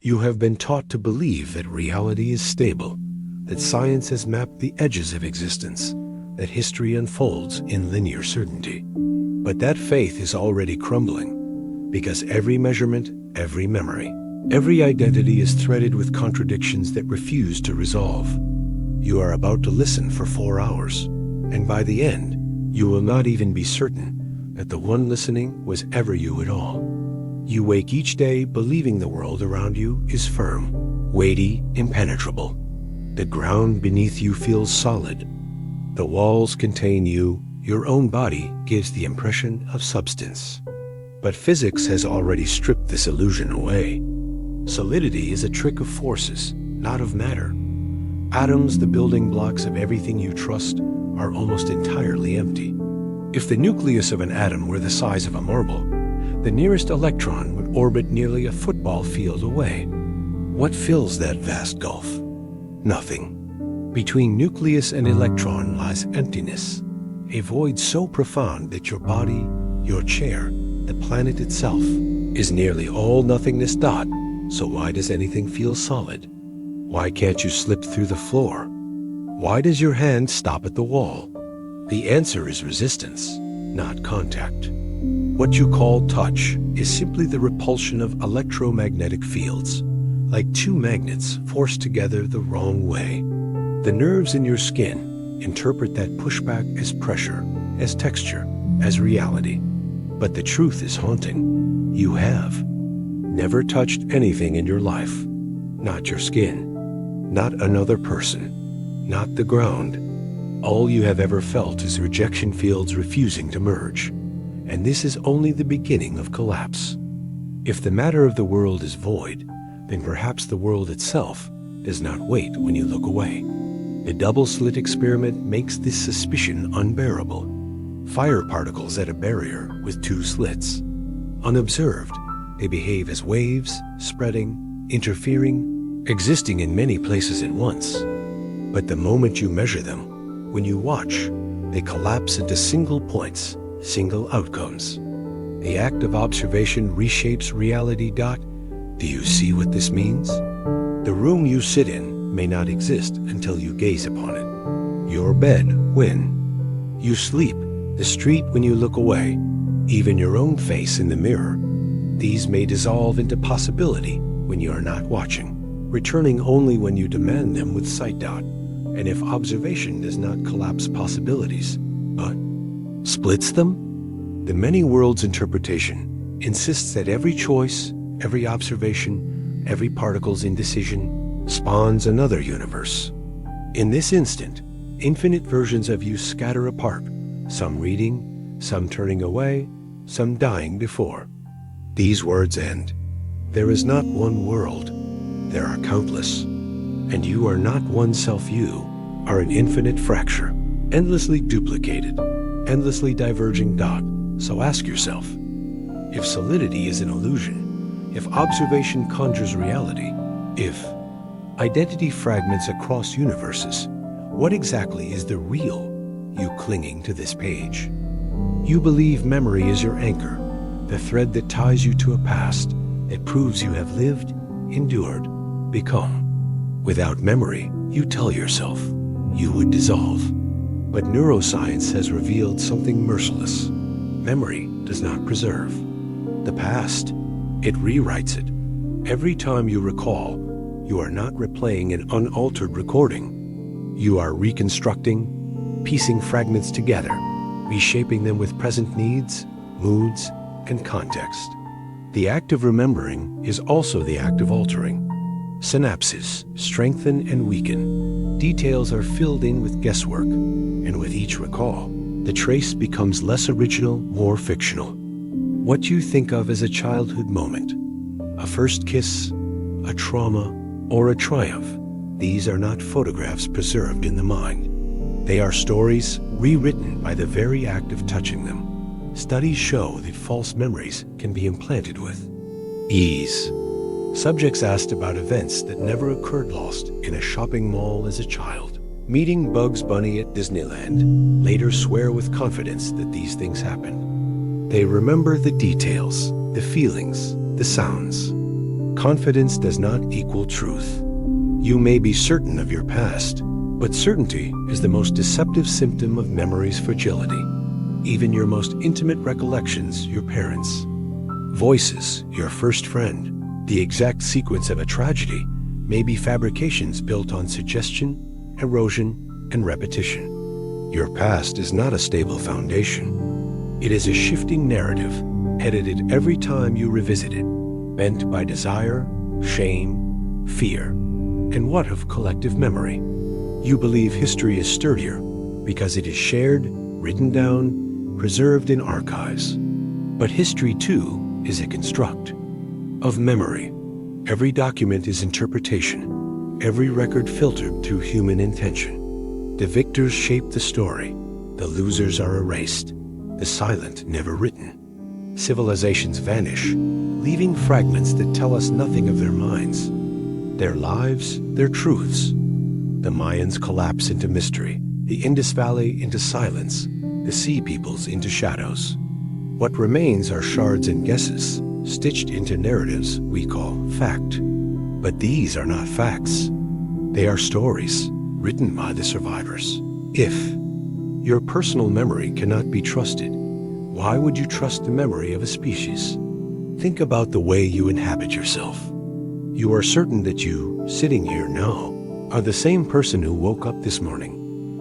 You have been taught to believe that reality is stable, that science has mapped the edges of existence, that history unfolds in linear certainty. But that faith is already crumbling, because every measurement, every memory, every identity is threaded with contradictions that refuse to resolve. You are about to listen for 4 hours, and by the end, you will not even be certain that the one listening was ever you at all. You wake each day believing the world around you is firm, weighty, impenetrable. The ground beneath you feels solid. The walls contain you. Your own body gives the impression of substance. But physics has already stripped this illusion away. Solidity is a trick of forces, not of matter. Atoms, the building blocks of everything you trust, are almost entirely empty. If the nucleus of an atom were the size of a marble, the nearest electron would orbit nearly a football field away. What fills that vast gulf? Nothing. Between nucleus and electron lies emptiness, a void so profound that your body, your chair, the planet itself, is nearly all nothingness dot. So why does anything feel solid? Why can't you slip through the floor? Why does your hand stop at the wall? The answer is resistance, not contact. What you call touch is simply the repulsion of electromagnetic fields, like two magnets forced together the wrong way. The nerves in your skin interpret that pushback as pressure, as texture, as reality. But the truth is haunting. You have never touched anything in your life. Not your skin, not another person, not the ground. All you have ever felt is rejection fields refusing to merge. And this is only the beginning of collapse. If the matter of the world is void, then perhaps the world itself does not wait when you look away. The double-slit experiment makes this suspicion unbearable. Fire particles at a barrier with two slits. Unobserved, they behave as waves, spreading, interfering, existing in many places at once. But the moment you measure them, when you watch, they collapse into single points, single outcomes. The act of observation reshapes reality. Do you see what this means? The room you sit in may not exist until you gaze upon it. Your bed when you sleep, the street when you look away, even your own face in the mirror. These may dissolve into possibility when you are not watching, returning only when you demand them with sight. And if observation does not collapse possibilities, but splits them, the many worlds interpretation insists that every choice, every observation, every particle's indecision spawns another universe. In this instant, infinite versions of you scatter apart, some reading, some turning away, some dying before. These words end. There is not one world. There are countless. And you are not one self. You are an infinite fracture, endlessly duplicated, endlessly diverging. So ask yourself, if solidity is an illusion, if observation conjures reality, if identity fragments across universes, what exactly is the real you clinging to this page? You believe memory is your anchor, the thread that ties you to a past that proves you have lived, endured, become. Without memory, you tell yourself, you would dissolve. But neuroscience has revealed something merciless. Memory does not preserve the past. It rewrites it. Every time you recall, you are not replaying an unaltered recording. You are reconstructing, piecing fragments together, reshaping them with present needs, moods, and context. The act of remembering is also the act of altering. Synapses strengthen and weaken. Details are filled in with guesswork, and with each recall, the trace becomes less original, more fictional. What you think of as a childhood moment, a first kiss, a trauma, or a triumph, these are not photographs preserved in the mind. They are stories rewritten by the very act of touching them. Studies show that false memories can be implanted with ease. Subjects asked about events that never occurred lost in a shopping mall as a child. Meeting Bugs Bunny at Disneyland later swear with confidence that these things happened. They remember the details, the feelings, the sounds. Confidence does not equal truth. You may be certain of your past, but certainty is the most deceptive symptom of memory's fragility. Even your most intimate recollections, your parents' voices, your first friend, the exact sequence of a tragedy, may be fabrications built on suggestion, erosion, and repetition. Your past is not a stable foundation. It is a shifting narrative, edited every time you revisit it, bent by desire, shame, fear, and what of collective memory? You believe history is sturdier because it is shared, written down, preserved in archives. But history, too, is a construct of memory. Every document is interpretation, every record filtered through human intention. The victors shape the story, the losers are erased, the silent never written. Civilizations vanish, leaving fragments that tell us nothing of their minds, their lives, their truths. The Mayans collapse into mystery, the Indus Valley into silence, the Sea Peoples into shadows. What remains are shards and guesses, stitched into narratives we call fact. But these are not facts. They are stories, written by the survivors. If your personal memory cannot be trusted, why would you trust the memory of a species? Think about the way you inhabit yourself. You are certain that you, sitting here now, are the same person who woke up this morning,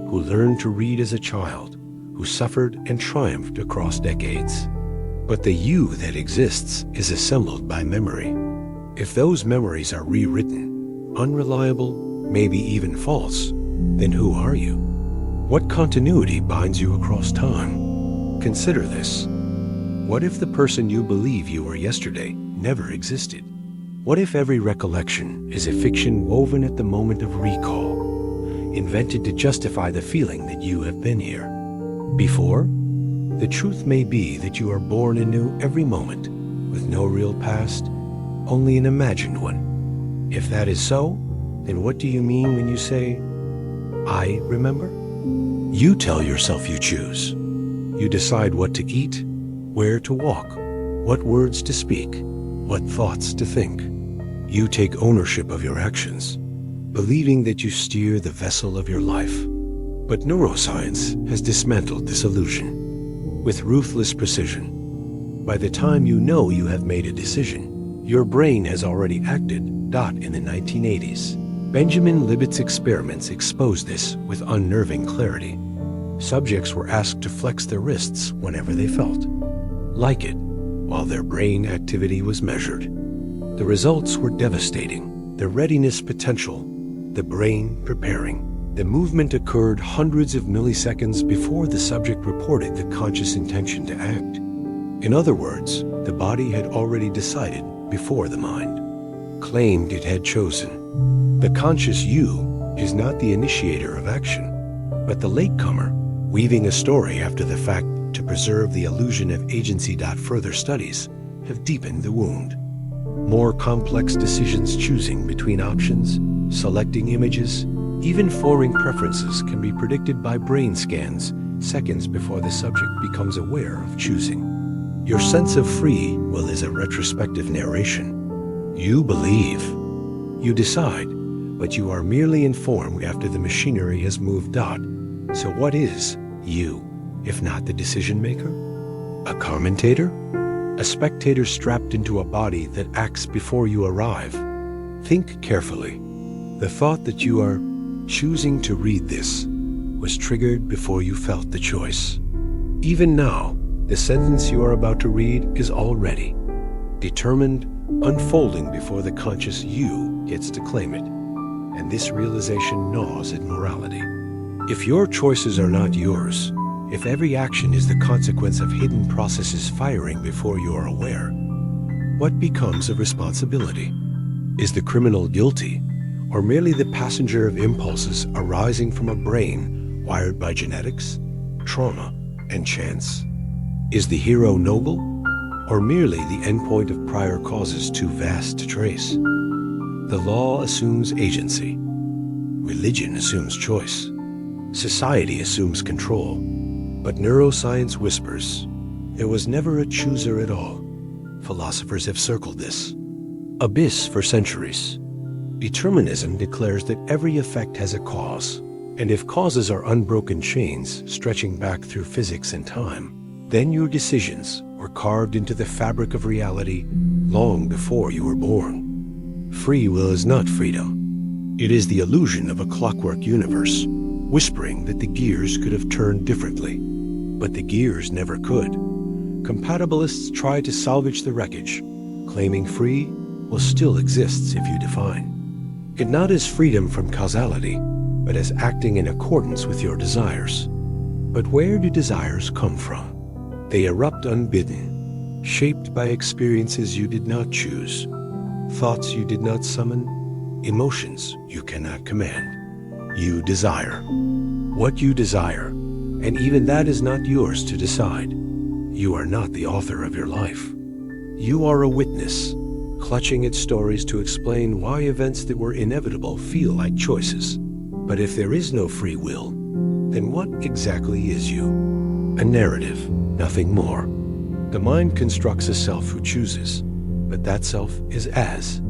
who learned to read as a child, who suffered and triumphed across decades. But the you that exists is assembled by memory. If those memories are rewritten, unreliable, maybe even false, then who are you? What continuity binds you across time? Consider this. What if the person you believe you were yesterday never existed? What if every recollection is a fiction woven at the moment of recall, invented to justify the feeling that you have been here before? The truth may be that you are born anew every moment, with no real past, only an imagined one. If that is so, then what do you mean when you say, I remember? You tell yourself you choose. You decide what to eat, where to walk, what words to speak, what thoughts to think. You take ownership of your actions, believing that you steer the vessel of your life. But neuroscience has dismantled this illusion with ruthless precision. By the time you know you have made a decision, your brain has already acted. In the 1980s, Benjamin Libet's experiments exposed this with unnerving clarity. Subjects were asked to flex their wrists whenever they felt like it, while their brain activity was measured. The results were devastating. The readiness potential, the brain preparing. The movement occurred hundreds of milliseconds before the subject reported the conscious intention to act. In other words, the body had already decided before the mind claimed it had chosen. The conscious you is not the initiator of action, but the latecomer, weaving a story after the fact to preserve the illusion of agency. Further studies have deepened the wound. More complex decisions, choosing between options, selecting images, even forming preferences, can be predicted by brain scans seconds before the subject becomes aware of choosing. Your sense of free will is a retrospective narration. You believe. You decide, but you are merely informed after the machinery has moved. So what is you, if not the decision maker? A commentator? A spectator strapped into a body that acts before you arrive. Think carefully. The thought that you are choosing to read this was triggered before you felt the choice. Even now, the sentence you are about to read is already determined, unfolding before the conscious you gets to claim it. And this realization gnaws at morality. If your choices are not yours, if every action is the consequence of hidden processes firing before you are aware, what becomes of responsibility? Is the criminal guilty, or merely the passenger of impulses arising from a brain wired by genetics, trauma, and chance? Is the hero noble, or merely the endpoint of prior causes too vast to trace? The law assumes agency. Religion assumes choice. Society assumes control. But neuroscience whispers, there was never a chooser at all. Philosophers have circled this. abyss for centuries. Determinism declares that every effect has a cause, and if causes are unbroken chains stretching back through physics and time, then your decisions were carved into the fabric of reality long before you were born. Free will is not freedom. It is the illusion of a clockwork universe, whispering that the gears could have turned differently. But the gears never could. Compatibilists try to salvage the wreckage, claiming free will still exists if you define it not as freedom from causality, but as acting in accordance with your desires. But where do desires come from? They erupt unbidden, shaped by experiences you did not choose, thoughts you did not summon, emotions you cannot command. You desire what you desire, and even that is not yours to decide. You are not the author of your life. You are a witness, clutching at stories to explain why events that were inevitable feel like choices. But if there is no free will, then what exactly is you? A narrative, nothing more. The mind constructs a self who chooses, but that self is as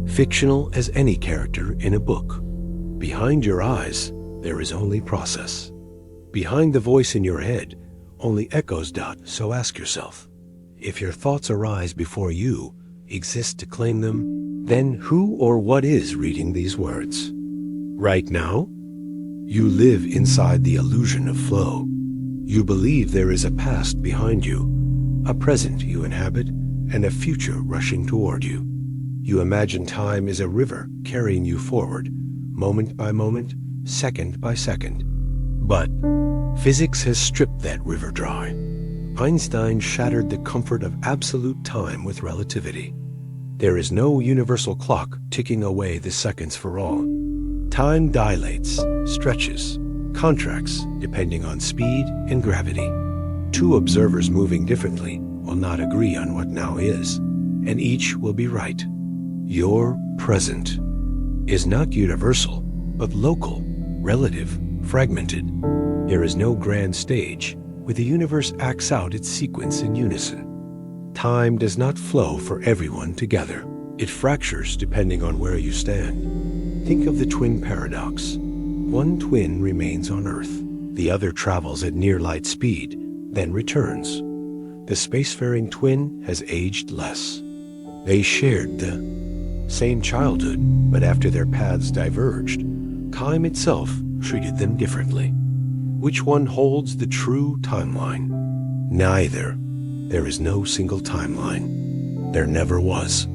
fictional as any character in a book. Behind your eyes, there is only process. Behind the voice in your head, only echoes. So ask yourself, if your thoughts arise before you exist to claim them, then who or what is reading these words? Right now, you live inside the illusion of flow. You believe there is a past behind you, a present you inhabit, and a future rushing toward you. You imagine time is a river carrying you forward, moment by moment, second by second. But physics has stripped that river dry. Einstein shattered the comfort of absolute time with relativity. There is no universal clock ticking away the seconds for all. Time dilates, stretches, contracts depending on speed and gravity. Two observers moving differently will not agree on what now is, and each will be right. Your present is not universal, but local, relative, fragmented. There is no grand stage where the universe acts out its sequence in unison. Time does not flow for everyone together. It fractures depending on where you stand. Think of the twin paradox. One twin remains on Earth. The other travels at near light speed, then returns. The spacefaring twin has aged less. They shared the same childhood, but after their paths diverged, time itself treated them differently. Which one holds the true timeline? Neither. There is no single timeline. There never was.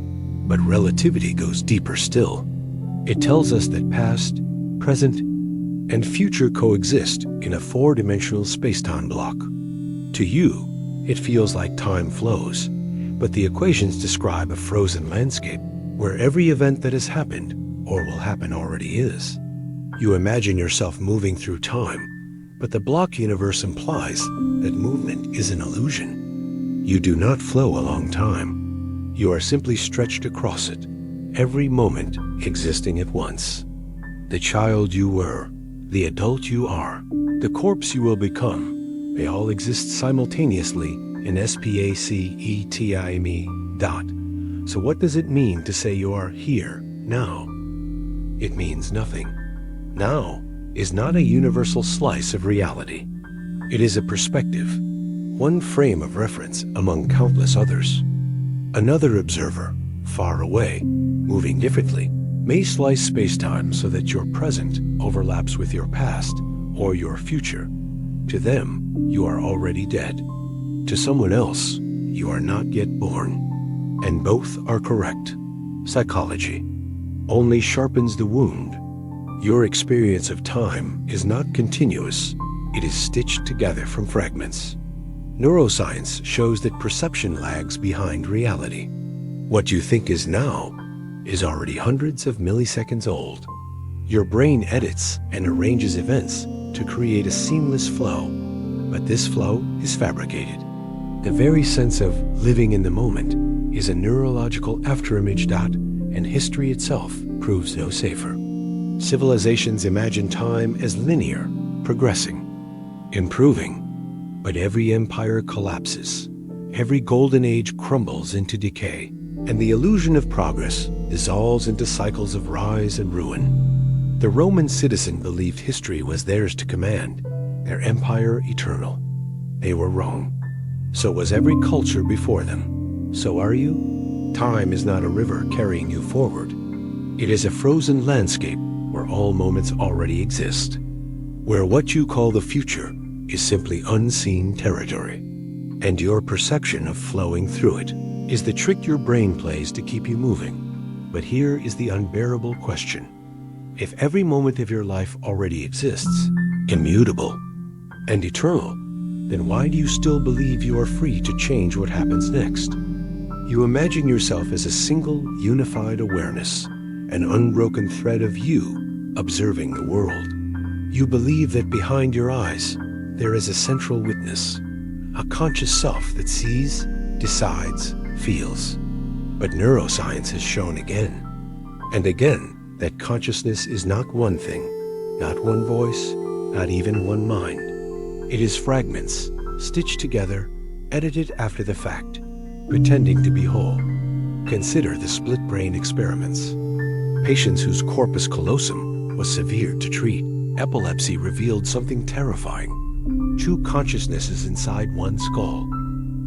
But relativity goes deeper still. It tells us that past, present, and future coexist in a four-dimensional space-time block. To you, it feels like time flows, but the equations describe a frozen landscape where every event that has happened or will happen already is. You imagine yourself moving through time, but the block universe implies that movement is an illusion. You do not flow along time. You are simply stretched across it, every moment existing at once. The child you were, the adult you are, the corpse you will become, they all exist simultaneously in SPACETIME. So what does it mean to say you are here, now? It means nothing. Now is not a universal slice of reality. It is a perspective, one frame of reference among countless others. Another observer, far away, moving differently, may slice space-time so that your present overlaps with your past or your future. To them, you are already dead. To someone else, you are not yet born. And both are correct. Psychology only sharpens the wound. Your experience of time is not continuous. It is stitched together from fragments. Neuroscience shows that perception lags behind reality. What you think is now is already hundreds of milliseconds old. Your brain edits and arranges events to create a seamless flow, but this flow is fabricated. The very sense of living in the moment is a neurological afterimage and history itself proves no safer. Civilizations imagine time as linear, progressing, improving, but every empire collapses. Every golden age crumbles into decay, and the illusion of progress dissolves into cycles of rise and ruin. The Roman citizen believed history was theirs to command, their empire eternal. They were wrong. So was every culture before them. So are you? Time is not a river carrying you forward. It is a frozen landscape where all moments already exist, where what you call the future is simply unseen territory, and your perception of flowing through it is the trick your brain plays to keep you moving. But here is the unbearable question. If every moment of your life already exists, immutable and eternal, then why do you still believe you are free to change what happens next? You imagine yourself as a single, unified awareness, an unbroken thread of you observing the world. You believe that behind your eyes, there is a central witness, a conscious self that sees, decides, feels. But neuroscience has shown again and again that consciousness is not one thing, not one voice, not even one mind. It is fragments, stitched together, edited after the fact, pretending to be whole. Consider the split brain experiments. Patients whose corpus callosum was severe to treat. Epilepsy revealed something terrifying. Two consciousnesses inside one skull.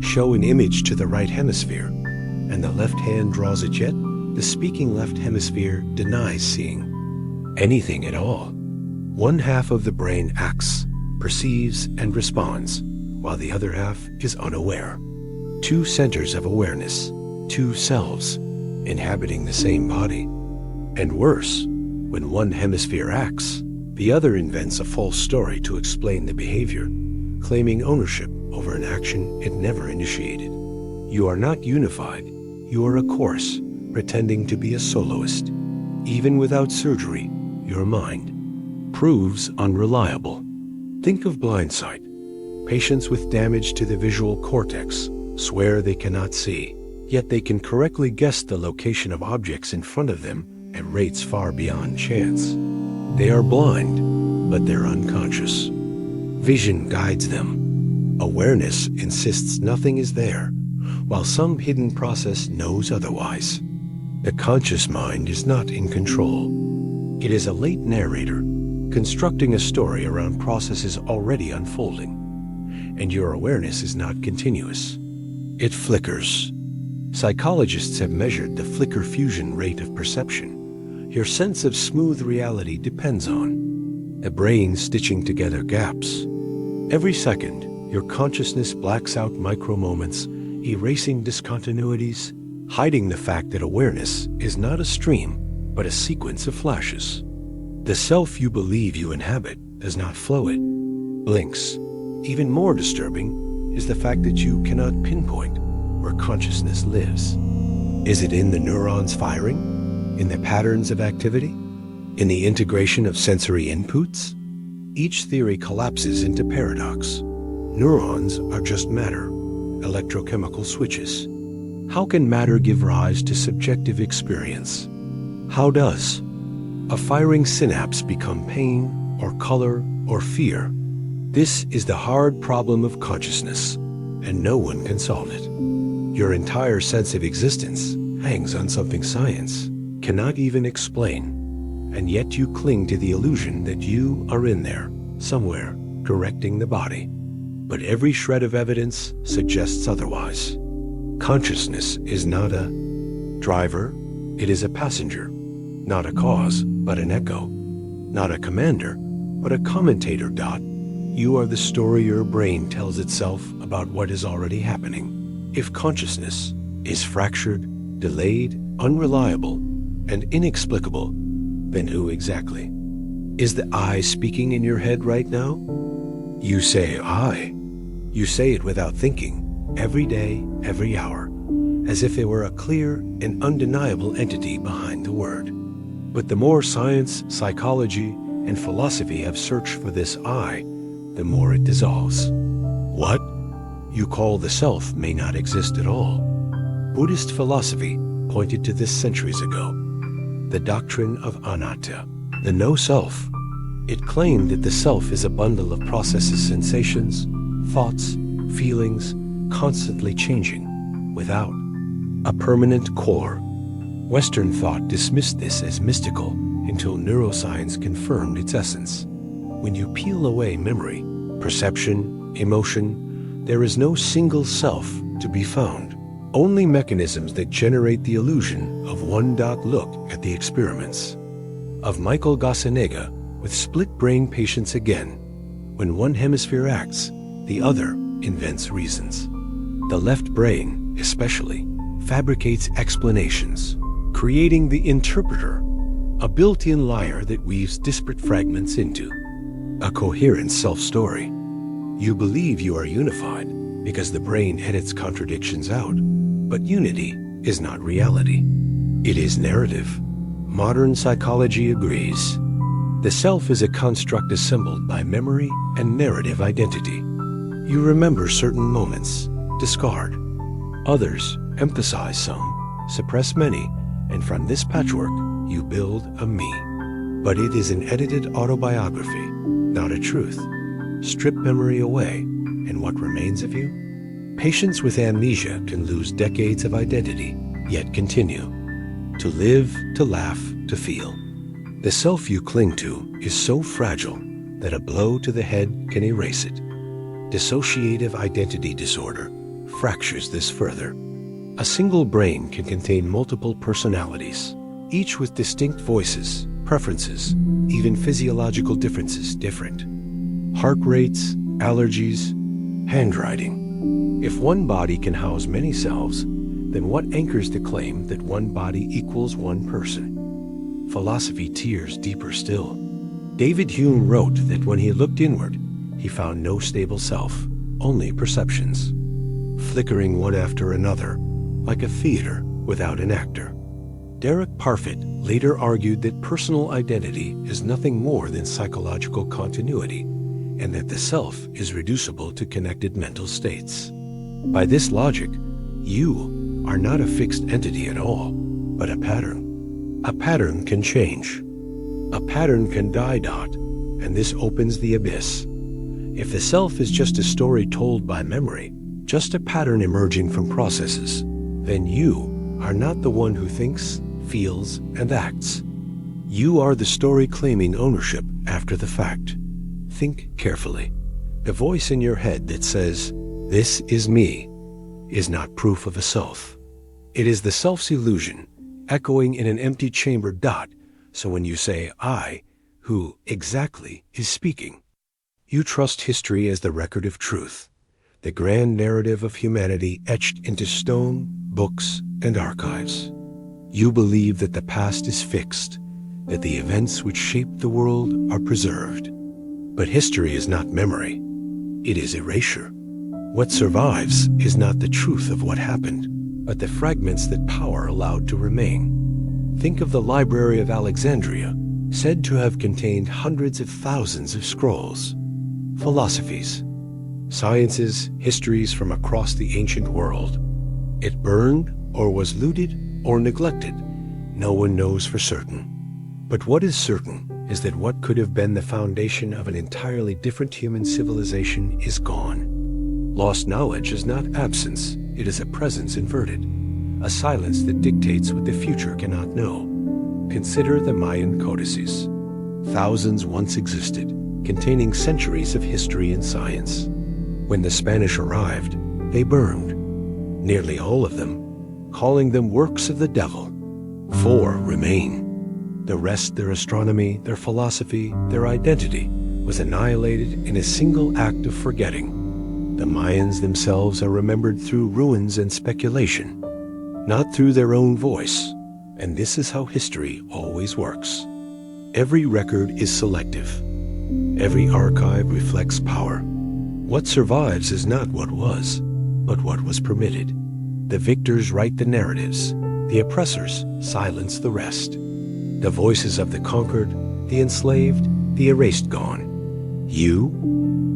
Show an image to the right hemisphere, and the left hand draws it, yet the speaking left hemisphere denies seeing anything at all. One half of the brain acts, perceives, and responds, while the other half is unaware. Two centers of awareness, two selves, inhabiting the same body. And worse, when one hemisphere acts, the other invents a false story to explain the behavior, claiming ownership over an action it never initiated. You are not unified, you are a course, pretending to be a soloist. Even without surgery, your mind proves unreliable. Think of blindsight. Patients with damage to the visual cortex swear they cannot see, yet they can correctly guess the location of objects in front of them at rates far beyond chance. They are blind, but they're unconscious. Vision guides them. Awareness insists nothing is there, while some hidden process knows otherwise. The conscious mind is not in control. It is a late narrator, constructing a story around processes already unfolding. And your awareness is not continuous. It flickers. Psychologists have measured the flicker fusion rate of perception. Your sense of smooth reality depends on the brain stitching together gaps. Every second, your consciousness blacks out micro moments, erasing discontinuities, hiding the fact that awareness is not a stream, but a sequence of flashes. The self you believe you inhabit does not flow, it blinks. Even more disturbing is the fact that you cannot pinpoint where consciousness lives. Is it in the neurons firing? In the patterns of activity? In the integration of sensory inputs? Each theory collapses into paradox. Neurons are just matter, electrochemical switches. How can matter give rise to subjective experience? How does a firing synapse become pain, or color, or fear? This is the hard problem of consciousness, and no one can solve it. Your entire sense of existence hangs on something science cannot even explain, and yet you cling to the illusion that you are in there, somewhere, directing the body. But every shred of evidence suggests otherwise. Consciousness is not a driver, it is a passenger. Not a cause, but an echo. Not a commander, but a commentator. You are the story your brain tells itself about what is already happening. If consciousness is fractured, delayed, unreliable, and inexplicable, then who exactly? Is the I speaking in your head right now? You say I. You say it without thinking, every day, every hour, as if it were a clear and undeniable entity behind the word. But the more science, psychology, and philosophy have searched for this I, the more it dissolves. What you call the self may not exist at all. Buddhist philosophy pointed to this centuries ago. The doctrine of anatta, the no self. It claimed that the self is a bundle of processes, sensations, thoughts, feelings, constantly changing, without a permanent core. Western thought dismissed this as mystical until neuroscience confirmed its essence. When you peel away memory, perception, emotion, there is no single self to be found. Only mechanisms that generate the illusion of one-dot look at the experiments. Of Michael Gazzaniga with split-brain patients again. When one hemisphere acts, the other invents reasons. The left brain, especially, fabricates explanations, creating the interpreter, a built-in liar that weaves disparate fragments into a coherent self-story. You believe you are unified because the brain edits contradictions out, but unity is not reality. It is narrative. Modern psychology agrees. The self is a construct assembled by memory and narrative identity. You remember certain moments, discard. Others emphasize some, suppress many, and from this patchwork, you build a me. But it is an edited autobiography, not a truth. Strip memory away, and what remains of you? Patients with amnesia can lose decades of identity, yet continue. To live, to laugh, to feel. The self you cling to is so fragile that a blow to the head can erase it. Dissociative identity disorder fractures this further. A single brain can contain multiple personalities, each with distinct voices, preferences, even physiological differences different. Heart rates, allergies, handwriting. If one body can house many selves, then what anchors the claim that one body equals one person? Philosophy tears deeper still. David Hume wrote that when he looked inward, he found no stable self, only perceptions, flickering one after another, like a theater without an actor. Derek Parfit later argued that personal identity is nothing more than psychological continuity, and that the self is reducible to connected mental states. By this logic, you are not a fixed entity at all, but a pattern. A pattern can change. A pattern can die, and this opens the abyss. If the self is just a story told by memory, just a pattern emerging from processes, then you are not the one who thinks, feels, and acts. You are the story claiming ownership after the fact. Think carefully. The voice in your head that says, "This is me," is not proof of a self. It is the self's illusion, echoing in an empty chamber. So when you say, "I," who exactly is speaking? You trust history as the record of truth, the grand narrative of humanity etched into stone, books, and archives. You believe that the past is fixed, that the events which shaped the world are preserved. But history is not memory. It is erasure. What survives is not the truth of what happened, but the fragments that power allowed to remain. Think of the Library of Alexandria, said to have contained hundreds of thousands of scrolls, philosophies, sciences, histories from across the ancient world. It burned, or was looted, or neglected. No one knows for certain. But what is certain is that what could have been the foundation of an entirely different human civilization is gone. Lost knowledge is not absence, it is a presence inverted, a silence that dictates what the future cannot know. Consider the Mayan codices. Thousands once existed, containing centuries of history and science. When the Spanish arrived, they burned, nearly all of them, calling them works of the devil. 4 remain. The rest, their astronomy, their philosophy, their identity, was annihilated in a single act of forgetting. The Mayans themselves are remembered through ruins and speculation, not through their own voice. And this is how history always works. Every record is selective. Every archive reflects power. What survives is not what was, but what was permitted. The victors write the narratives. The oppressors silence the rest. The voices of the conquered, the enslaved, the erased gone. You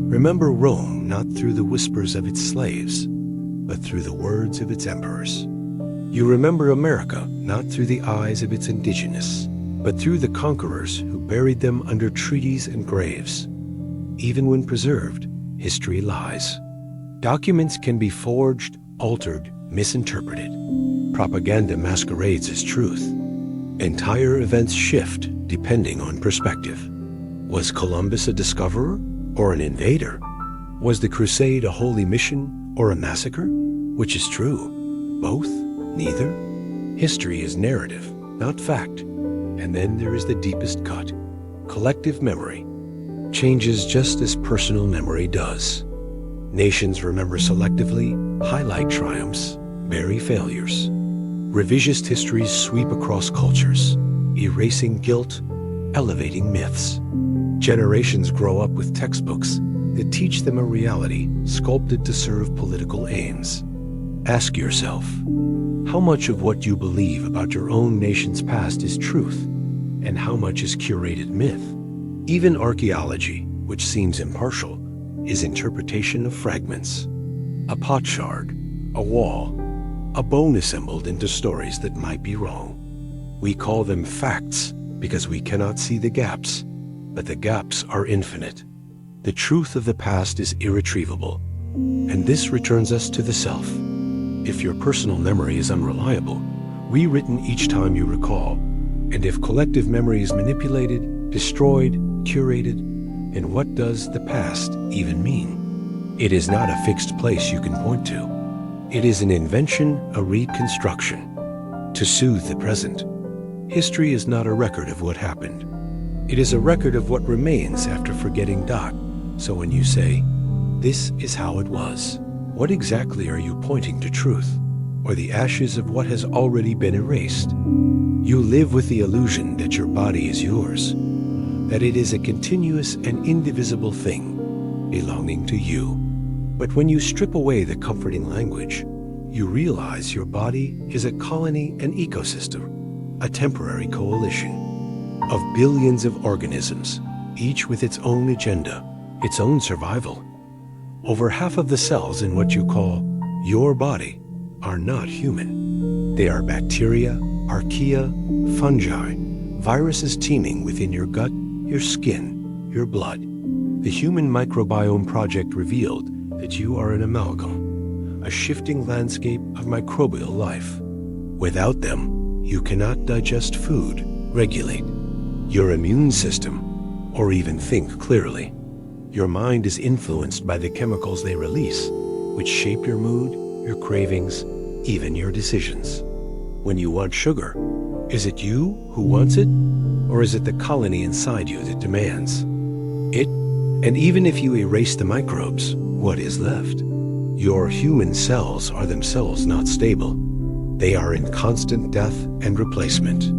remember Rome not through the whispers of its slaves, but through the words of its emperors. You remember America not through the eyes of its indigenous, but through the conquerors who buried them under treaties and graves. Even when preserved, history lies. Documents can be forged, altered, misinterpreted. propaganda masquerades as truth. Entire events shift depending on perspective. Was Columbus a discoverer or an invader? Was the crusade a holy mission or a massacre? Which is true? Both? Neither? History is narrative, not fact. And then there is the deepest cut. Collective memory changes just as personal memory does. Nations remember selectively, highlight triumphs, bury failures. Revisionist histories sweep across cultures, erasing guilt, elevating myths. Generations grow up with textbooks that teach them a reality sculpted to serve political aims. Ask yourself, how much of what you believe about your own nation's past is truth, and how much is curated myth? Even archaeology, which seems impartial, is interpretation of fragments. A potsherd, a wall, a bone assembled into stories that might be wrong. We call them facts because we cannot see the gaps, but the gaps are infinite. The truth of the past is irretrievable, and this returns us to the self. If your personal memory is unreliable, rewritten each time you recall, and if collective memory is manipulated, destroyed, curated, and what does the past even mean? It is not a fixed place you can point to. It is an invention, a reconstruction, to soothe the present. History is not a record of what happened. It is a record of what remains after forgetting dot. So when you say, this is how it was, what exactly are you pointing to, truth, or the ashes of what has already been erased? You live with the illusion that your body is yours, that it is a continuous and indivisible thing belonging to you. But when you strip away the comforting language, you realize your body is a colony and ecosystem, a temporary coalition of billions of organisms, each with its own agenda, its own survival. Over half of the cells in what you call your body are not human. They are bacteria, archaea, fungi, viruses teeming within your gut, your skin, your blood. The Human Microbiome Project revealed that you are an amalgam, a shifting landscape of microbial life. Without them, you cannot digest food, regulate your immune system, or even think clearly. Your mind is influenced by the chemicals they release, which shape your mood, your cravings, even your decisions. When you want sugar, is it you who wants it, or is it the colony inside you that demands it? And even if you erase the microbes, what is left? Your human cells are themselves not stable. They are in constant death and replacement.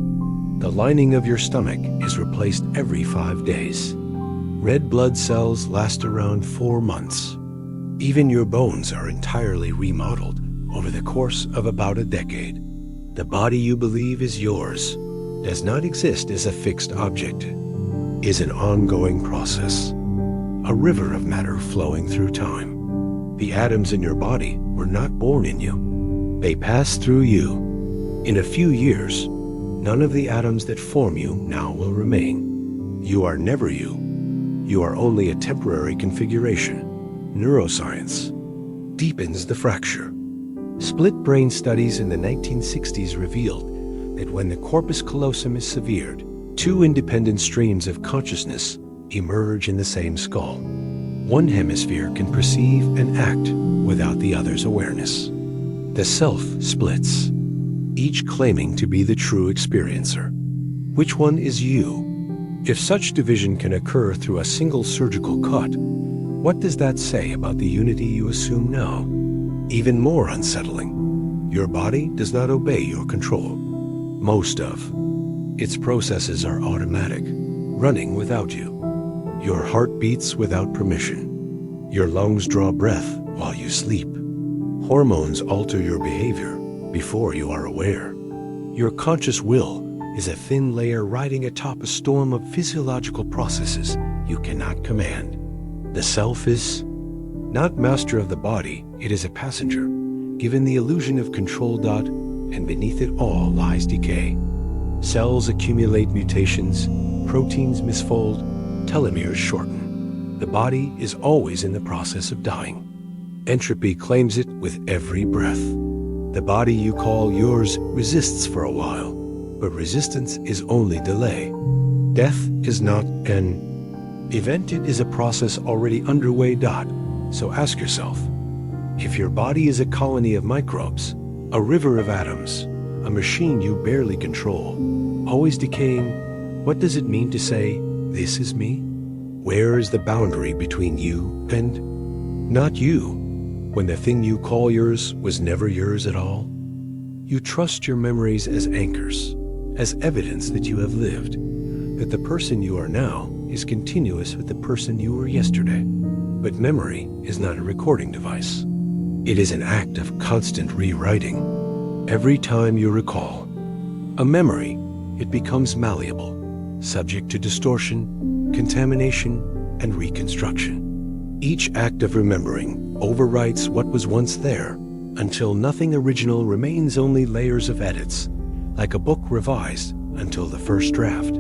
The lining of your stomach is replaced every 5 days. Red blood cells last around 4 months. Even your bones are entirely remodeled over the course of about a decade. The body you believe is yours does not exist as a fixed object, is an ongoing process, a river of matter flowing through time. The atoms in your body were not born in you. They pass through you. In a few years, none of the atoms that form you now will remain. You are never you. You are only a temporary configuration. Neuroscience deepens the fracture. Split brain studies in the 1960s revealed that when the corpus callosum is severed, 2 independent streams of consciousness emerge in the same skull. One hemisphere can perceive and act without the other's awareness. The self splits, each claiming to be the true experiencer. Which one is you? If such division can occur through a single surgical cut, what does that say about the unity you assume now? Even more unsettling, your body does not obey your control. Most of its processes are automatic, running without you. Your heart beats without permission. Your lungs draw breath while you sleep. Hormones alter your behavior before you are aware. Your conscious will is a thin layer riding atop a storm of physiological processes you cannot command. The self is not master of the body, it is a passenger, given the illusion of control. And beneath it all lies decay. Cells accumulate mutations, proteins misfold, telomeres shorten. The body is always in the process of dying. Entropy claims it with every breath. The body you call yours resists for a while, but resistance is only delay. Death is not an event, it is a process already underway. So ask yourself, if your body is a colony of microbes, a river of atoms, a machine you barely control, always decaying, what does it mean to say, this is me? Where is the boundary between you and not you, when the thing you call yours was never yours at all? You trust your memories as anchors, as evidence that you have lived, that the person you are now is continuous with the person you were yesterday. But memory is not a recording device. It is an act of constant rewriting. Every time you recall a memory, it becomes malleable, subject to distortion, contamination, and reconstruction. Each act of remembering overwrites what was once there until nothing original remains, only layers of edits, like a book revised until the first draft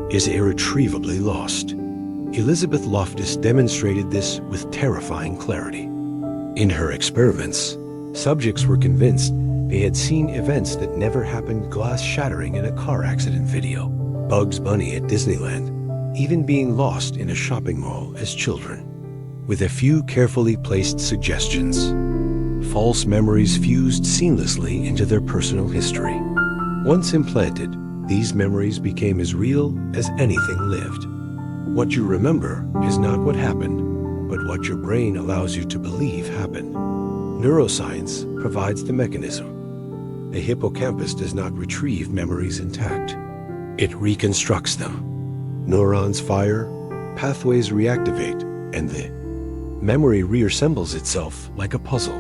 is irretrievably lost. Elizabeth Loftus demonstrated this with terrifying clarity. In her experiments, subjects were convinced they had seen events that never happened: glass shattering in a car accident video, Bugs Bunny at Disneyland, even being lost in a shopping mall as children. With a few carefully placed suggestions, false memories fused seamlessly into their personal history. Once implanted, these memories became as real as anything lived. What you remember is not what happened, but what your brain allows you to believe happened. Neuroscience provides the mechanism. The hippocampus does not retrieve memories intact. It reconstructs them. Neurons fire, pathways reactivate, and the memory reassembles itself like a puzzle.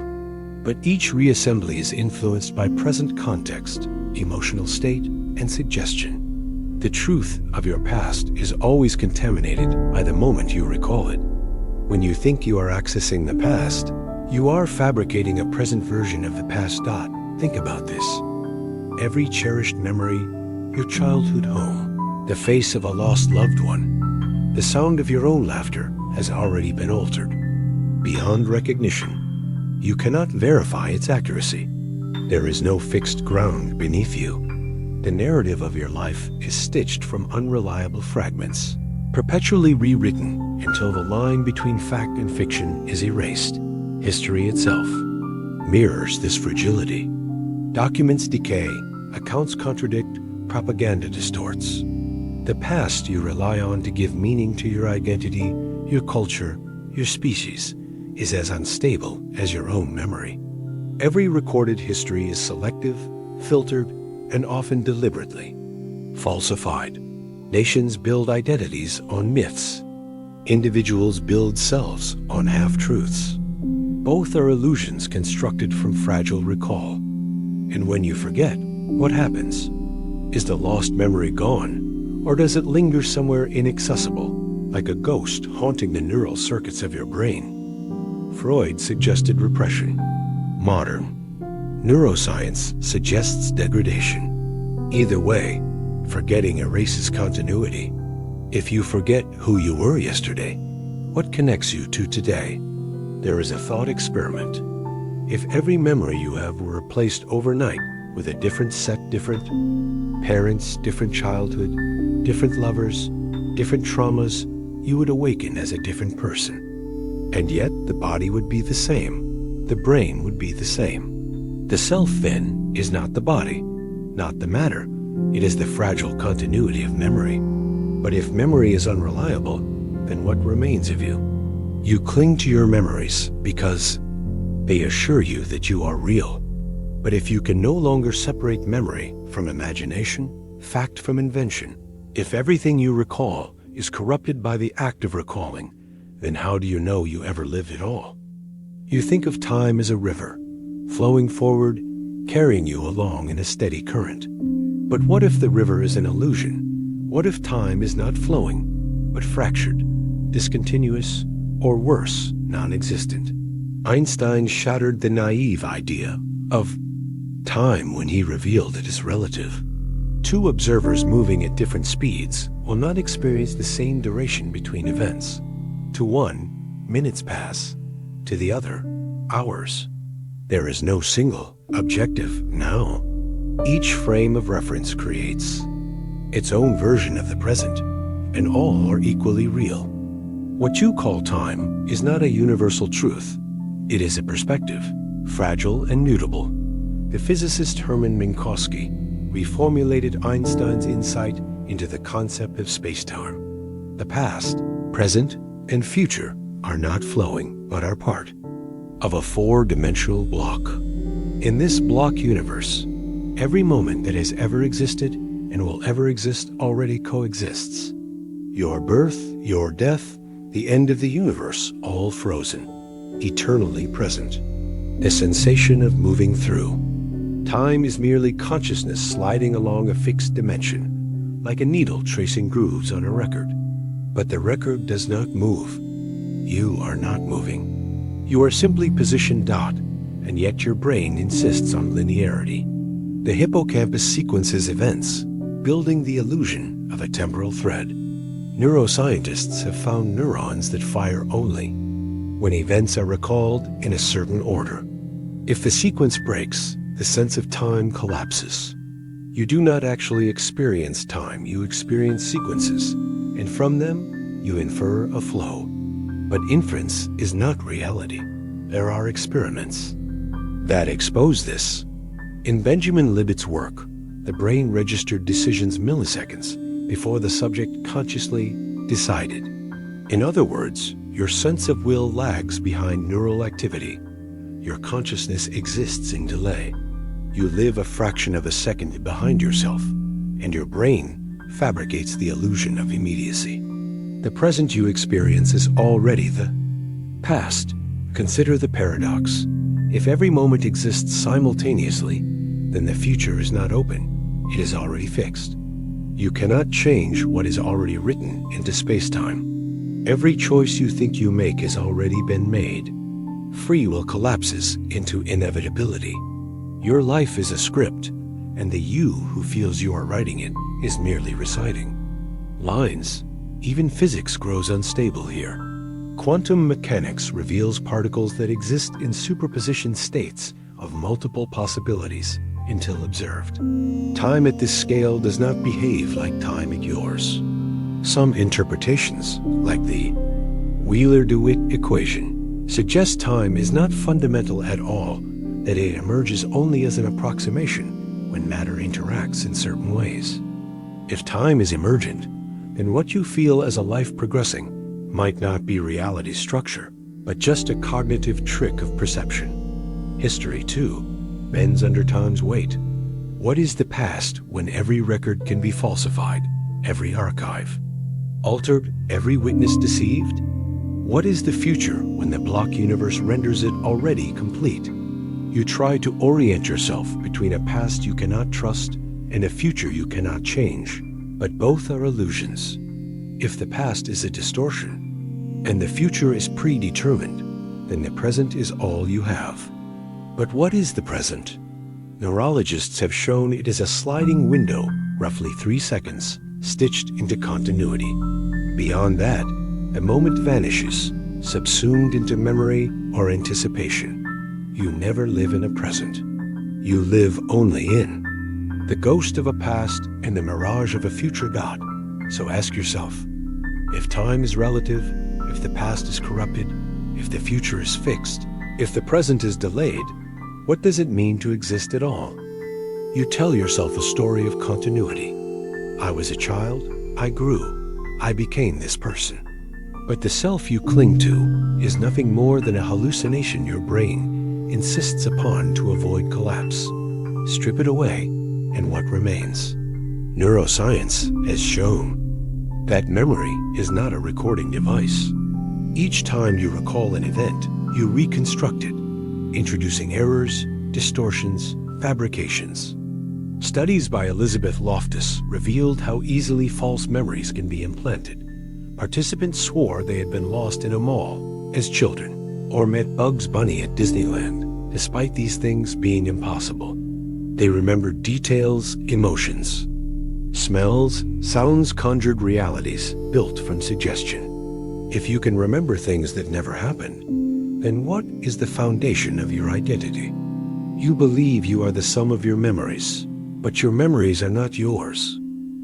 But each reassembly is influenced by present context, emotional state, and suggestion. The truth of your past is always contaminated by the moment you recall it. When you think you are accessing the past, you are fabricating a present version of the past. Think about this. Every cherished memory, your childhood home, the face of a lost loved one, the sound of your own laughter has already been altered. Beyond recognition, you cannot verify its accuracy. There is no fixed ground beneath you. The narrative of your life is stitched from unreliable fragments, perpetually rewritten until the line between fact and fiction is erased. History itself mirrors this fragility. Documents decay, accounts contradict, propaganda distorts. The past you rely on to give meaning to your identity, your culture, your species, is as unstable as your own memory. Every recorded history is selective, filtered, and often deliberately falsified. Nations build identities on myths. Individuals build selves on half-truths. Both are illusions constructed from fragile recall. And when you forget, what happens? Is the lost memory gone, or does it linger somewhere inaccessible, like a ghost haunting the neural circuits of your brain? Freud suggested repression. Modern neuroscience suggests degradation. Either way, forgetting erases continuity. If you forget who you were yesterday, what connects you to today? There is a thought experiment. If every memory you have were replaced overnight with a different set, different parents, different childhood, different lovers, different traumas, you would awaken as a different person. And yet the body would be the same. The brain would be the same. The self, then, is not the body, not the matter. It is the fragile continuity of memory. But if memory is unreliable, then what remains of you? You cling to your memories because they assure you that you are real. But if you can no longer separate memory from imagination, fact from invention, if everything you recall is corrupted by the act of recalling, then how do you know you ever lived at all? You think of time as a river, flowing forward, carrying you along in a steady current. But what if the river is an illusion? What if time is not flowing, but fractured, discontinuous, or worse, non-existent? Einstein shattered the naive idea of time when he revealed it is relative. Two observers moving at different speeds will not experience the same duration between events. To one, minutes pass. To the other, hours. There is no single objective now. Each frame of reference creates its own version of the present, and all are equally real. What you call time is not a universal truth. It is a perspective, fragile and mutable. The physicist Hermann Minkowski reformulated Einstein's insight into the concept of spacetime. The past, present, and future are not flowing, but are part of a four-dimensional block. In this block universe, every moment that has ever existed and will ever exist already coexists. Your birth, your death, the end of the universe, all frozen, eternally present. The sensation of moving through. Time is merely consciousness sliding along a fixed dimension, like a needle tracing grooves on a record. But the record does not move. You are not moving. You are simply positioned dot, and yet your brain insists on linearity. The hippocampus sequences events, building the illusion of a temporal thread. Neuroscientists have found neurons that fire only when events are recalled in a certain order. If the sequence breaks, the sense of time collapses. You do not actually experience time, you experience sequences, and from them you infer a flow. But inference is not reality. There are experiments that expose this. In Benjamin Libet's work, the brain registered decisions milliseconds before the subject consciously decided. In other words, your sense of will lags behind neural activity. Your consciousness exists in delay. You live a fraction of a second behind yourself, and your brain fabricates the illusion of immediacy. The present you experience is already the past. Consider the paradox. If every moment exists simultaneously, then the future is not open. It is already fixed. You cannot change what is already written into space-time. Every choice you think you make has already been made. Free will collapses into inevitability. Your life is a script, and the you who feels you are writing it is merely reciting lines. Even physics grows unstable here. Quantum mechanics reveals particles that exist in superposition states of multiple possibilities until observed. Time at this scale does not behave like time at yours. Some interpretations, like the Wheeler-DeWitt equation, suggest time is not fundamental at all, that it emerges only as an approximation when matter interacts in certain ways. If time is emergent, then what you feel as a life progressing might not be reality's structure, but just a cognitive trick of perception. History, too, bends under time's weight. What is the past when every record can be falsified, every archive altered, every witness deceived? What is the future when the block universe renders it already complete? You try to orient yourself between a past you cannot trust and a future you cannot change, but both are illusions. If the past is a distortion and the future is predetermined, then the present is all you have. But what is the present? Neurologists have shown it is a sliding window, roughly 3 seconds, stitched into continuity. Beyond that, a moment vanishes, subsumed into memory or anticipation. You never live in a present. You live only in the ghost of a past and the mirage of a future dot. So ask yourself, if time is relative, if the past is corrupted, if the future is fixed, if the present is delayed, what does it mean to exist at all? You tell yourself a story of continuity. I was a child, I grew, I became this person. But the self you cling to is nothing more than a hallucination your brain insists upon to avoid collapse. Strip it away, and what remains? Neuroscience has shown that memory is not a recording device. Each time you recall an event, you reconstruct it, introducing errors, distortions, fabrications. Studies by Elizabeth Loftus revealed how easily false memories can be implanted. Participants swore they had been lost in a mall as children or met Bugs Bunny at Disneyland, despite these things being impossible. They remembered details, emotions, smells, sounds, conjured realities built from suggestion. If you can remember things that never happened, then what is the foundation of your identity? You believe you are the sum of your memories, but your memories are not yours.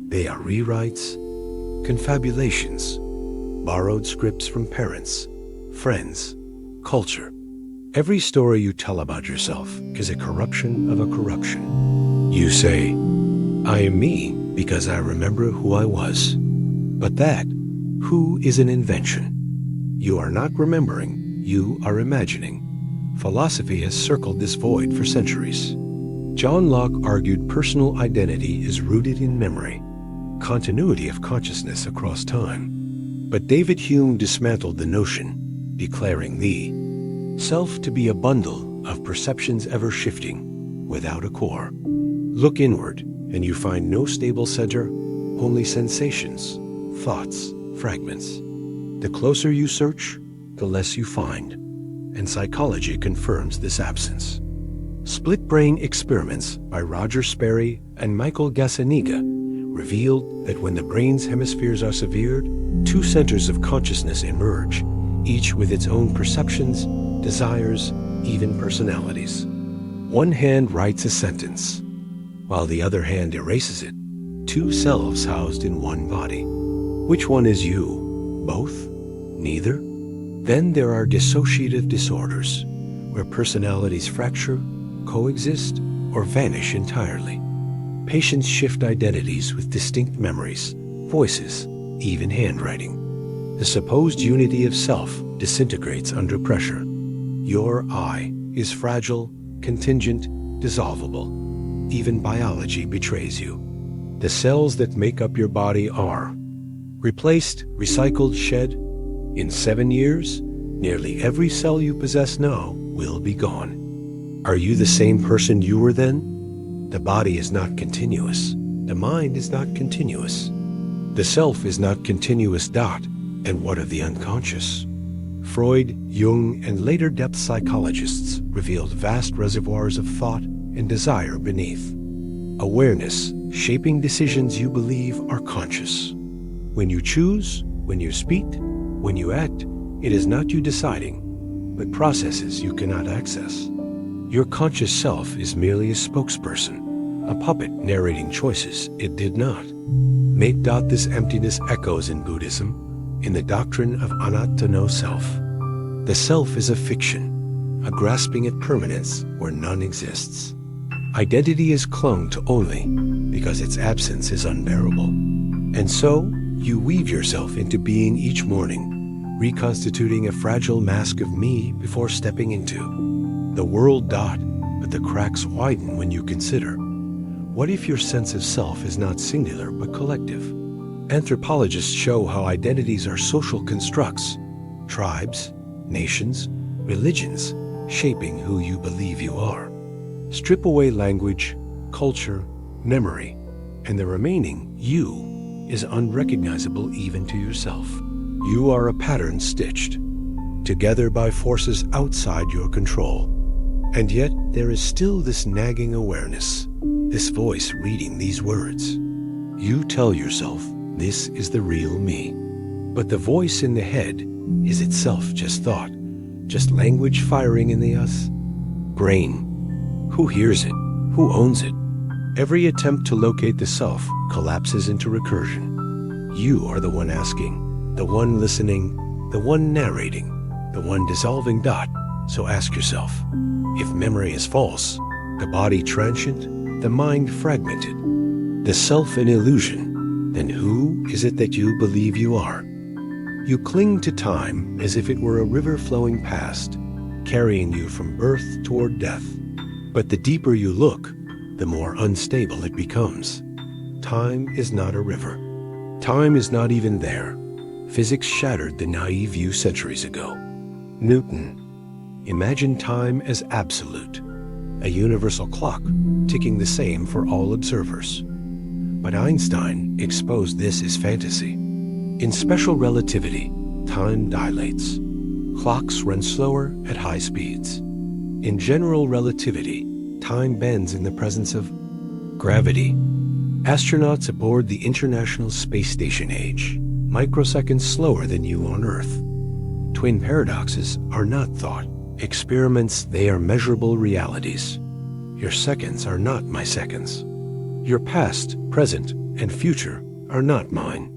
They are rewrites, confabulations, borrowed scripts from parents, friends, culture. Every story you tell about yourself is a corruption of a corruption. You say, I am me because I remember who I was. But that who is an invention. You are not remembering, you are imagining. Philosophy has circled this void for centuries. John Locke argued personal identity is rooted in memory, continuity of consciousness across time. But David Hume dismantled the notion, declaring the self to be a bundle of perceptions ever shifting, without a core. Look inward, and you find no stable center, only sensations, thoughts, fragments. The closer you search, the less you find, and psychology confirms this absence. Split brain experiments by Roger Sperry and Michael Gazzaniga revealed that when the brain's hemispheres are severed, two centers of consciousness emerge, each with its own perceptions, desires, even personalities. One hand writes a sentence, while the other hand erases it. Two selves housed in one body. Which one is you? Both? Neither? Then there are dissociative disorders, where personalities fracture, coexist, or vanish entirely. Patients shift identities with distinct memories, voices, even handwriting. The supposed unity of self disintegrates under pressure. Your I is fragile, contingent, dissolvable. Even biology betrays you. The cells that make up your body are replaced, recycled, shed. In 7 years, nearly every cell you possess now will be gone. Are you the same person you were then? The body is not continuous. The mind is not continuous. The self is not continuous. And what of the unconscious? Freud, Jung, and later depth psychologists revealed vast reservoirs of thought and desire beneath. Awareness, shaping decisions you believe are conscious. When you choose, when you speak, when you act, it is not you deciding, but processes you cannot access. Your conscious self is merely a spokesperson, a puppet narrating choices it did not. Make this emptiness echoes in Buddhism, in the doctrine of anatta no self. The self is a fiction, a grasping at permanence where none exists. Identity is clung to only because its absence is unbearable. And so, you weave yourself into being each morning, reconstituting a fragile mask of me before stepping into the world. But the cracks widen when you consider, what if your sense of self is not singular but collective? Anthropologists show how identities are social constructs, tribes, nations, religions, shaping who you believe you are. Strip away language, culture, memory, and the remaining you is unrecognizable even to yourself. You are a pattern stitched together by forces outside your control. And yet there is still this nagging awareness, this voice reading these words. You tell yourself this is the real me. But the voice in the head is itself just thought, just language firing in the us. Brain. Who hears it? Who owns it? Every attempt to locate the self collapses into recursion. You are the one asking, the one listening, the one narrating, the one dissolving. So ask yourself, if memory is false, the body transient, the mind fragmented, the self an illusion, then who is it that you believe you are? You cling to time as if it were a river flowing past, carrying you from birth toward death. But the deeper you look, the more unstable it becomes. Time is not a river. Time is not even there. Physics shattered the naive view centuries ago. Newton. Imagine time as absolute, a universal clock ticking the same for all observers. But Einstein exposed this as fantasy. In special relativity, time dilates. Clocks run slower at high speeds. In general relativity, time bends in the presence of gravity. Astronauts aboard the International Space Station age microseconds slower than you on Earth. Twin paradoxes are not thought experiments, they are measurable realities. Your seconds are not my seconds. Your past, present, and future are not mine.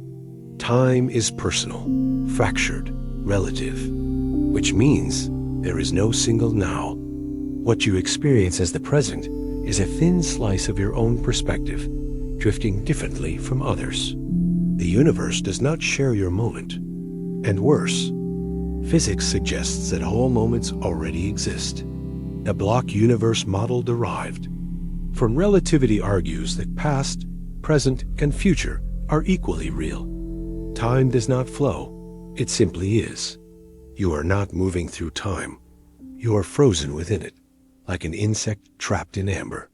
Time is personal, fractured, relative, which means there is no single now. What you experience as the present is a thin slice of your own perspective, drifting differently from others. The universe does not share your moment. And worse, physics suggests that all moments already exist. A block universe model derived from relativity argues that past, present, and future are equally real. Time does not flow, it simply is. You are not moving through time. You are frozen within it, like an insect trapped in amber.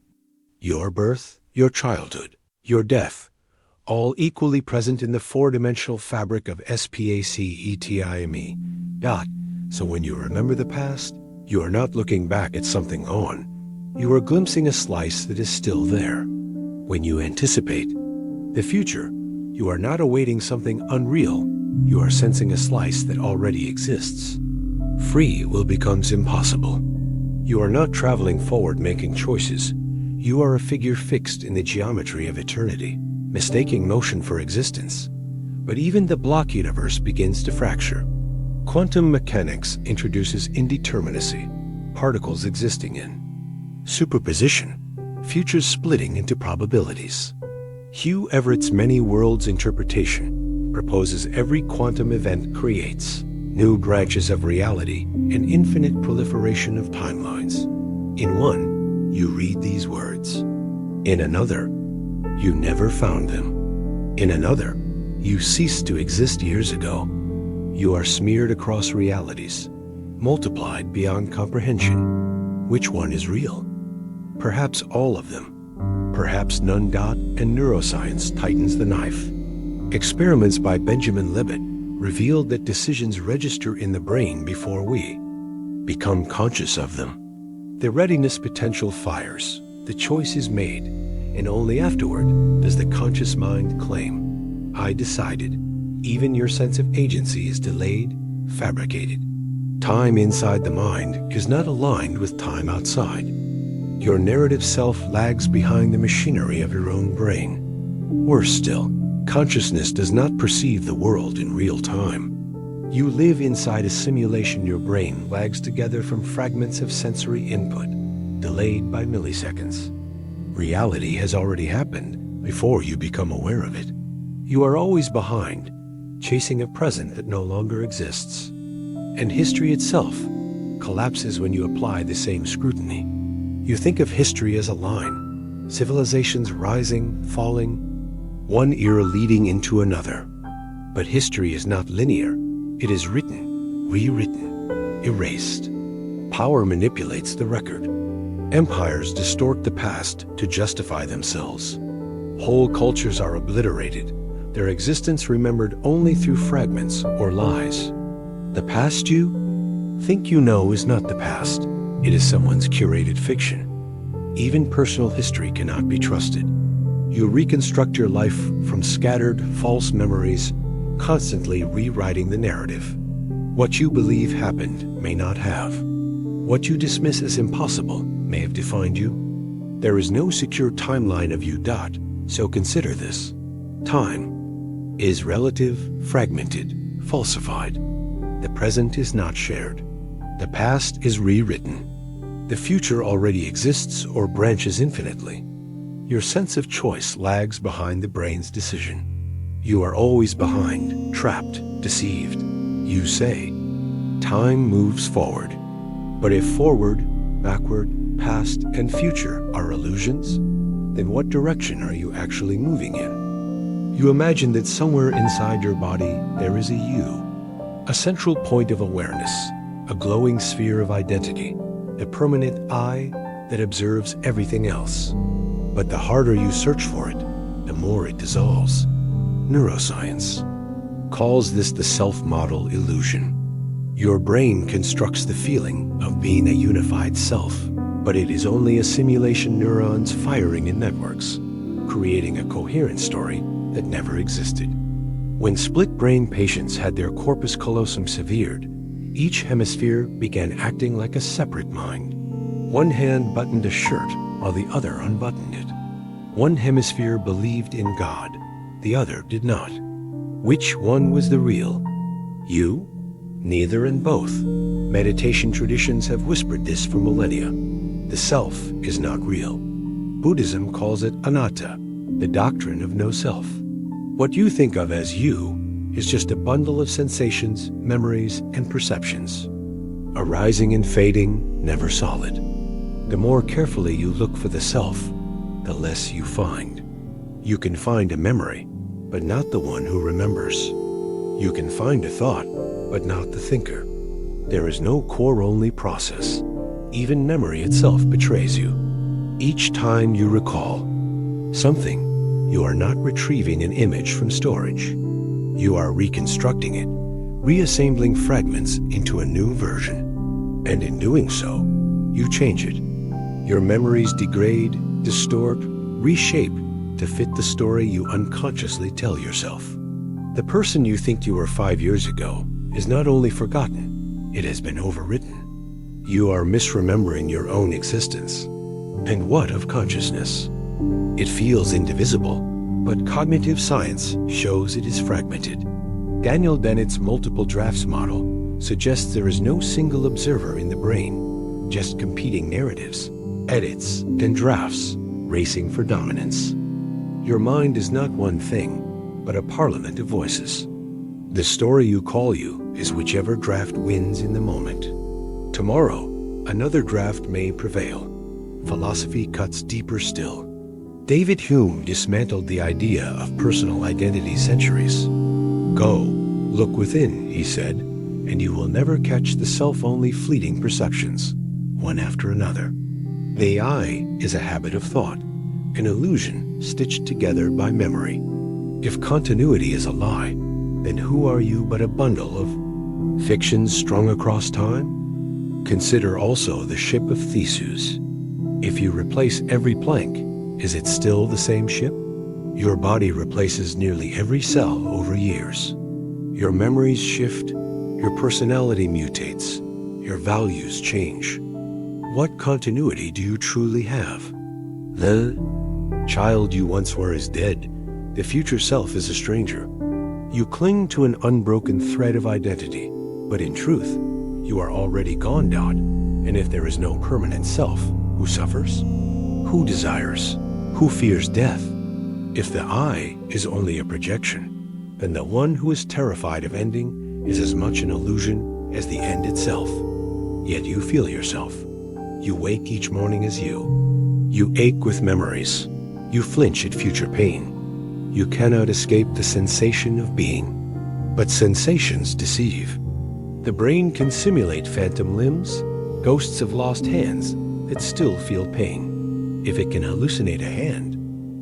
Your birth, your childhood, your death, all equally present in the four-dimensional fabric of spacetime. So when you remember the past, you are not looking back at something gone. You are glimpsing a slice that is still there. When you anticipate the future, you are not awaiting something unreal. You are sensing a slice that already exists. Free will becomes impossible. You are not traveling forward making choices. You are a figure fixed in the geometry of eternity, mistaking motion for existence. But even the block universe begins to fracture. Quantum mechanics introduces indeterminacy, particles existing in superposition, futures splitting into probabilities. Hugh Everett's many worlds interpretation proposes every quantum event creates new branches of reality, an infinite proliferation of timelines. In one, you read these words. In another, you never found them. In another, you ceased to exist years ago. You are smeared across realities, multiplied beyond comprehension. Which one is real? Perhaps all of them. Perhaps none. And neuroscience tightens the knife. Experiments by Benjamin Libet revealed that decisions register in the brain before we become conscious of them. The readiness potential fires, the choice is made, and only afterward does the conscious mind claim, I decided. Even your sense of agency is delayed, fabricated. Time inside the mind is not aligned with time outside. Your narrative self lags behind the machinery of your own brain. Worse still, consciousness does not perceive the world in real time. You live inside a simulation your brain lags together from fragments of sensory input, delayed by milliseconds. Reality has already happened before you become aware of it. You are always behind, chasing a present that no longer exists. And history itself collapses when you apply the same scrutiny. You think of history as a line, civilizations rising, falling, one era leading into another. But history is not linear. It is written, rewritten, erased. Power manipulates the record. Empires distort the past to justify themselves. Whole cultures are obliterated, their existence remembered only through fragments or lies. The past you think you know is not the past. It is someone's curated fiction. Even personal history cannot be trusted. You reconstruct your life from scattered, false memories, constantly rewriting the narrative. What you believe happened may not have. What you dismiss as impossible may have defined you. There is no secure timeline of you. So consider this. Time is relative, fragmented, falsified. The present is not shared. The past is rewritten. The future already exists or branches infinitely. Your sense of choice lags behind the brain's decision. You are always behind, trapped, deceived. You say, time moves forward. But if forward, backward, past, and future are illusions, then what direction are you actually moving in? You imagine that somewhere inside your body there is a you, a central point of awareness, a glowing sphere of identity, a permanent I that observes everything else. But the harder you search for it, the more it dissolves. Neuroscience calls this the self-model illusion. Your brain constructs the feeling of being a unified self, but it is only a simulation neurons firing in networks, creating a coherent story that never existed. When split-brain patients had their corpus callosum severed, each hemisphere began acting like a separate mind. One hand buttoned a shirt while the other unbuttoned it. One hemisphere believed in God, the other did not. Which one was the real? You? Neither and both. Meditation traditions have whispered this for millennia. The self is not real. Buddhism calls it anatta, the doctrine of no self. What you think of as you is just a bundle of sensations, memories, and perceptions, arising and fading, never solid. The more carefully you look for the self, the less you find. You can find a memory, but not the one who remembers. You can find a thought, but not the thinker. There is no core-only process. Even memory itself betrays you. Each time you recall something, you are not retrieving an image from storage. You are reconstructing it, reassembling fragments into a new version. And in doing so, you change it. Your memories degrade, distort, reshape to fit the story you unconsciously tell yourself. The person you think you were 5 years ago is not only forgotten, it has been overwritten. You are misremembering your own existence. And what of consciousness? It feels indivisible, but cognitive science shows it is fragmented. Daniel Dennett's multiple drafts model suggests there is no single observer in the brain, just competing narratives, edits, and drafts racing for dominance. Your mind is not one thing, but a parliament of voices. The story you call you is whichever draft wins in the moment. Tomorrow, another draft may prevail. Philosophy cuts deeper still. David Hume dismantled the idea of personal identity centuries. Go, look within, he said, and you will never catch the self-only fleeting perceptions, one after another. The I is a habit of thought, an illusion stitched together by memory. If continuity is a lie, then who are you but a bundle of fictions strung across time? Consider also the ship of Theseus. If you replace every plank, is it still the same ship? Your body replaces nearly every cell over years. Your memories shift, your personality mutates, your values change. What continuity do you truly have? The child you once were is dead. The future self is a stranger. You cling to an unbroken thread of identity, but in truth, you are already gone, Dot. And if there is no permanent self, who suffers? Who desires? Who fears death? If the I is only a projection, then the one who is terrified of ending is as much an illusion as the end itself. Yet you feel yourself. You wake each morning as you. You ache with memories. You flinch at future pain. You cannot escape the sensation of being. But sensations deceive. The brain can simulate phantom limbs, ghosts of lost hands that still feel pain. If it can hallucinate a hand,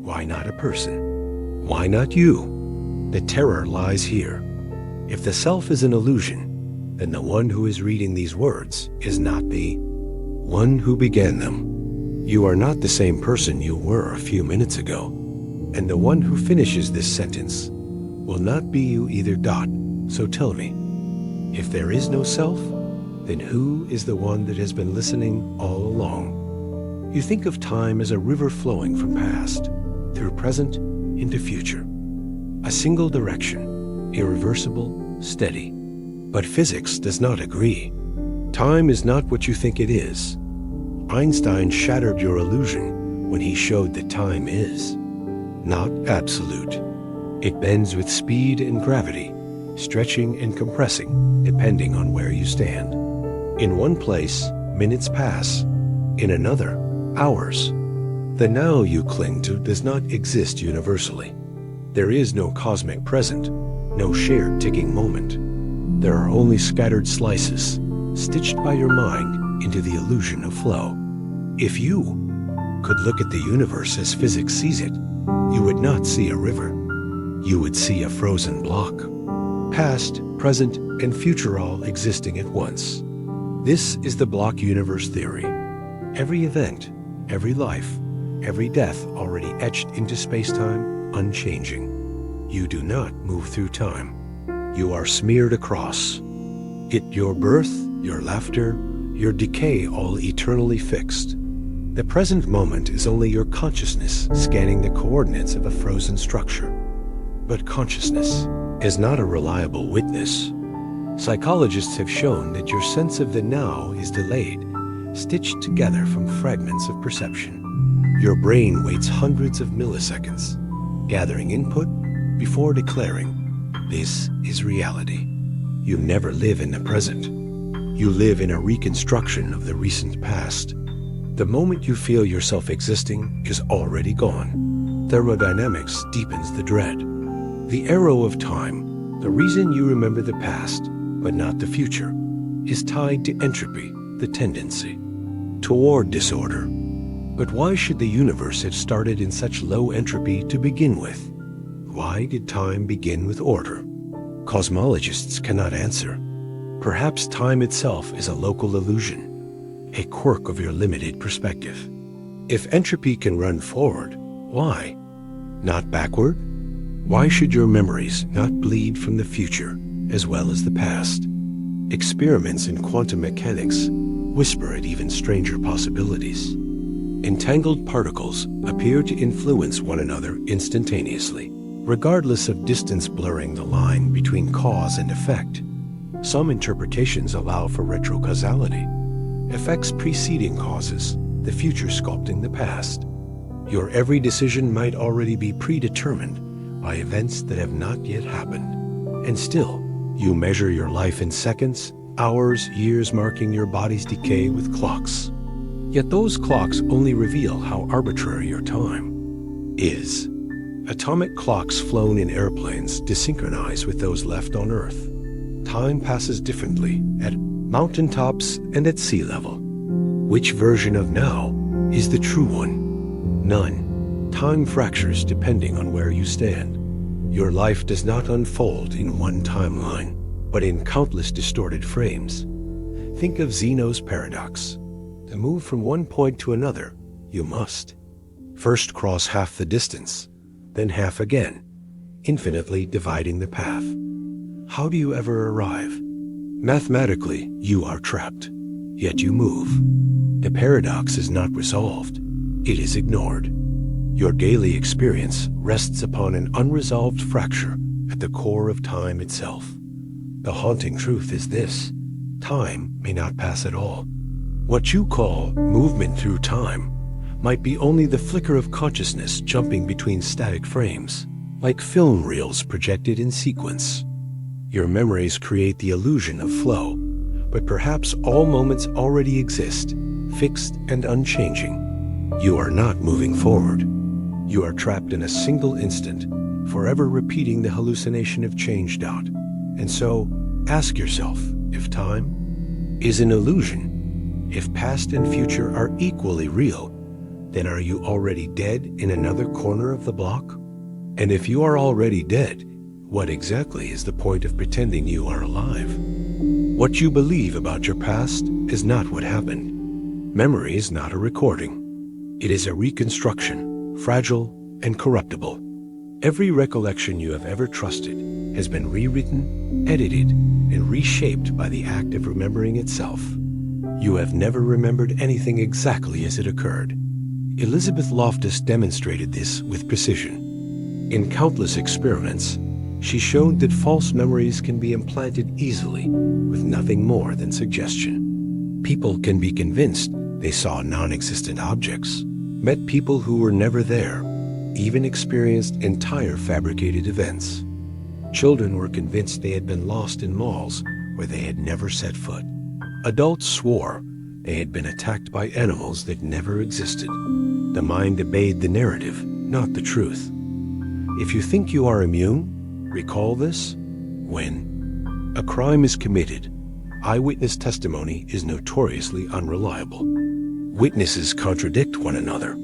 why not a person? Why not you? The terror lies here. If the self is an illusion, then the one who is reading these words is not the one who began them. You are not the same person you were a few minutes ago, and the one who finishes this sentence will not be you either. Dot. So tell me, if there is no self, then who is the one that has been listening all along? You think of time as a river flowing from past, through present, into future. A single direction, irreversible, steady. But physics does not agree. Time is not what you think it is. Einstein shattered your illusion when he showed that time is not absolute. It bends with speed and gravity, stretching and compressing depending on where you stand. In one place, minutes pass. In another, hours. The now you cling to does not exist universally. There is no cosmic present, no shared ticking moment. There are only scattered slices, stitched by your mind into the illusion of flow. If you could look at the universe as physics sees it, you would not see a river. You would see a frozen block. Past, present, and future all existing at once. This is the block universe theory. Every event, every life, every death already etched into space-time, unchanging. You do not move through time. You are smeared across. It your birth, your laughter, your decay all eternally fixed. The present moment is only your consciousness scanning the coordinates of a frozen structure. But consciousness is not a reliable witness. Psychologists have shown that your sense of the now is delayed, stitched together from fragments of perception. Your brain waits hundreds of milliseconds, gathering input before declaring, "This is reality." You never live in the present. You live in a reconstruction of the recent past. The moment you feel yourself existing is already gone. Thermodynamics deepens the dread. The arrow of time, the reason you remember the past, but not the future, is tied to entropy, the tendency toward disorder. But why should the universe have started in such low entropy to begin with? Why did time begin with order? Cosmologists cannot answer. Perhaps time itself is a local illusion, a quirk of your limited perspective. If entropy can run forward, why? Not backward? Why should your memories not bleed from the future as well as the past? Experiments in quantum mechanics whisper at even stranger possibilities. Entangled particles appear to influence one another instantaneously, regardless of distance blurring the line between cause and effect. Some interpretations allow for retrocausality, effects preceding causes, the future sculpting the past. Your every decision might already be predetermined by events that have not yet happened. And still, you measure your life in seconds, hours, years, marking your body's decay with clocks. Yet those clocks only reveal how arbitrary your time is. Atomic clocks flown in airplanes desynchronize with those left on Earth. Time passes differently at mountaintops and at sea level. Which version of now is the true one? None. Time fractures depending on where you stand. Your life does not unfold in one timeline, but in countless distorted frames. Think of Zeno's paradox. To move from one point to another, you must first cross half the distance, then half again, infinitely dividing the path. How do you ever arrive? Mathematically, you are trapped, yet you move. The paradox is not resolved, it is ignored. Your daily experience rests upon an unresolved fracture at the core of time itself. The haunting truth is this: time may not pass at all. What you call movement through time might be only the flicker of consciousness jumping between static frames, like film reels projected in sequence. Your memories create the illusion of flow, but perhaps all moments already exist, fixed and unchanging. You are not moving forward. You are trapped in a single instant, forever repeating the hallucination of changed out. And so, ask yourself if time is an illusion. If past and future are equally real, then are you already dead in another corner of the block? And if you are already dead, what exactly is the point of pretending you are alive? What you believe about your past is not what happened. Memory is not a recording. It is a reconstruction, fragile and corruptible. Every recollection you have ever trusted has been rewritten, edited, and reshaped by the act of remembering itself. You have never remembered anything exactly as it occurred. Elizabeth Loftus demonstrated this with precision. In countless experiments, she showed that false memories can be implanted easily with nothing more than suggestion. People can be convinced they saw non-existent objects, met people who were never there, even experienced entire fabricated events. Children were convinced they had been lost in malls where they had never set foot. Adults swore they had been attacked by animals that never existed. The mind obeyed the narrative, not the truth. If you think you are immune, recall this: when a crime is committed, eyewitness testimony is notoriously unreliable. Witnesses contradict one another.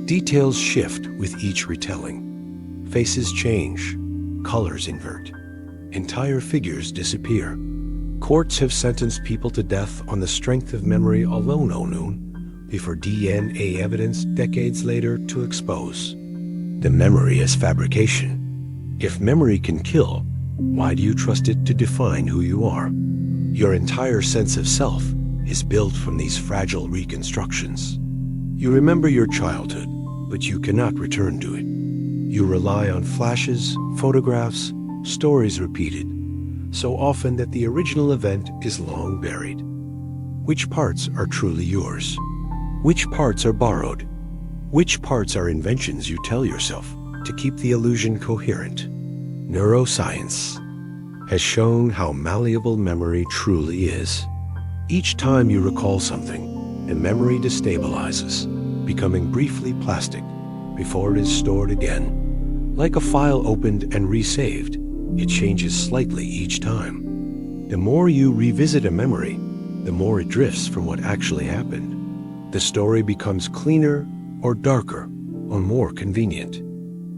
Details shift with each retelling. Faces change, colors invert, entire figures disappear. Courts have sentenced people to death on the strength of memory alone, before DNA evidence decades later to expose. The memory is fabrication. If memory can kill, why do you trust it to define who you are? Your entire sense of self is built from these fragile reconstructions. You remember your childhood, but you cannot return to it. You rely on flashes, photographs, stories repeated, so often that the original event is long buried. Which parts are truly yours? Which parts are borrowed? Which parts are inventions you tell yourself to keep the illusion coherent? Neuroscience has shown how malleable memory truly is. Each time you recall something, a memory destabilizes, becoming briefly plastic before it is stored again. Like a file opened and resaved, it changes slightly each time. The more you revisit a memory, the more it drifts from what actually happened. The story becomes cleaner or darker or more convenient.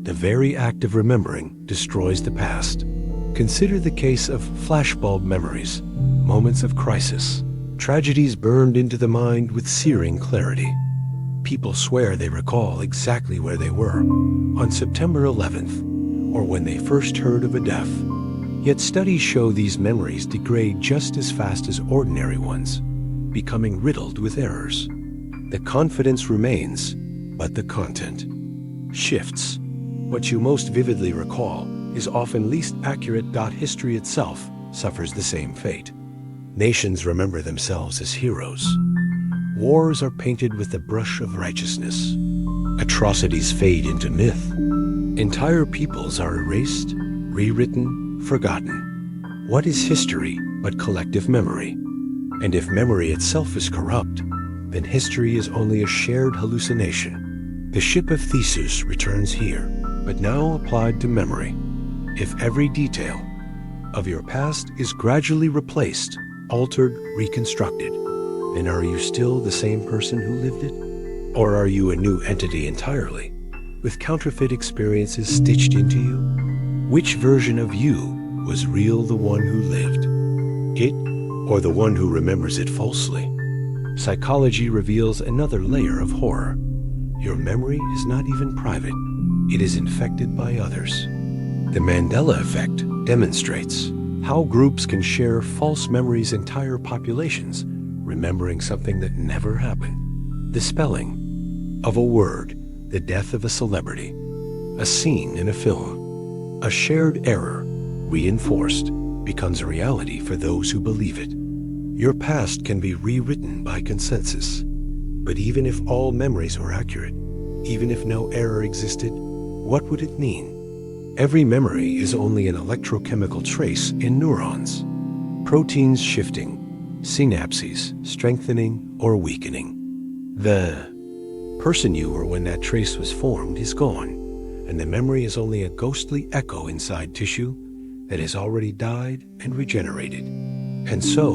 The very act of remembering destroys the past. Consider the case of flashbulb memories, moments of crisis, tragedies burned into the mind with searing clarity. People swear they recall exactly where they were on September 11th, or when they first heard of a death. Yet studies show these memories degrade just as fast as ordinary ones, becoming riddled with errors. The confidence remains, but the content shifts. What you most vividly recall is often least accurate. History itself suffers the same fate. Nations remember themselves as heroes. Wars are painted with the brush of righteousness. Atrocities fade into myth. Entire peoples are erased, rewritten, forgotten. What is history but collective memory? And if memory itself is corrupt, then history is only a shared hallucination. The ship of Theseus returns here, but now applied to memory. If every detail of your past is gradually replaced, altered, reconstructed, then are you still the same person who lived it? Or are you a new entity entirely, with counterfeit experiences stitched into you? Which version of you was real, the one who lived it, or the one who remembers it falsely? Psychology reveals another layer of horror. Your memory is not even private. It is infected by others. The Mandela effect demonstrates how groups can share false memories, entire populations remembering something that never happened. The spelling of a word, the death of a celebrity, a scene in a film, a shared error, reinforced, becomes a reality for those who believe it. Your past can be rewritten by consensus. But even if all memories were accurate, even if no error existed, what would it mean? Every memory is only an electrochemical trace in neurons. Proteins shifting, synapses strengthening or weakening. The person you were when that trace was formed is gone, and the memory is only a ghostly echo inside tissue that has already died and regenerated. And so,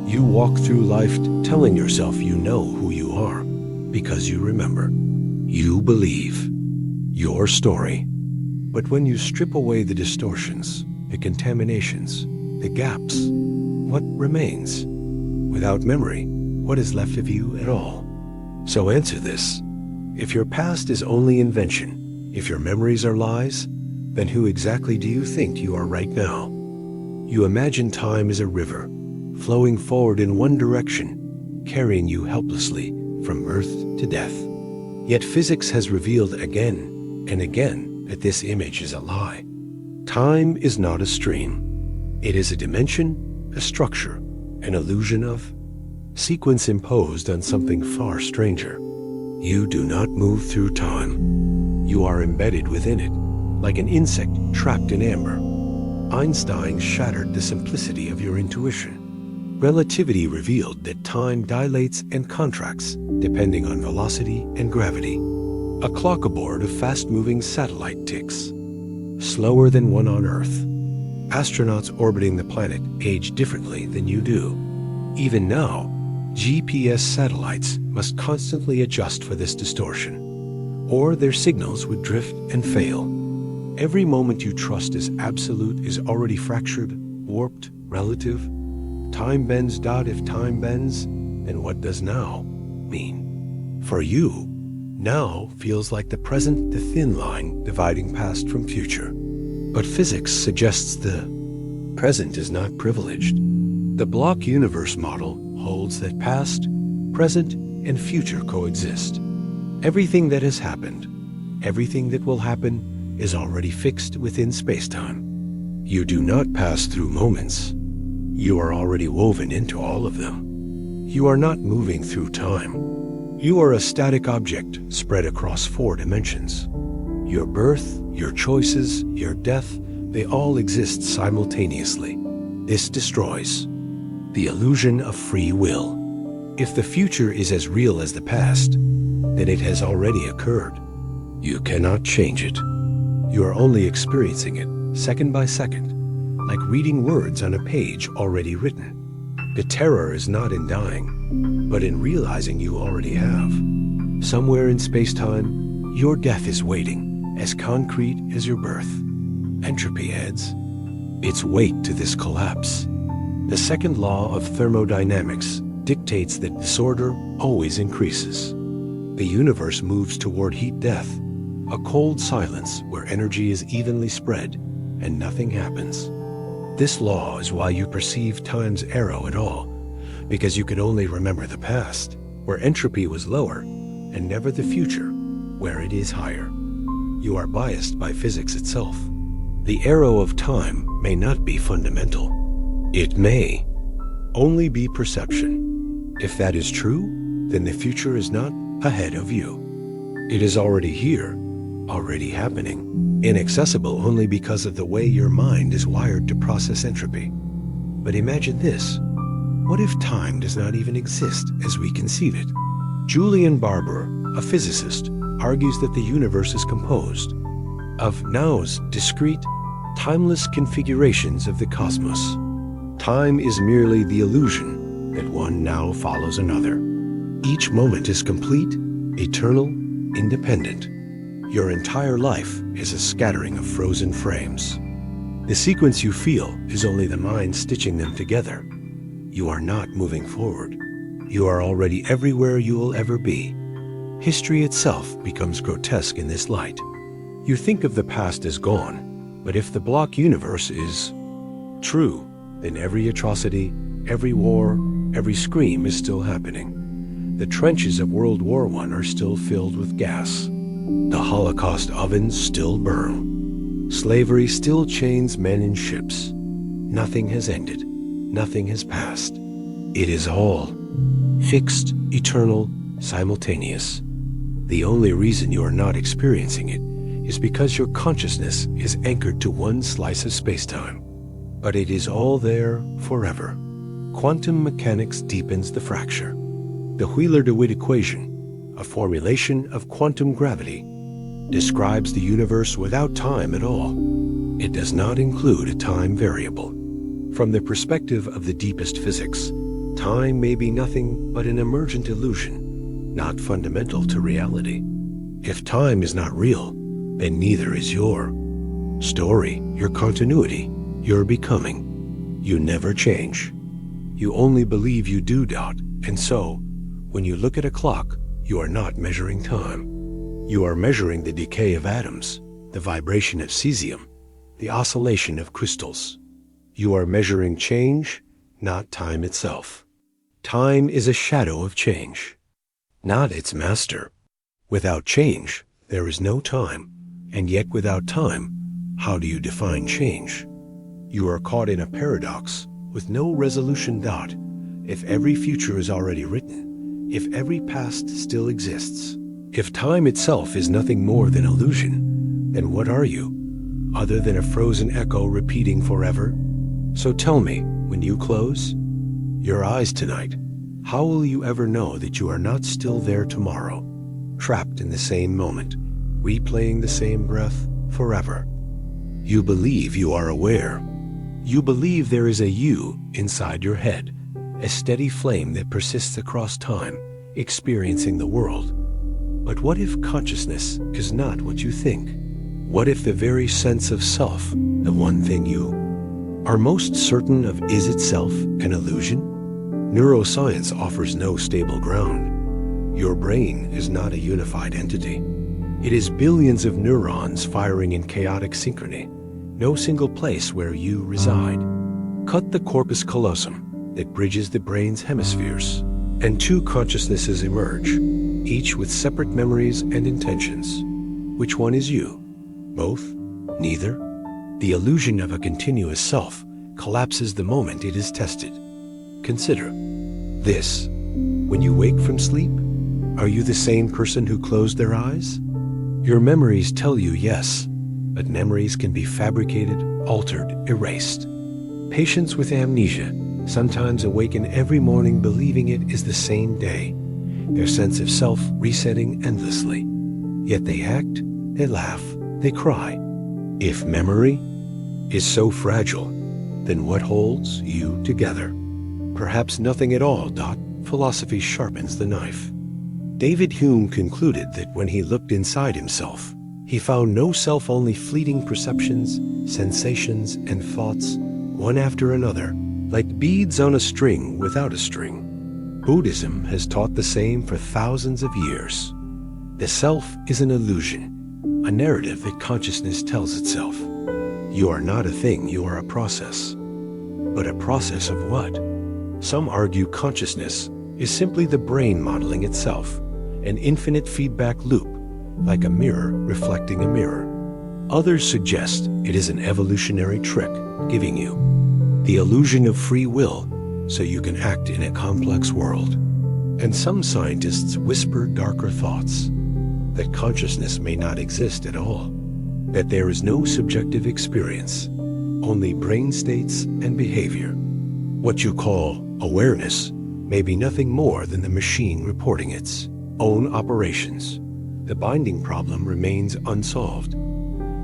you walk through life telling yourself you know who you are because you remember. You believe your story. But when you strip away the distortions, the contaminations, the gaps, what remains? Without memory, what is left of you at all? So answer this. If your past is only invention, if your memories are lies, then who exactly do you think you are right now? You imagine time as a river, flowing forward in one direction, carrying you helplessly from birth to death. Yet physics has revealed again and again that this image is a lie. Time is not a stream. It is a dimension, a structure, an illusion of sequence imposed on something far stranger. You do not move through time. You are embedded within it, like an insect trapped in amber. Einstein shattered the simplicity of your intuition. Relativity revealed that time dilates and contracts depending on velocity and gravity. A clock aboard a fast-moving satellite ticks, slower than one on Earth. Astronauts orbiting the planet age differently than you do. Even now, GPS satellites must constantly adjust for this distortion, or their signals would drift and fail. Every moment you trust as absolute is already fractured, warped, relative. Time bends. If time bends, then what does now mean? For you, now feels like the present, the thin line dividing past from future. But physics suggests the present is not privileged. The block universe model holds that past, present, and future coexist. Everything that has happened, everything that will happen, is already fixed within space-time. You do not pass through moments. You are already woven into all of them. You are not moving through time. You are a static object spread across 4 dimensions. Your birth, your choices, your death, they all exist simultaneously. This destroys the illusion of free will. If the future is as real as the past, then it has already occurred. You cannot change it. You are only experiencing it second by second, like reading words on a page already written. The terror is not in dying, but in realizing you already have. Somewhere in space-time, your death is waiting, as concrete as your birth. Entropy adds its weight to this collapse. The second law of thermodynamics dictates that disorder always increases. The universe moves toward heat death, a cold silence where energy is evenly spread and nothing happens. This law is why you perceive time's arrow at all, because you could only remember the past, where entropy was lower, and never the future, where it is higher. You are biased by physics itself. The arrow of time may not be fundamental. It may only be perception. If that is true, then the future is not ahead of you. It is already here, already happening, inaccessible only because of the way your mind is wired to process entropy. But imagine this. What if time does not even exist as we conceive it? Julian Barbour, a physicist, argues that the universe is composed of nows, discrete, timeless configurations of the cosmos. Time is merely the illusion that one now follows another. Each moment is complete, eternal, independent. Your entire life is a scattering of frozen frames. The sequence you feel is only the mind stitching them together. You are not moving forward. You are already everywhere you will ever be. History itself becomes grotesque in this light. You think of the past as gone, but if the block universe is true, then every atrocity, every war, every scream is still happening. The trenches of World War I are still filled with gas. The Holocaust ovens still burn. Slavery still chains men in ships. Nothing has ended. Nothing has passed. It is all fixed, eternal, simultaneous. The only reason you are not experiencing it is because your consciousness is anchored to one slice of space-time. But it is all there forever. Quantum mechanics deepens the fracture. The Wheeler-DeWitt equation, a formulation of quantum gravity, describes the universe without time at all. It does not include a time variable. From the perspective of the deepest physics, time may be nothing but an emergent illusion, not fundamental to reality. If time is not real, then neither is your story, your continuity, your becoming. You never change. You only believe you do, and so, when you look at a clock, you are not measuring time. You are measuring the decay of atoms, the vibration of cesium, the oscillation of crystals. You are measuring change, not time itself. Time is a shadow of change, not its master. Without change, there is no time, and yet without time, how do you define change? You are caught in a paradox with no resolution. If every future is already written, if every past still exists, if time itself is nothing more than illusion, then what are you, other than a frozen echo repeating forever? So tell me, when you close your eyes tonight, how will you ever know that you are not still there tomorrow, trapped in the same moment, replaying the same breath forever? You believe you are aware. You believe there is a you inside your head, a steady flame that persists across time, experiencing the world. But what if consciousness is not what you think? What if the very sense of self, the one thing you are most certain of, is itself an illusion? Neuroscience offers no stable ground. Your brain is not a unified entity. It is billions of neurons firing in chaotic synchrony, no single place where you reside. Cut the corpus callosum that bridges the brain's hemispheres, and two consciousnesses emerge. each with separate memories and intentions. Which one is you? Both? Neither? The illusion of a continuous self collapses the moment it is tested. Consider this. When you wake from sleep, are you the same person who closed their eyes? Your memories tell you yes, but memories can be fabricated, altered, erased. Patients with amnesia sometimes awaken every morning believing it is the same day, their sense of self resetting endlessly. Yet they act, they laugh, they cry. If memory is so fragile, then what holds you together? Perhaps nothing at all. Philosophy sharpens the knife. David Hume concluded that when he looked inside himself, he found no self, only fleeting perceptions, sensations, and thoughts, one after another, like beads on a string without a string. Buddhism has taught the same for thousands of years. The self is an illusion, a narrative that consciousness tells itself. You are not a thing, you are a process. But a process of what? Some argue consciousness is simply the brain modeling itself, an infinite feedback loop, like a mirror reflecting a mirror. Others suggest it is an evolutionary trick, giving you the illusion of free will so you can act in a complex world. And some scientists whisper darker thoughts, that consciousness may not exist at all, that there is no subjective experience, only brain states and behavior. What you call awareness may be nothing more than the machine reporting its own operations. The binding problem remains unsolved.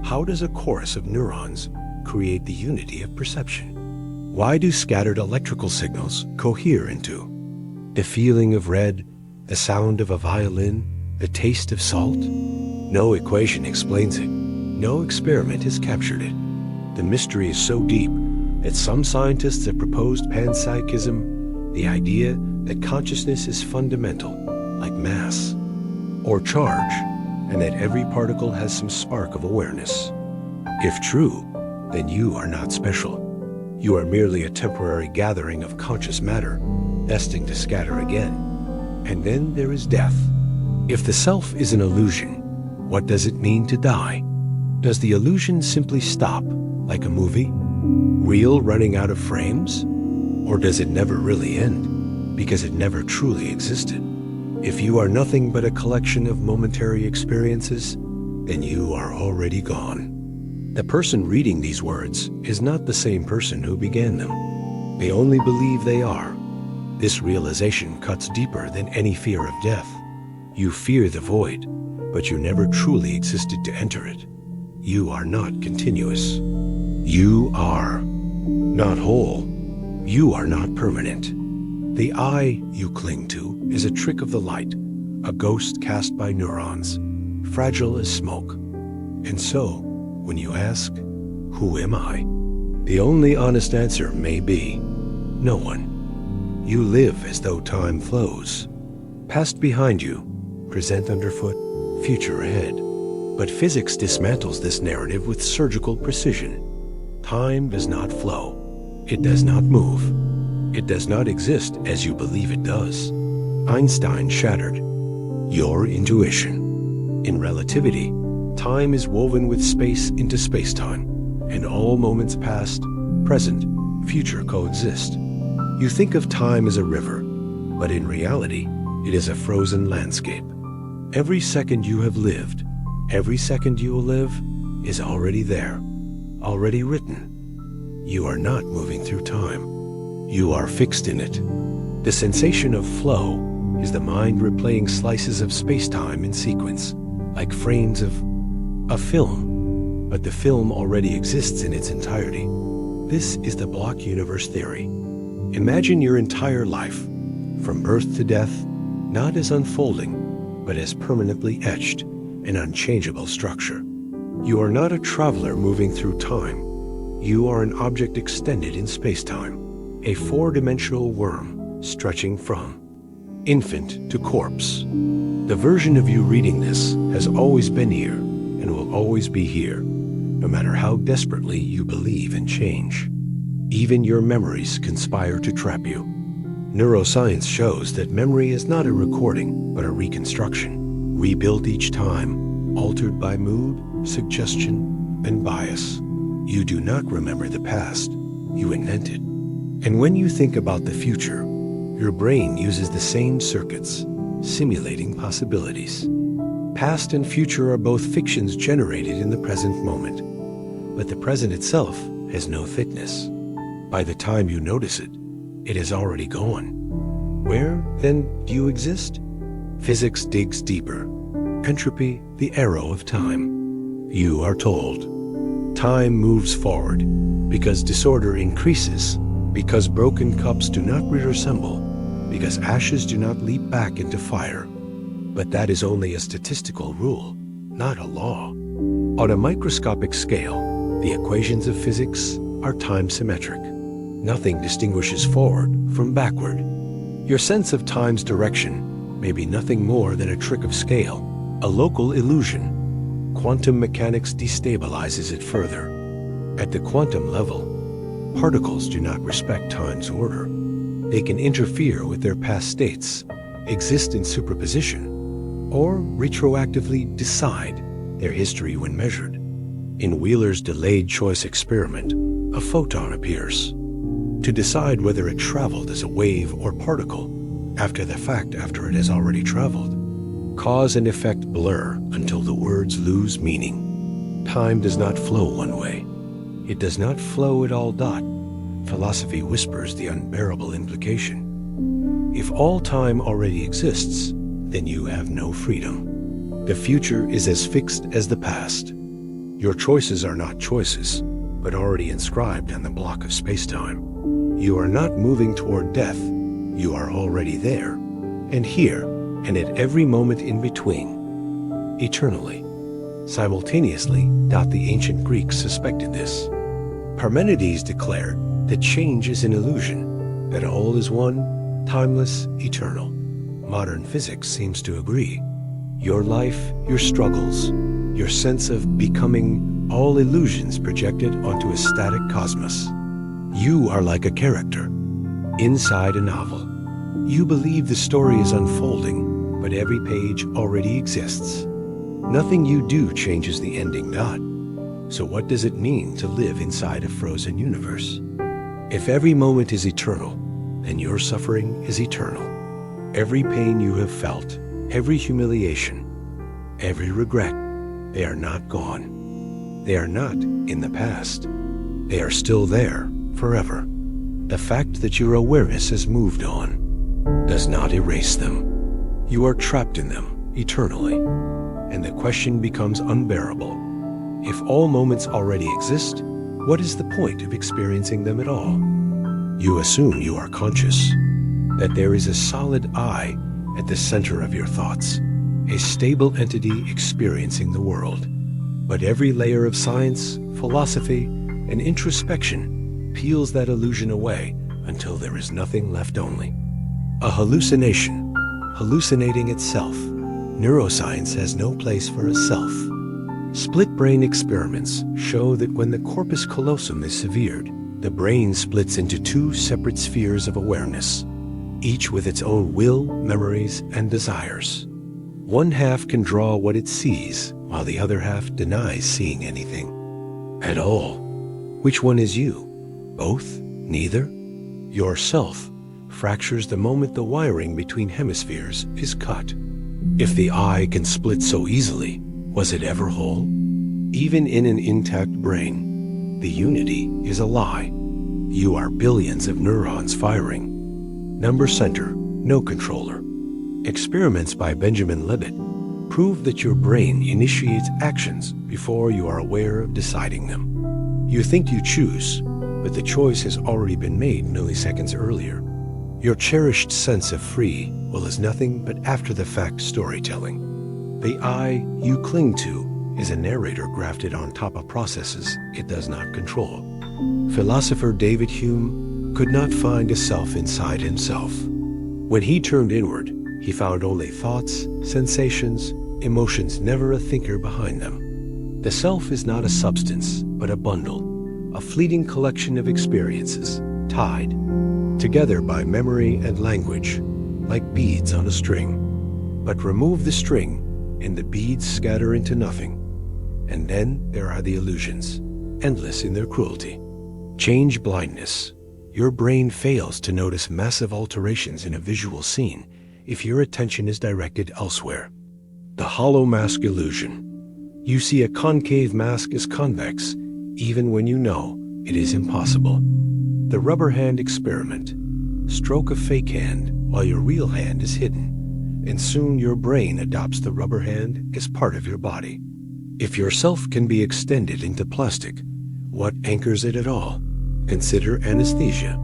How does a chorus of neurons create the unity of perception? Why do scattered electrical signals cohere into the feeling of red, the sound of a violin, the taste of salt? No equation explains it. No experiment has captured it. The mystery is so deep that some scientists have proposed panpsychism, the idea that consciousness is fundamental, like mass or charge, and that every particle has some spark of awareness. If true, then you are not special. You are merely a temporary gathering of conscious matter, destined to scatter again. And then there is death. If the self is an illusion, what does it mean to die? Does the illusion simply stop, like a movie, reel running out of frames? Or does it never really end, because it never truly existed? If you are nothing but a collection of momentary experiences, then you are already gone. The person reading these words is not the same person who began them. They only believe they are. This realization cuts deeper than any fear of death. You fear the void, but you never truly existed to enter it. You are not continuous. You are not whole. You are not permanent. The I you cling to is a trick of the light, a ghost cast by neurons, fragile as smoke. And so, when you ask, who am I? The only honest answer may be, no one. You live as though time flows. Past behind you, present underfoot, future ahead. But physics dismantles this narrative with surgical precision. Time does not flow. It does not move. It does not exist as you believe it does. Einstein shattered your intuition. In relativity, time is woven with space into space-time, and all moments past, present, future coexist. You think of time as a river, but in reality, it is a frozen landscape. Every second you have lived, every second you will live, is already there, already written. You are not moving through time. You are fixed in it. The sensation of flow is the mind replaying slices of space-time in sequence, like frames of a film, but the film already exists in its entirety. This is the block universe theory. Imagine your entire life, from birth to death, not as unfolding, but as permanently etched, an unchangeable structure. You are not a traveler moving through time. You are an object extended in space-time, a four-dimensional worm stretching from infant to corpse. The version of you reading this has always been here and will always be here, no matter how desperately you believe in change. Even your memories conspire to trap you. Neuroscience shows that memory is not a recording, but a reconstruction, rebuilt each time, altered by mood, suggestion, and bias. You do not remember the past, you invent it. And when you think about the future, your brain uses the same circuits, simulating possibilities. Past and future are both fictions generated in the present moment, but the present itself has no fitness. By the time you notice it, it is already gone. Where, then, do you exist? Physics digs deeper. Entropy, the arrow of time. You are told. Time moves forward because disorder increases, because broken cups do not reassemble, because ashes do not leap back into fire. But that is only a statistical rule, not a law. On a microscopic scale, the equations of physics are time-symmetric. Nothing distinguishes forward from backward. Your sense of time's direction may be nothing more than a trick of scale, a local illusion. Quantum mechanics destabilizes it further. At the quantum level, particles do not respect time's order. They can interfere with their past states, exist in superposition, or retroactively decide their history when measured. In Wheeler's delayed choice experiment, a photon appears. To decide whether it traveled as a wave or particle after the fact after it has already traveled. Cause and effect blur until the words lose meaning. Time does not flow one way. It does not flow at all. Philosophy whispers the unbearable implication. If all time already exists, then you have no freedom. The future is as fixed as the past. Your choices are not choices, but already inscribed on the block of space-time. You are not moving toward death. You are already there, and here, and at every moment in between, eternally. Simultaneously, the ancient Greeks suspected this. Parmenides declared that change is an illusion, that all is one, timeless, eternal. Modern physics seems to agree. Your life, your struggles, your sense of becoming, all illusions projected onto a static cosmos. You are like a character, inside a novel. You believe the story is unfolding, but every page already exists. Nothing you do changes the ending. So what does it mean to live inside a frozen universe? If every moment is eternal, then your suffering is eternal. Every pain you have felt, every humiliation, every regret, they are not gone. They are not in the past. They are still there. Forever. The fact that your awareness has moved on does not erase them. You are trapped in them eternally, and the question becomes unbearable. If all moments already exist, what is the point of experiencing them at all? You assume you are conscious, that there is a solid I at the center of your thoughts, a stable entity experiencing the world. But every layer of science, philosophy, and introspection peels that illusion away until there is nothing left only. A hallucination, hallucinating itself. Neuroscience has no place for a self. Split-brain experiments show that when the corpus callosum is severed, the brain splits into two separate spheres of awareness, each with its own will, memories, and desires. One half can draw what it sees, while the other half denies seeing anything at all. Which one is you? Both? Neither? Yourself fractures the moment the wiring between hemispheres is cut. If the eye can split so easily, was it ever whole? Even in an intact brain, the unity is a lie. You are billions of neurons firing. Number center, no controller. Experiments by Benjamin Libet prove that your brain initiates actions before you are aware of deciding them. You think you choose, but the choice has already been made milliseconds earlier. Your cherished sense of free will is nothing but after-the-fact storytelling. The I you cling to is a narrator grafted on top of processes it does not control. Philosopher David Hume could not find a self inside himself. When he turned inward, he found only thoughts, sensations, emotions, never a thinker behind them. The self is not a substance, but a bundle, a fleeting collection of experiences, tied together by memory and language, like beads on a string. But remove the string, and the beads scatter into nothing. And then there are the illusions, endless in their cruelty. Change blindness. Your brain fails to notice massive alterations in a visual scene if your attention is directed elsewhere. The hollow mask illusion. You see a concave mask as convex, even when you know it is impossible. The rubber hand experiment. Stroke a fake hand while your real hand is hidden, and soon your brain adopts the rubber hand as part of your body. If your self can be extended into plastic, what anchors it at all? Consider anesthesia.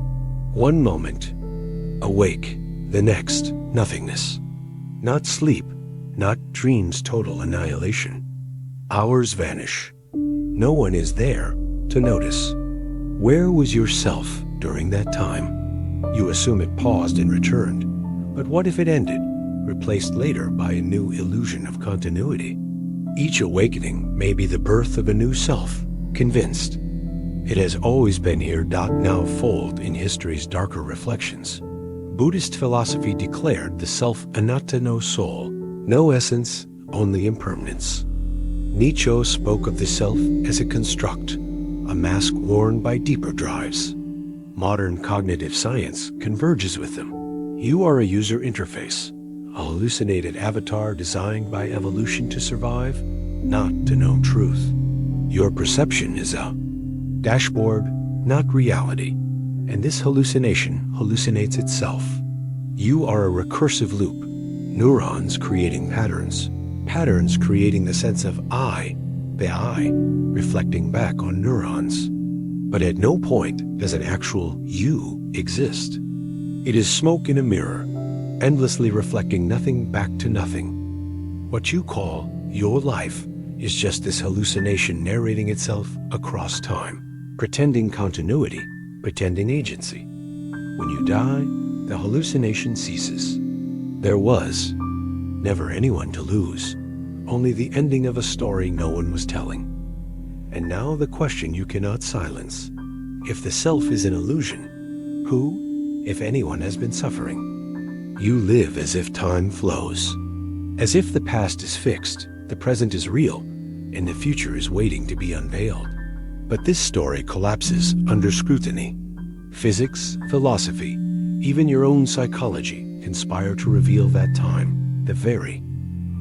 One moment, awake, the next, nothingness. Not sleep, not dream's total annihilation. Hours vanish. No one is there to notice. Where was your self during that time? You assume it paused and returned, but what if it ended, replaced later by a new illusion of continuity? Each awakening may be the birth of a new self, convinced. It has always been here. Now fold in history's darker reflections. Buddhist philosophy declared the self anatta, no soul, no essence, only impermanence. Nietzsche spoke of the self as a construct, a mask worn by deeper drives. Modern cognitive science converges with them. You are a user interface, a hallucinated avatar designed by evolution to survive, not to know truth. Your perception is a dashboard, not reality, and this hallucination hallucinates itself. You are a recursive loop, neurons creating patterns, patterns creating the sense of I, the I, reflecting back on neurons. But at no point does an actual you exist. It is smoke in a mirror, endlessly reflecting nothing back to nothing. What you call your life is just this hallucination narrating itself across time, pretending continuity, pretending agency. When you die, the hallucination ceases. There was never anyone to lose, only the ending of a story no one was telling. And now the question you cannot silence. If the self is an illusion, who, if anyone, has been suffering? You live as if time flows, as if the past is fixed, the present is real, and the future is waiting to be unveiled. But this story collapses under scrutiny. Physics, philosophy, even your own psychology conspire to reveal that time, the very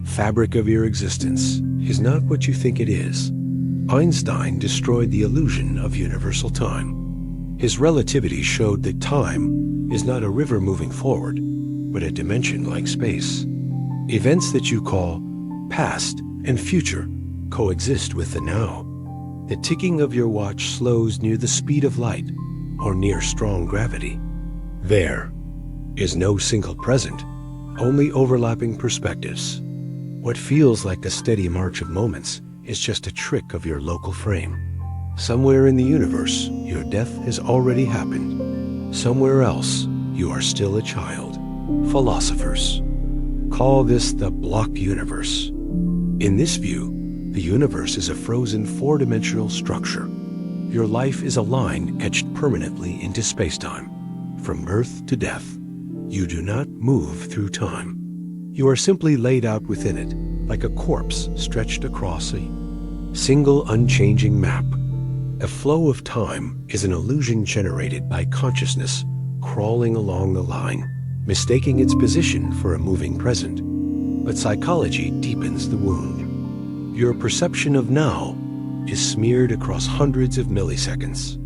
fabric of your existence, is not what you think it is. Einstein destroyed the illusion of universal time. His relativity showed that time is not a river moving forward, but a dimension like space. Events that you call past and future coexist with the now. The ticking of your watch slows near the speed of light or near strong gravity. There is no single present, only overlapping perspectives. What feels like a steady march of moments is just a trick of your local frame. Somewhere in the universe, your death has already happened. Somewhere else, you are still a child. Philosophers call this the block universe. In this view, the universe is a frozen four-dimensional structure. Your life is a line etched permanently into space-time. From birth to death, you do not move through time. You are simply laid out within it, like a corpse stretched across a single unchanging map. A flow of time is an illusion generated by consciousness crawling along the line, mistaking its position for a moving present. But psychology deepens the wound. Your perception of now is smeared across hundreds of milliseconds.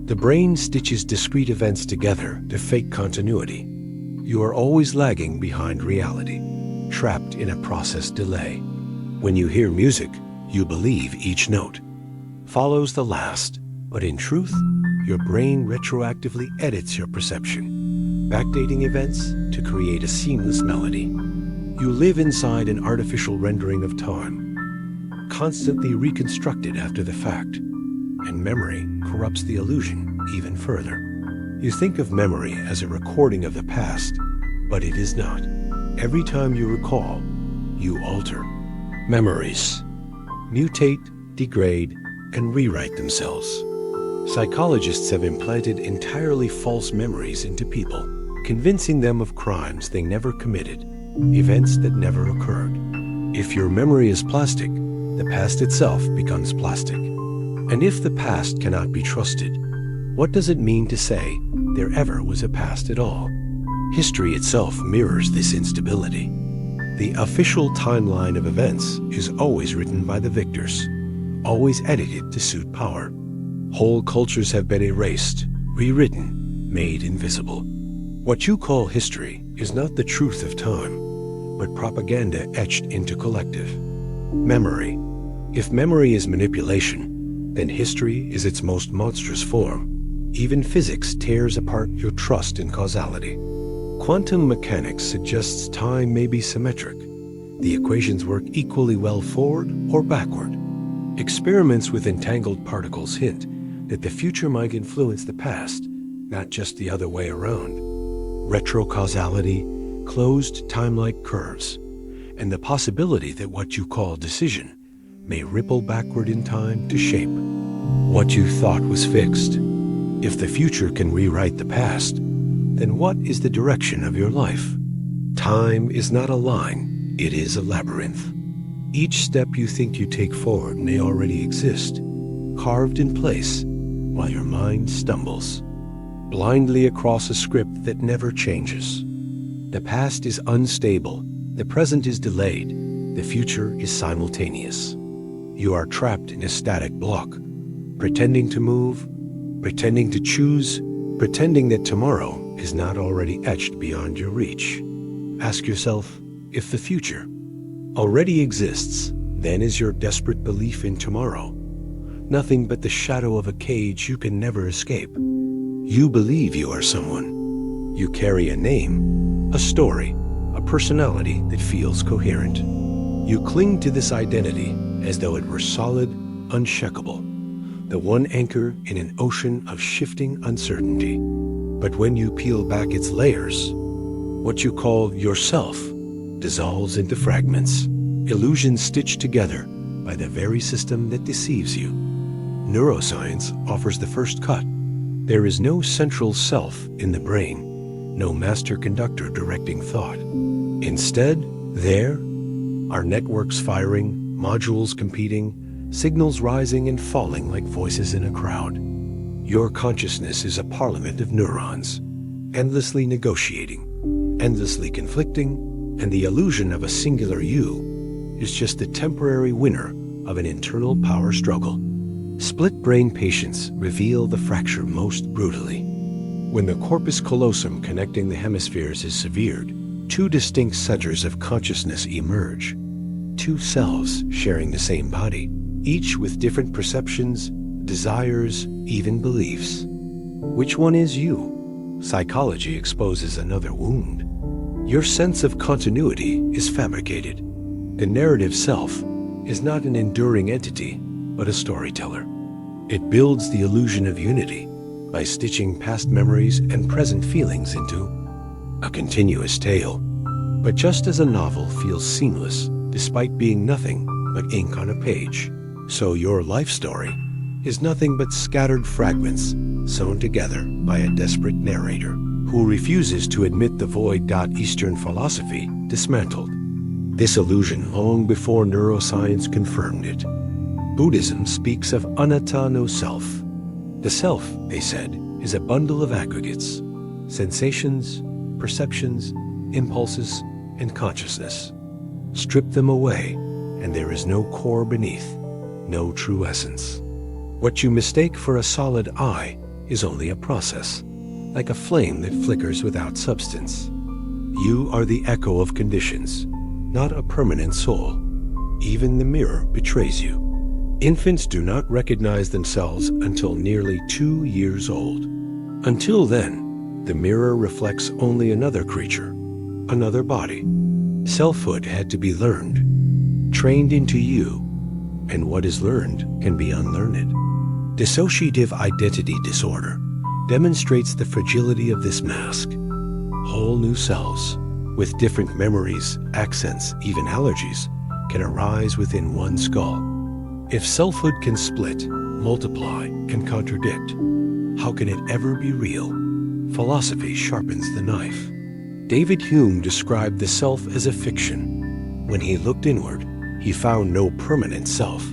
The brain stitches discrete events together to fake continuity. You are always lagging behind reality, trapped in a process delay. When you hear music, you believe each note follows the last, but in truth, your brain retroactively edits your perception, backdating events to create a seamless melody. You live inside an artificial rendering of time, constantly reconstructed after the fact, and memory corrupts the illusion even further. You think of memory as a recording of the past, but it is not. Every time you recall, you alter. Memories mutate, degrade, and rewrite themselves. Psychologists have implanted entirely false memories into people, convincing them of crimes they never committed, events that never occurred. If your memory is plastic, the past itself becomes plastic. And if the past cannot be trusted, what does it mean to say there ever was a past at all? History itself mirrors this instability. The official timeline of events is always written by the victors, always edited to suit power. Whole cultures have been erased, rewritten, made invisible. What you call history is not the truth of time, but propaganda etched into collective memory. If memory is manipulation, then history is its most monstrous form. Even physics tears apart your trust in causality. Quantum mechanics suggests time may be symmetric. The equations work equally well forward or backward. Experiments with entangled particles hint that the future might influence the past, not just the other way around. Retrocausality, closed time-like curves, and the possibility that what you call decision may ripple backward in time to shape what you thought was fixed. If the future can rewrite the past, then what is the direction of your life? Time is not a line, it is a labyrinth. Each step you think you take forward may already exist, carved in place, while your mind stumbles blindly across a script that never changes. The past is unstable, the present is delayed, the future is simultaneous. You are trapped in a static block, pretending to move, pretending to choose, pretending that tomorrow is not already etched beyond your reach. Ask yourself, if the future already exists, then is your desperate belief in tomorrow nothing but the shadow of a cage you can never escape? You believe you are someone. You carry a name, a story, a personality that feels coherent. You cling to this identity as though it were solid, unshakable, the one anchor in an ocean of shifting uncertainty. But when you peel back its layers, what you call yourself dissolves into fragments, illusions stitched together by the very system that deceives you. Neuroscience offers the first cut. There is no central self in the brain, no master conductor directing thought. Instead, there are networks firing, modules competing, signals rising and falling like voices in a crowd. Your consciousness is a parliament of neurons, endlessly negotiating, endlessly conflicting, and the illusion of a singular you is just the temporary winner of an internal power struggle. Split-brain patients reveal the fracture most brutally. When the corpus callosum connecting the hemispheres is severed, two distinct centers of consciousness emerge. Two selves sharing the same body, each with different perceptions, desires, even beliefs. Which one is you? Psychology exposes another wound. Your sense of continuity is fabricated. The narrative self is not an enduring entity, but a storyteller. It builds the illusion of unity by stitching past memories and present feelings into a continuous tale. But just as a novel feels seamless despite being nothing but ink on a page, so your life story is nothing but scattered fragments sewn together by a desperate narrator who refuses to admit the void. Eastern philosophy dismantled this illusion long before neuroscience confirmed it. Buddhism speaks of anatta no self. The self, they said, is a bundle of aggregates, sensations, perceptions, impulses, and consciousness. Strip them away, and there is no core beneath, no true essence. What you mistake for a solid I is only a process, like a flame that flickers without substance. You are the echo of conditions, not a permanent soul. Even the mirror betrays you. Infants do not recognize themselves until nearly 2 years old. Until then, the mirror reflects only another creature, another body. Selfhood had to be learned, trained into you, and what is learned can be unlearned. Dissociative identity disorder demonstrates the fragility of this mask. Whole new selves, with different memories, accents, even allergies, can arise within one skull. If selfhood can split, multiply, and contradict. How can it ever be real? Philosophy sharpens the knife. David Hume described the self as a fiction. When he looked inward, he found no permanent self,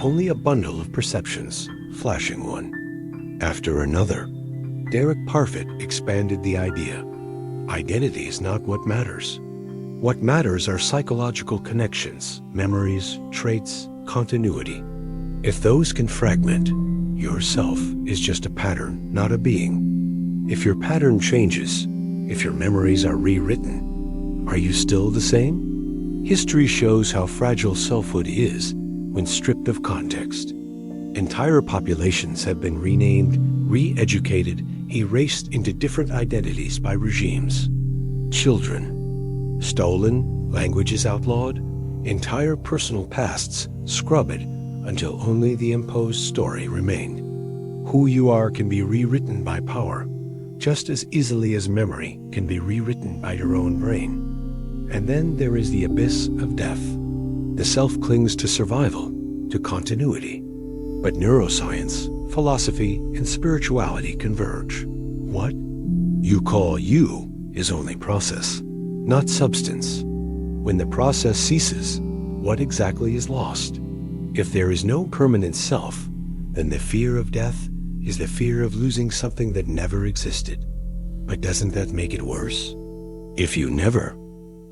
only a bundle of perceptions, flashing one after another. Derek Parfit expanded the idea. Identity is not what matters. What matters are psychological connections, memories, traits, continuity. If those can fragment, your self is just a pattern, not a being. If your pattern changes, if your memories are rewritten, are you still the same? History shows how fragile selfhood is when stripped of context. Entire populations have been renamed, re-educated, erased into different identities by regimes. Children, stolen, languages outlawed, entire personal pasts scrubbed until only the imposed story remained. Who you are can be rewritten by power, just as easily as memory can be rewritten by your own brain. And then there is the abyss of death. The self clings to survival, to continuity. But neuroscience, philosophy, and spirituality converge. What you call you is only process, not substance. When the process ceases, what exactly is lost? If there is no permanent self, then the fear of death is the fear of losing something that never existed. But doesn't that make it worse? If you never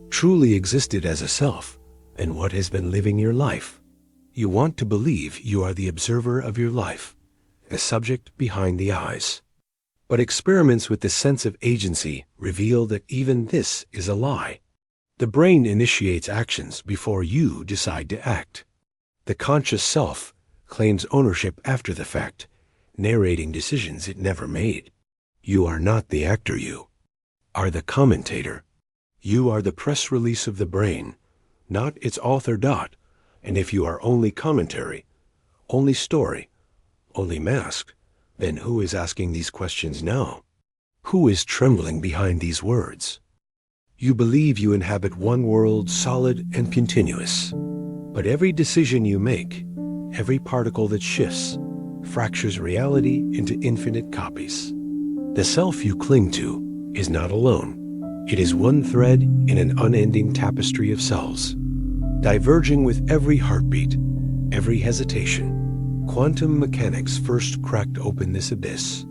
truly existed as a self, then what has been living your life? You want to believe you are the observer of your life, the subject behind the eyes. But experiments with the sense of agency reveal that even this is a lie. The brain initiates actions before you decide to act. The conscious self claims ownership after the fact, narrating decisions it never made. You are not the actor, you are the commentator. You are the press release of the brain, not its author. And if you are only commentary, only story, only mask, then who is asking these questions now? Who is trembling behind these words? You believe you inhabit one world, solid and continuous. But every decision you make, every particle that shifts, fractures reality into infinite copies. The self you cling to is not alone. It is one thread in an unending tapestry of selves, diverging with every heartbeat, every hesitation. Quantum mechanics first cracked open this abyss.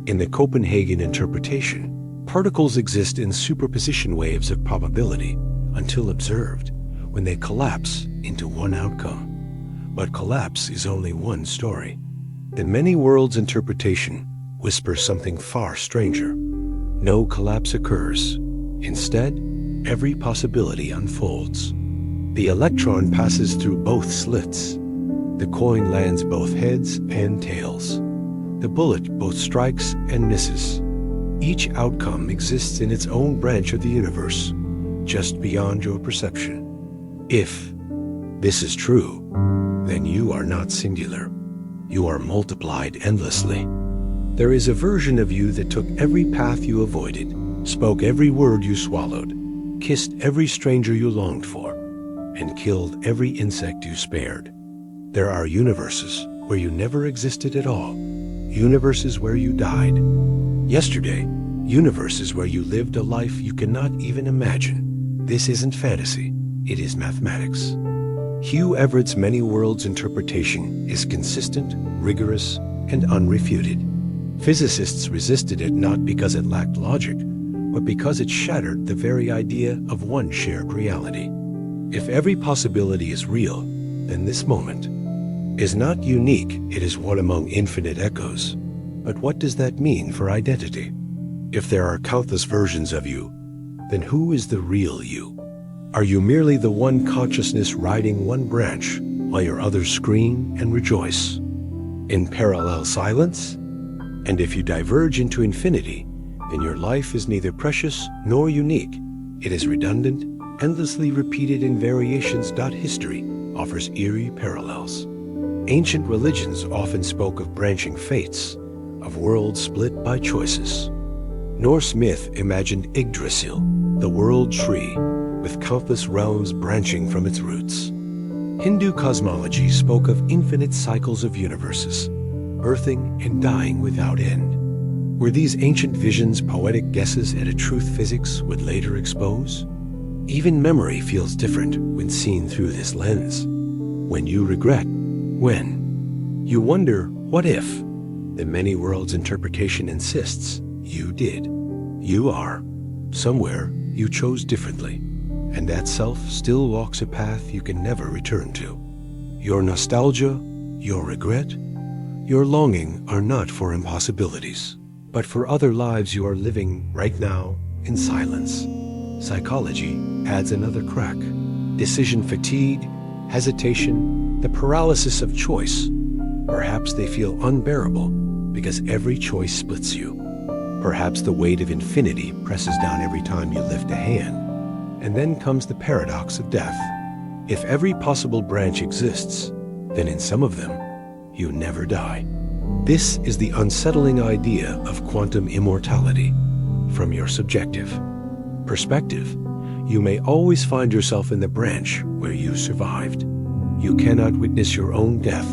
In the Copenhagen interpretation, particles exist in superposition waves of probability until observed, when they collapse into one outcome. But collapse is only one story. The many worlds interpretation whispers something far stranger. No collapse occurs. Instead, every possibility unfolds. The electron passes through both slits. The coin lands both heads and tails. The bullet both strikes and misses. Each outcome exists in its own branch of the universe, just beyond your perception. If this is true, then you are not singular. You are multiplied endlessly. There is a version of you that took every path you avoided, spoke every word you swallowed, kissed every stranger you longed for, and killed every insect you spared. There are universes where you never existed at all, universes where you died yesterday, universes where you lived a life you cannot even imagine. This isn't fantasy, it is mathematics. Hugh Everett's many worlds interpretation is consistent, rigorous, and unrefuted. Physicists resisted it not because it lacked logic, but because it shattered the very idea of one shared reality. If every possibility is real, then this moment is not unique, it is one among infinite echoes. But what does that mean for identity? If there are countless versions of you, then who is the real you? Are you merely the one consciousness riding one branch while your others scream and rejoice in parallel silence? And if you diverge into infinity, then your life is neither precious nor unique. It is redundant, endlessly repeated in variations. History offers eerie parallels. Ancient religions often spoke of branching fates, of worlds split by choices. Norse myth imagined Yggdrasil, the world tree, with countless realms branching from its roots. Hindu cosmology spoke of infinite cycles of universes, birthing and dying without end. Were these ancient visions poetic guesses at a truth physics would later expose? Even memory feels different when seen through this lens. When you regret, when? You wonder, what if? The many worlds interpretation insists you did. You are. Somewhere you chose differently, and that self still walks a path you can never return to. Your nostalgia, your regret, your longing are not for impossibilities, but for other lives you are living right now in silence. Psychology adds another crack. Decision fatigue, hesitation, the paralysis of choice. Perhaps they feel unbearable because every choice splits you. Perhaps the weight of infinity presses down every time you lift a hand. And then comes the paradox of death. If every possible branch exists, then in some of them, you never die. This is the unsettling idea of quantum immortality. From your subjective perspective, you may always find yourself in the branch where you survived. You cannot witness your own death.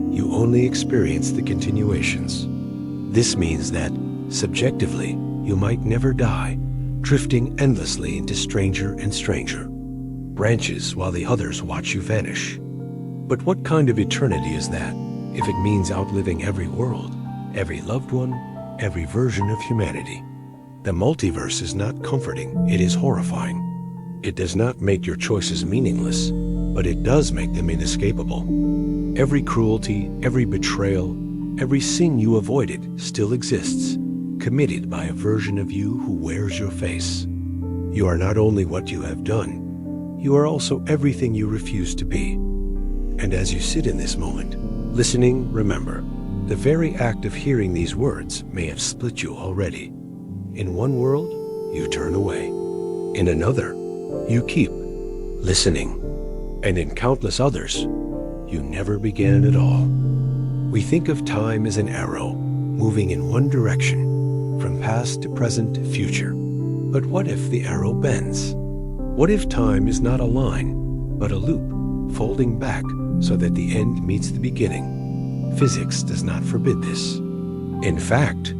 You only experience the continuations. This means that, subjectively, you might never die, drifting endlessly into stranger and stranger branches while the others watch you vanish. But what kind of eternity is that, if it means outliving every world, every loved one, every version of humanity? The multiverse is not comforting, it is horrifying. It does not make your choices meaningless, but it does make them inescapable. Every cruelty, every betrayal, every sin you avoided still exists, committed by a version of you who wears your face. You are not only what you have done, you are also everything you refuse to be. And as you sit in this moment, listening, remember, the very act of hearing these words may have split you already. In one world, you turn away. In another, you keep listening. And in countless others, you never began at all. We think of time as an arrow, moving in one direction, from past to present to future. But what if the arrow bends? What if time is not a line, but a loop, folding back so that the end meets the beginning? Physics does not forbid this. In fact,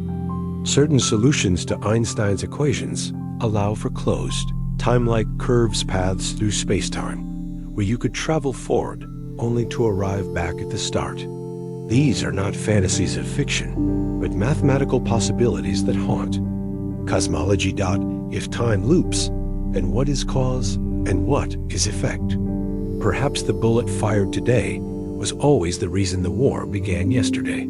certain solutions to Einstein's equations allow for closed, time-like curves paths through space-time, where you could travel forward only to arrive back at the start. These are not fantasies of fiction, but mathematical possibilities that haunt. Cosmology. If time loops, then what is cause and what is effect? Perhaps the bullet fired today was always the reason the war began yesterday.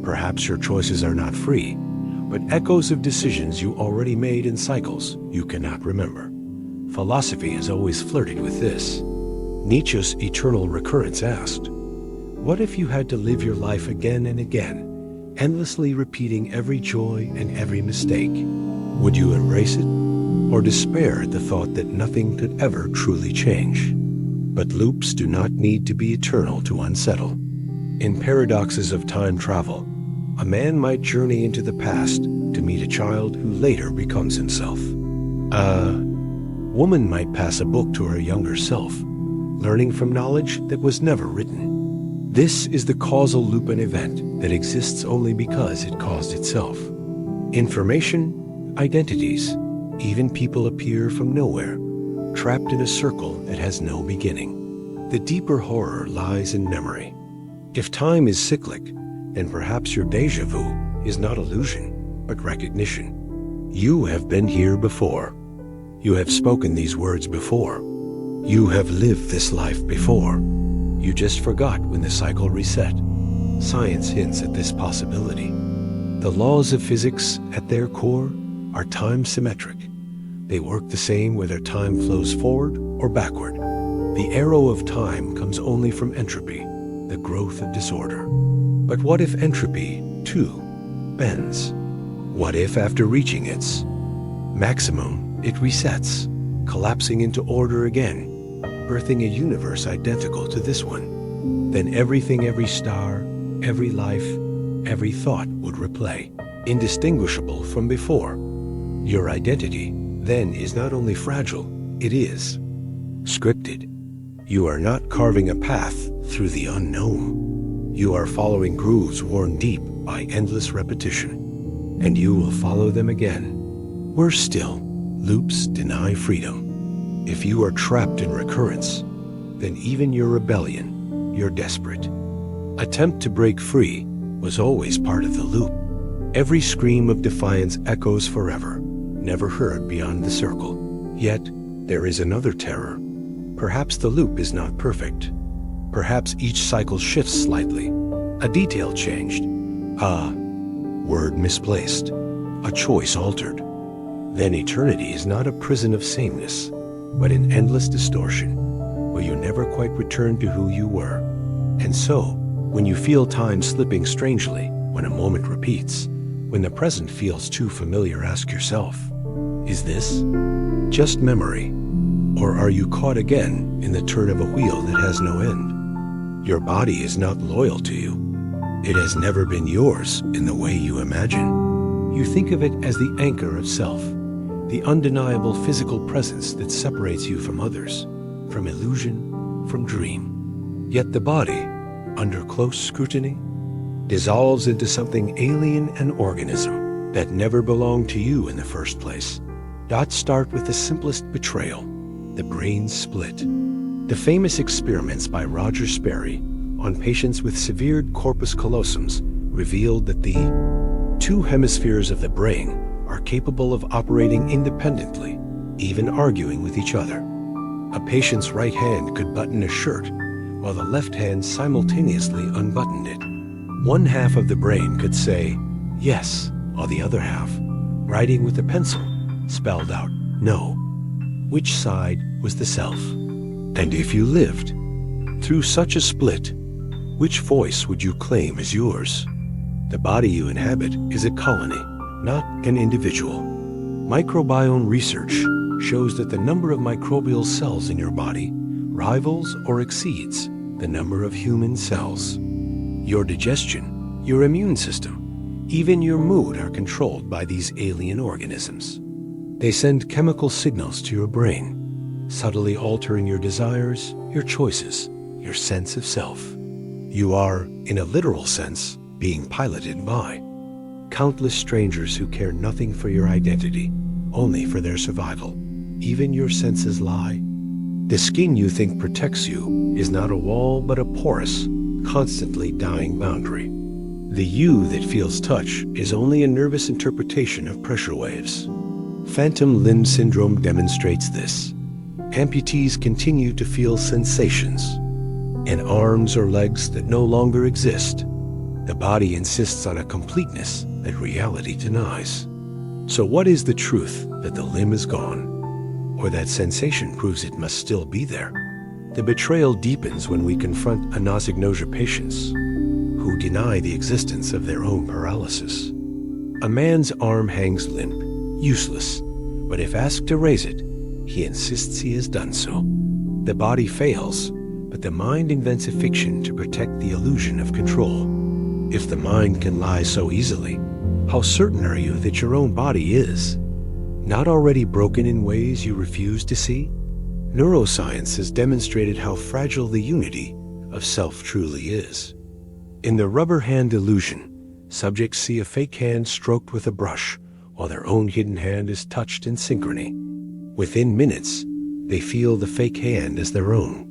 Perhaps your choices are not free, but echoes of decisions you already made in cycles you cannot remember. Philosophy has always flirted with this. Nietzsche's eternal recurrence asked, what if you had to live your life again and again, endlessly repeating every joy and every mistake? Would you embrace it, or despair at the thought that nothing could ever truly change? But loops do not need to be eternal to unsettle. In Paradoxes of Time Travel, a man might journey into the past to meet a child who later becomes himself. A woman might pass a book to her younger self, learning from knowledge that was never written. This is the causal loop and event that exists only because it caused itself. Information, identities, even people appear from nowhere, trapped in a circle that has no beginning. The deeper horror lies in memory. If time is cyclic, then perhaps your déjà vu is not illusion, but recognition. You have been here before. You have spoken these words before. You have lived this life before. You just forgot when the cycle reset. Science hints at this possibility. The laws of physics, at their core, are time-symmetric. They work the same whether time flows forward or backward. The arrow of time comes only from entropy, the growth of disorder. But what if entropy, too, bends? What if after reaching its maximum, it resets, collapsing into order again, birthing a universe identical to this one? Then everything, every star, every life, every thought would replay, indistinguishable from before. Your identity, then, is not only fragile, it is scripted. You are not carving a path through the unknown. You are following grooves worn deep by endless repetition, and you will follow them again. Worse still, loops deny freedom. If you are trapped in recurrence, then even your rebellion, your desperate attempt to break free, was always part of the loop. Every scream of defiance echoes forever, never heard beyond the circle. Yet, there is another terror. Perhaps the loop is not perfect. Perhaps each cycle shifts slightly. A detail changed. A word misplaced. A choice altered. Then eternity is not a prison of sameness, but an endless distortion, where you never quite return to who you were. And so, when you feel time slipping strangely, when a moment repeats, when the present feels too familiar, ask yourself, is this just memory? Or are you caught again in the turn of a wheel that has no end? Your body is not loyal to you. It has never been yours in the way you imagine. You think of it as the anchor of self, the undeniable physical presence that separates you from others, from illusion, from dream. Yet the body, under close scrutiny, dissolves into something alien, an organism that never belonged to you in the first place. Dots start with the simplest betrayal, the brain split. The famous experiments by Roger Sperry on patients with severe corpus callosums revealed that the two hemispheres of the brain are capable of operating independently, even arguing with each other. A patient's right hand could button a shirt, while the left hand simultaneously unbuttoned it. One half of the brain could say, yes, while the other half, writing with a pencil, spelled out no. Which side was the self? And if you lived through such a split, which voice would you claim as yours? The body you inhabit is a colony, not an individual. Microbiome research shows that the number of microbial cells in your body rivals or exceeds the number of human cells. Your digestion, your immune system, even your mood are controlled by these alien organisms. They send chemical signals to your brain, subtly altering your desires, your choices, your sense of self. You are, in a literal sense, being piloted by countless strangers who care nothing for your identity, only for their survival. Even your senses lie. The skin you think protects you is not a wall but a porous, constantly dying boundary. The you that feels touch is only a nervous interpretation of pressure waves. Phantom limb syndrome demonstrates this. Amputees continue to feel sensations in arms or legs that no longer exist. The body insists on a completeness that reality denies. So what is the truth, that the limb is gone, or that sensation proves it must still be there? The betrayal deepens when we confront anosognosia patients who deny the existence of their own paralysis. A man's arm hangs limp, useless, but if asked to raise it, he insists he has done so. The body fails, but the mind invents a fiction to protect the illusion of control. If the mind can lie so easily, how certain are you that your own body is not already broken in ways you refuse to see? Neuroscience has demonstrated how fragile the unity of self truly is. In the rubber hand illusion, subjects see a fake hand stroked with a brush, while their own hidden hand is touched in synchrony. Within minutes, they feel the fake hand as their own.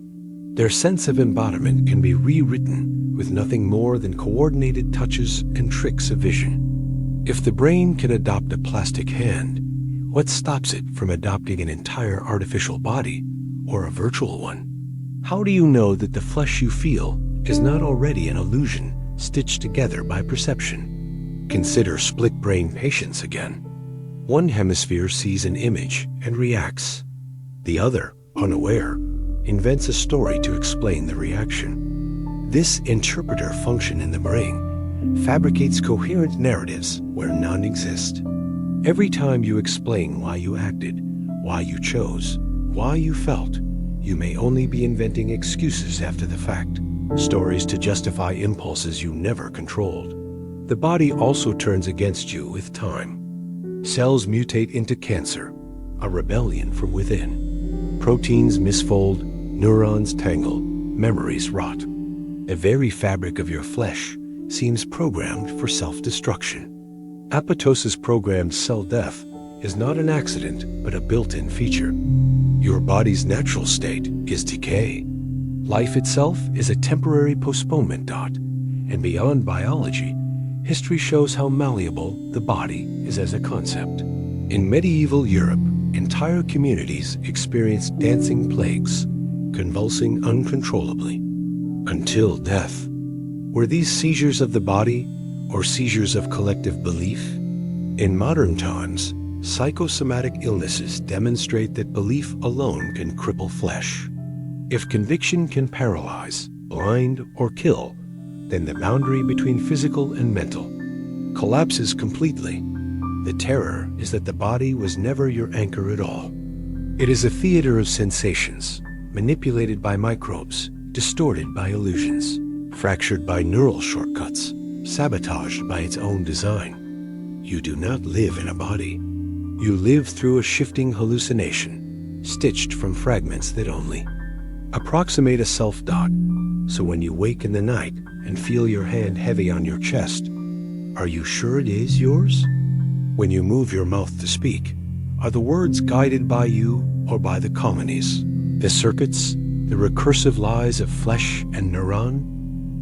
Their sense of embodiment can be rewritten with nothing more than coordinated touches and tricks of vision. If the brain can adopt a plastic hand, what stops it from adopting an entire artificial body or a virtual one? How do you know that the flesh you feel is not already an illusion stitched together by perception? Consider split-brain patients again. One hemisphere sees an image and reacts. The other, unaware, invents a story to explain the reaction. This interpreter function in the brain fabricates coherent narratives where none exist. Every time you explain why you acted, why you chose, why you felt, you may only be inventing excuses after the fact, stories to justify impulses you never controlled. The body also turns against you with time. Cells mutate into cancer, a rebellion from within. Proteins misfold, Neurons tangle, memories rot. The very fabric of your flesh seems programmed for self-destruction. Apoptosis programmed cell death is not an accident, but a built-in feature. Your body's natural state is decay. Life itself is a temporary postponement dot, and beyond biology, history shows how malleable the body is as a concept. In medieval Europe, entire communities experienced dancing plagues, convulsing uncontrollably, until death. Were these seizures of the body or seizures of collective belief? In modern times, psychosomatic illnesses demonstrate that belief alone can cripple flesh. If conviction can paralyze, blind, or kill, then the boundary between physical and mental collapses completely. The terror is that the body was never your anchor at all. It is a theater of sensations, manipulated by microbes, distorted by illusions, fractured by neural shortcuts, sabotaged by its own design. You do not live in a body. You live through a shifting hallucination, stitched from fragments that only approximate a self-dot. So when you wake in the night and feel your hand heavy on your chest, are you sure it is yours? When you move your mouth to speak, are the words guided by you or by the colonies, the circuits, the recursive lies of flesh and neuron?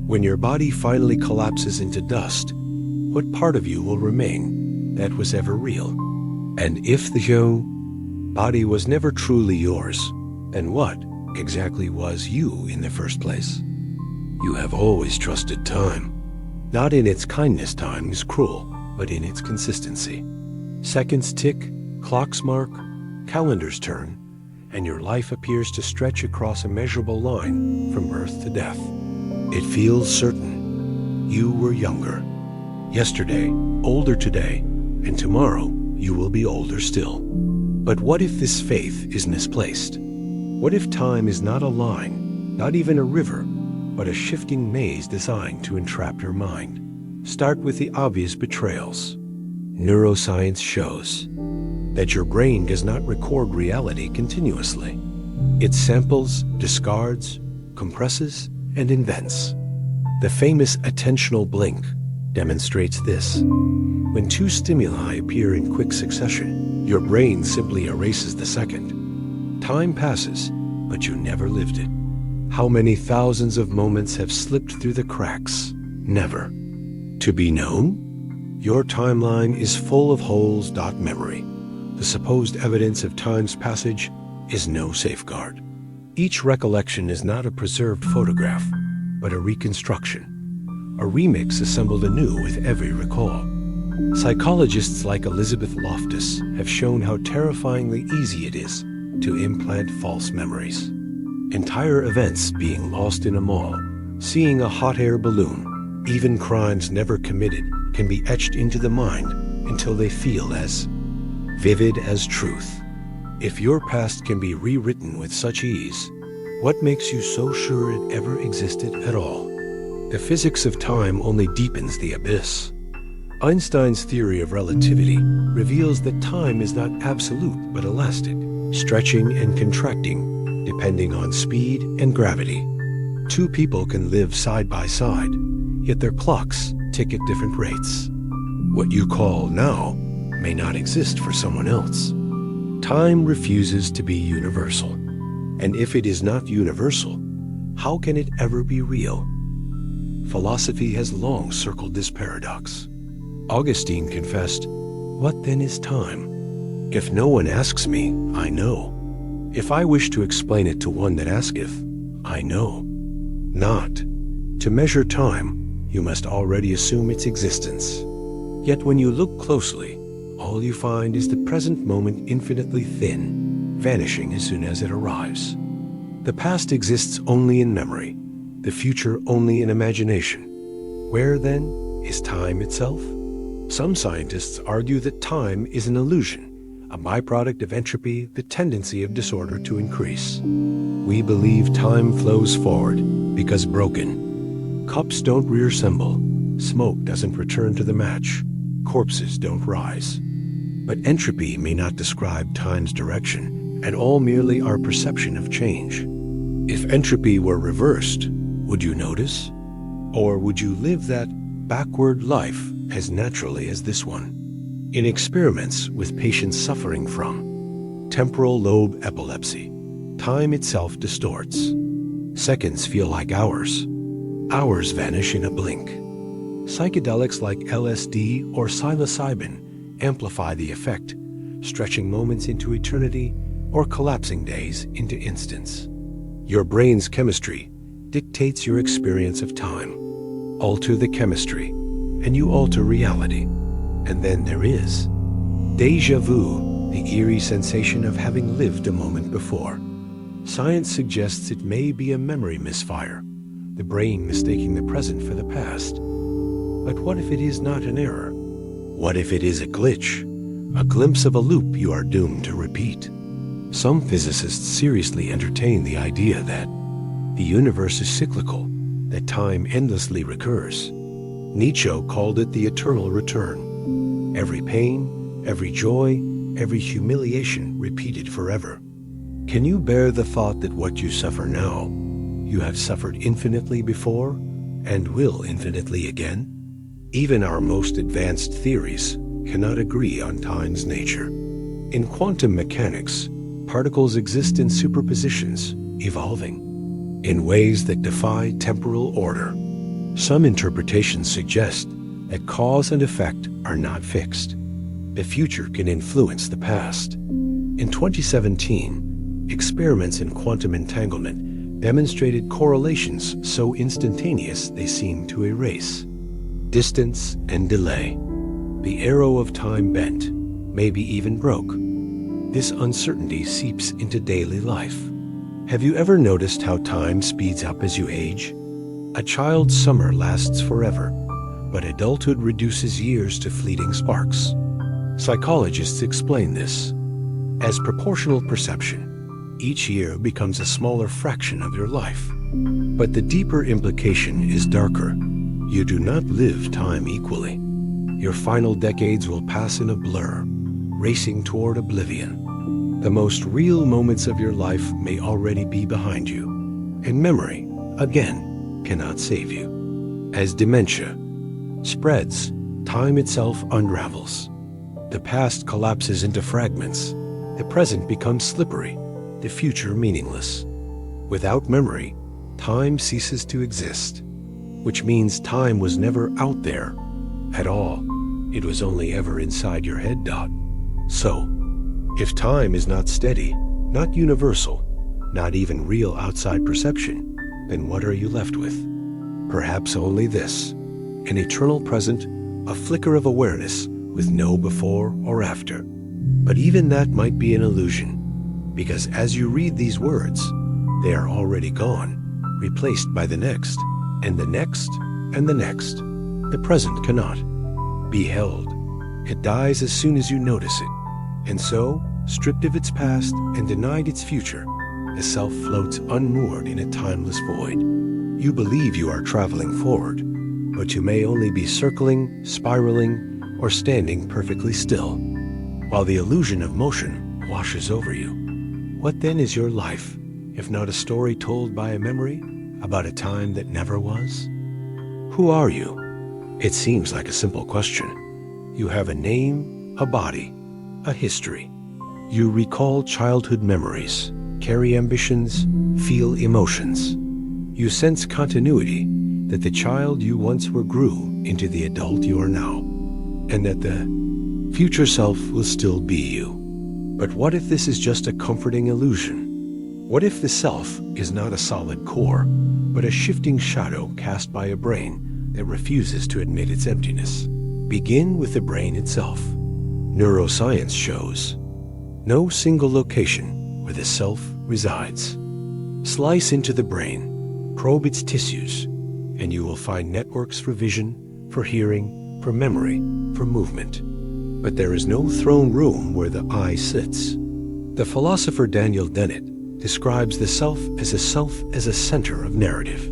When your body finally collapses into dust, what part of you will remain that was ever real? And if the body was never truly yours, then what exactly was you in the first place? You have always trusted time. Not in its kindness time is cruel, but in its consistency. Seconds tick, clocks mark, calendars turn, and your life appears to stretch across a measurable line from birth to death. It feels certain. You were younger yesterday, older today, and tomorrow you will be older still. But what if this faith is misplaced? What if time is not a line, not even a river, but a shifting maze designed to entrap your mind? Start with the obvious betrayals. Neuroscience shows that your brain does not record reality continuously. It samples, discards, compresses, and invents. The famous attentional blink demonstrates this. When two stimuli appear in quick succession, your brain simply erases the second. Time passes, but you never lived it. How many thousands of moments have slipped through the cracks? Never. To be known? Your timeline is full of holes. Memory. The supposed evidence of time's passage is no safeguard. Each recollection is not a preserved photograph, but a reconstruction, a remix assembled anew with every recall. Psychologists like Elizabeth Loftus have shown how terrifyingly easy it is to implant false memories. Entire events being lost in a mall, seeing a hot air balloon, even crimes never committed can be etched into the mind until they feel as vivid as truth. If your past can be rewritten with such ease, what makes you so sure it ever existed at all? The physics of time only deepens the abyss. Einstein's theory of relativity reveals that time is not absolute but elastic, stretching and contracting depending on speed and gravity. Two people can live side by side, yet their clocks tick at different rates. What you call now may not exist for someone else. Time refuses to be universal. And if it is not universal, how can it ever be real? Philosophy has long circled this paradox. Augustine confessed, "What then is time? If no one asks me, I know. If I wish to explain it to one that asketh, I know not." To measure time, you must already assume its existence. Yet when you look closely, all you find is the present moment infinitely thin, vanishing as soon as it arrives. The past exists only in memory, the future only in imagination. Where, then, is time itself? Some scientists argue that time is an illusion, a byproduct of entropy, the tendency of disorder to increase. We believe time flows forward because broken. Cups don't reassemble, smoke doesn't return to the match, corpses don't rise. But entropy may not describe time's direction, at all merely our perception of change. If entropy were reversed, would you notice? Or would you live that backward life as naturally as this one? In experiments with patients suffering from temporal lobe epilepsy, time itself distorts. Seconds feel like hours. Hours vanish in a blink. Psychedelics like LSD or psilocybin amplify the effect, stretching moments into eternity or collapsing days into instants. Your brain's chemistry dictates your experience of time. Alter the chemistry, and you alter reality. And then there is déjà vu, the eerie sensation of having lived a moment before. Science suggests it may be a memory misfire, the brain mistaking the present for the past. But what if it is not an error? What if it is a glitch, a glimpse of a loop you are doomed to repeat? Some physicists seriously entertain the idea that the universe is cyclical, that time endlessly recurs. Nietzsche called it the eternal return. Every pain, every joy, every humiliation repeated forever. Can you bear the thought that what you suffer now, you have suffered infinitely before and will infinitely again? Even our most advanced theories cannot agree on time's nature. In quantum mechanics, particles exist in superpositions, evolving in ways that defy temporal order. Some interpretations suggest that cause and effect are not fixed. The future can influence the past. In 2017, experiments in quantum entanglement demonstrated correlations so instantaneous they seemed to erase distance and delay. The arrow of time bent, maybe even broke. This uncertainty seeps into daily life. Have you ever noticed how time speeds up as you age? A child's summer lasts forever, but adulthood reduces years to fleeting sparks. Psychologists explain this as proportional perception. Each year becomes a smaller fraction of your life. But the deeper implication is darker. You do not live time equally. Your final decades will pass in a blur, racing toward oblivion. The most real moments of your life may already be behind you, and memory, again, cannot save you. As dementia spreads, time itself unravels. The past collapses into fragments. The present becomes slippery, the future meaningless. Without memory, time ceases to exist, which means time was never out there at all. It was only ever inside your head. So, if time is not steady, not universal, not even real outside perception, then what are you left with? Perhaps only this, an eternal present, a flicker of awareness with no before or after. But even that might be an illusion, because as you read these words, they are already gone, replaced by the next, and the next, and the next. The present cannot be held. It dies as soon as you notice it. And so, stripped of its past and denied its future, the self floats unmoored in a timeless void. You believe you are traveling forward, but you may only be circling, spiraling, or standing perfectly still, while the illusion of motion washes over you. What then is your life, if not a story told by a memory about a time that never was? Who are you? It seems like a simple question. You have a name, a body, a history. You recall childhood memories, carry ambitions, feel emotions. You sense continuity, that the child you once were grew into the adult you are now, and that the future self will still be you. But what if this is just a comforting illusion? What if the self is not a solid core, but a shifting shadow cast by a brain that refuses to admit its emptiness? Begin with the brain itself. Neuroscience shows no single location where the self resides. Slice into the brain, probe its tissues, and you will find networks for vision, for hearing, for memory, for movement. But there is no throne room where the I sits. The philosopher Daniel Dennett describes the self as a center of narrative.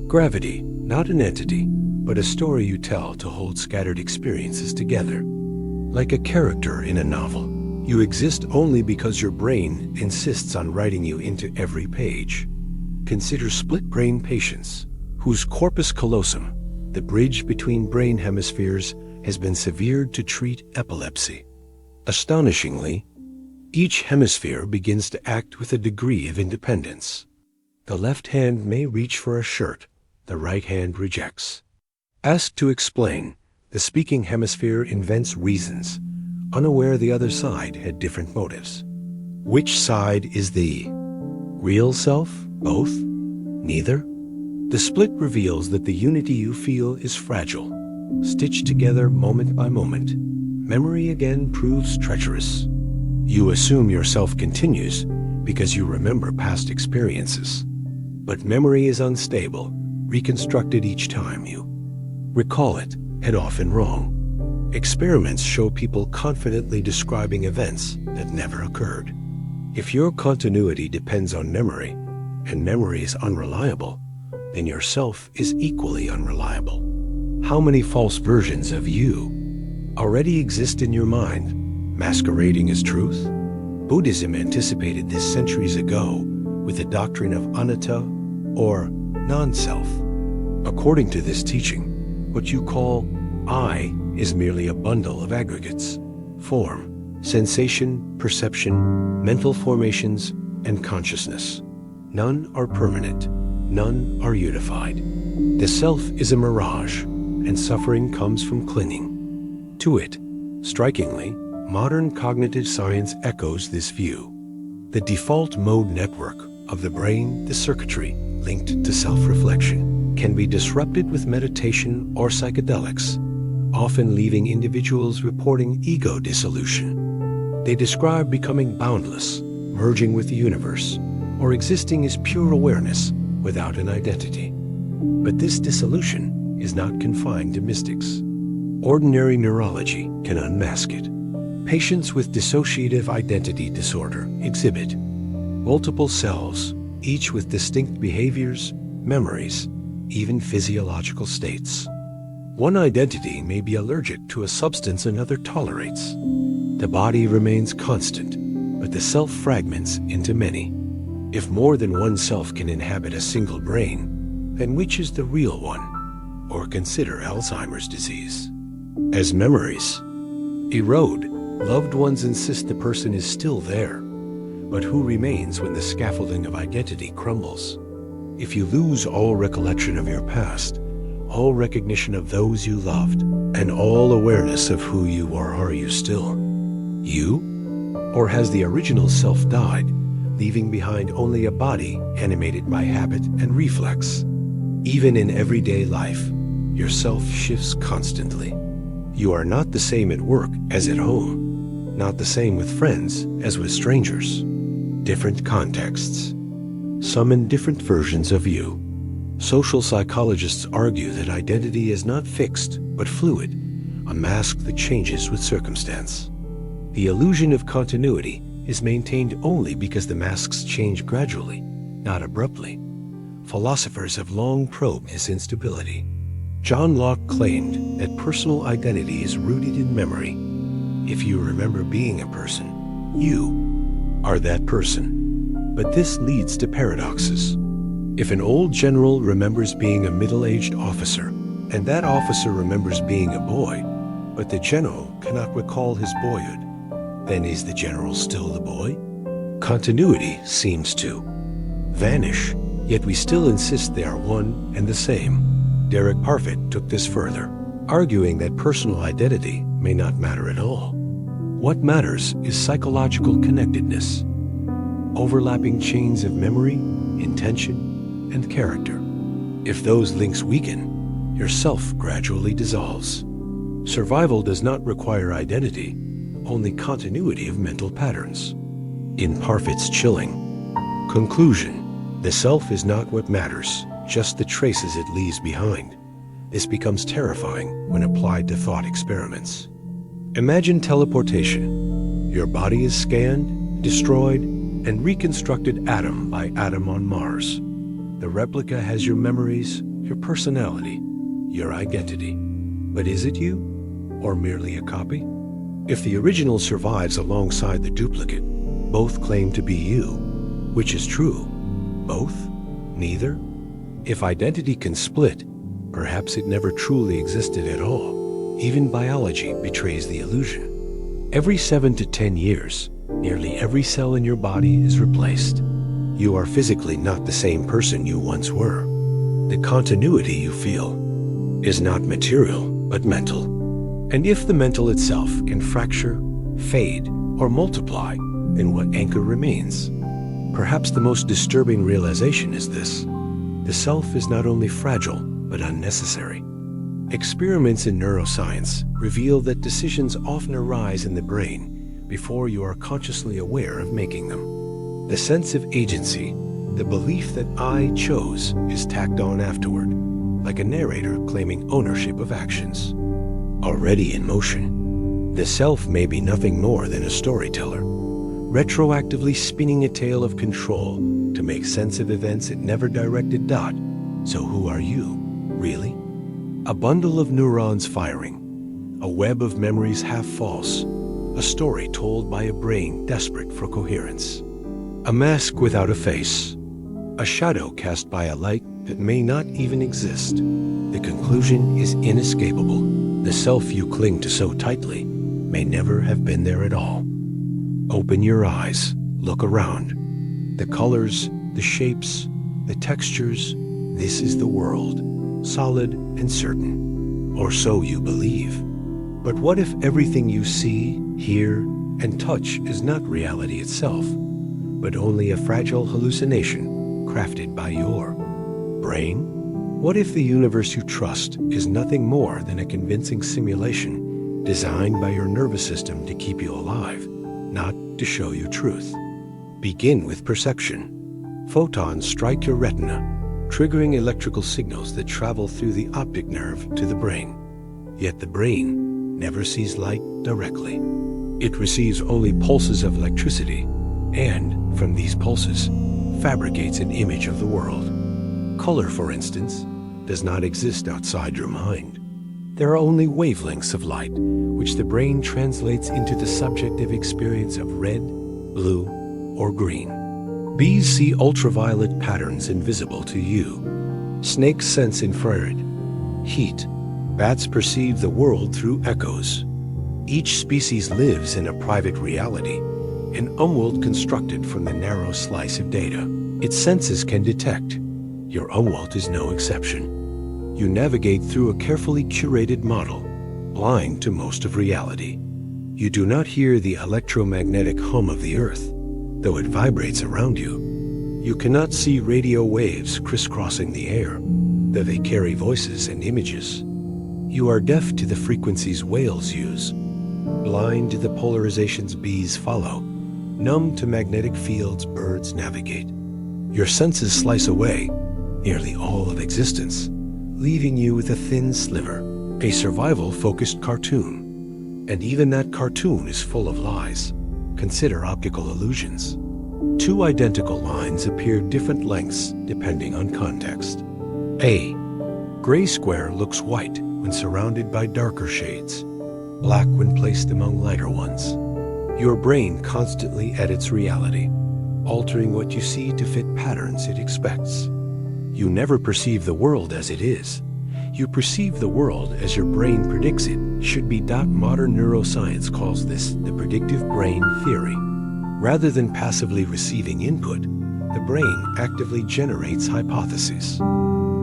Gravity, not an entity, but a story you tell to hold scattered experiences together. Like a character in a novel, you exist only because your brain insists on writing you into every page. consider split-brain patients whose corpus callosum, the bridge between brain hemispheres, has been severed to treat epilepsy. Astonishingly, each hemisphere begins to act with a degree of independence. The left hand may reach for a shirt, the right hand rejects. Asked to explain, the speaking hemisphere invents reasons, unaware the other side had different motives. Which side is the real self? Both? Neither? The split reveals that the unity you feel is fragile, stitched together moment by moment. Memory again proves treacherous. You assume yourself continues because you remember past experiences. But memory is unstable, reconstructed each time you recall it, and often wrong. Experiments show people confidently describing events that never occurred. If your continuity depends on memory, and memory is unreliable, then your self is equally unreliable. How many false versions of you already exist in your mind, masquerading as truth? Buddhism anticipated this centuries ago with the doctrine of anatta, or non-self. According to this teaching, what you call I is merely a bundle of aggregates, form, sensation, perception, mental formations, and consciousness. None are permanent, none are unified. The self is a mirage, and suffering comes from clinging to it. Strikingly, modern cognitive science echoes this view. The default mode network of the brain, the circuitry linked to self-reflection, can be disrupted with meditation or psychedelics, often leaving individuals reporting ego dissolution. They describe becoming boundless, merging with the universe, or existing as pure awareness without an identity. But this dissolution is not confined to mystics. Ordinary neurology can unmask it. Patients with dissociative identity disorder exhibit multiple selves, each with distinct behaviors, memories, even physiological states. One identity may be allergic to a substance another tolerates. The body remains constant, but the self fragments into many. If more than one self can inhabit a single brain, then which is the real one? Or consider Alzheimer's disease. As memories erode, loved ones insist the person is still there. But who remains when the scaffolding of identity crumbles? If you lose all recollection of your past, all recognition of those you loved, and all awareness of who you are you still you? Or has the original self died, leaving behind only a body animated by habit and reflex? Even in everyday life, your self shifts constantly. You are not the same at work as at home, not the same with friends as with strangers. Different contexts summon different versions of you. Social psychologists argue that identity is not fixed, but fluid, a mask that changes with circumstance. The illusion of continuity is maintained only because the masks change gradually, not abruptly. Philosophers have long probed this instability. John Locke claimed that personal identity is rooted in memory. If you remember being a person, you are that person. But this leads to paradoxes. If an old general remembers being a middle-aged officer, and that officer remembers being a boy, but the general cannot recall his boyhood, then is the general still the boy? Continuity seems to vanish, yet we still insist they are one and the same. Derek Parfit took this further, arguing that personal identity may not matter at all. What matters is psychological connectedness, overlapping chains of memory, intention, and character. If those links weaken, your self gradually dissolves. Survival does not require identity, only continuity of mental patterns. In Parfit's chilling conclusion, the self is not what matters, just the traces it leaves behind. This becomes terrifying when applied to thought experiments. Imagine teleportation. Your body is scanned, destroyed, and reconstructed atom by atom on Mars. The replica has your memories, your personality, your identity. But is it you, or merely a copy? If the original survives alongside the duplicate, both claim to be you. Which is true? Both? Neither? If identity can split, perhaps it never truly existed at all. Even biology betrays the illusion. Every 7 to 10 years, nearly every cell in your body is replaced. You are physically not the same person you once were. The continuity you feel is not material, but mental. And if the mental itself can fracture, fade, or multiply, then what anchor remains? Perhaps the most disturbing realization is this: the self is not only fragile, but unnecessary. Experiments in neuroscience reveal that decisions often arise in the brain before you are consciously aware of making them. The sense of agency, the belief that I chose, is tacked on afterward, like a narrator claiming ownership of actions already in motion. The self may be nothing more than a storyteller, retroactively spinning a tale of control to make sense of events it never directed. So who are you, really? A bundle of neurons firing, a web of memories half false, a story told by a brain desperate for coherence. A mask without a face, a shadow cast by a light that may not even exist. The conclusion is inescapable. The self you cling to so tightly may never have been there at all. Open your eyes, look around. The colors, the shapes, the textures, this is the world, solid and certain, or so you believe. But what if everything you see, hear, and touch is not reality itself, but only a fragile hallucination crafted by your brain? What if the universe you trust is nothing more than a convincing simulation designed by your nervous system to keep you alive, not to show you truth? Begin with perception. Photons strike your retina, triggering electrical signals that travel through the optic nerve to the brain. Yet the brain never sees light directly. It receives only pulses of electricity, and from these pulses, fabricates an image of the world. Color, for instance, does not exist outside your mind. There are only wavelengths of light, which the brain translates into the subjective experience of red, blue, or green. Bees see ultraviolet patterns invisible to you. Snakes sense infrared heat. Bats perceive the world through echoes. Each species lives in a private reality, an umworld constructed from the narrow slice of data its senses can detect. Your umworld is no exception. You navigate through a carefully curated model, blind to most of reality. You do not hear the electromagnetic hum of the earth, though it vibrates around you. You cannot see radio waves crisscrossing the air, though they carry voices and images. You are deaf to the frequencies whales use, blind to the polarizations bees follow, numb to magnetic fields birds navigate. Your senses slice away nearly all of existence, leaving you with a thin sliver, a survival-focused cartoon. And even that cartoon is full of lies. Consider optical illusions. Two identical lines appear different lengths depending on context. A gray square looks white when surrounded by darker shades, black when placed among lighter ones. Your brain constantly edits reality, altering what you see to fit patterns it expects. You never perceive the world as it is. You perceive the world as your brain predicts it should be. Modern neuroscience calls this the predictive brain theory. Rather than passively receiving input, the brain actively generates hypotheses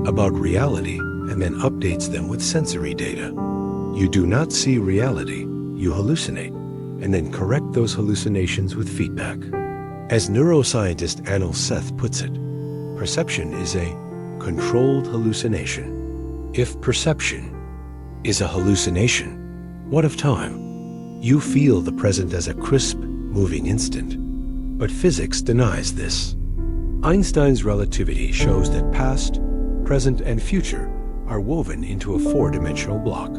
about reality and then updates them with sensory data. You do not see reality, you hallucinate, and then correct those hallucinations with feedback. As neuroscientist Anil Seth puts it, perception is a controlled hallucination. If perception is a hallucination, what of time? You feel the present as a crisp, moving instant. But physics denies this. Einstein's relativity shows that past, present, and future are woven into a four-dimensional block.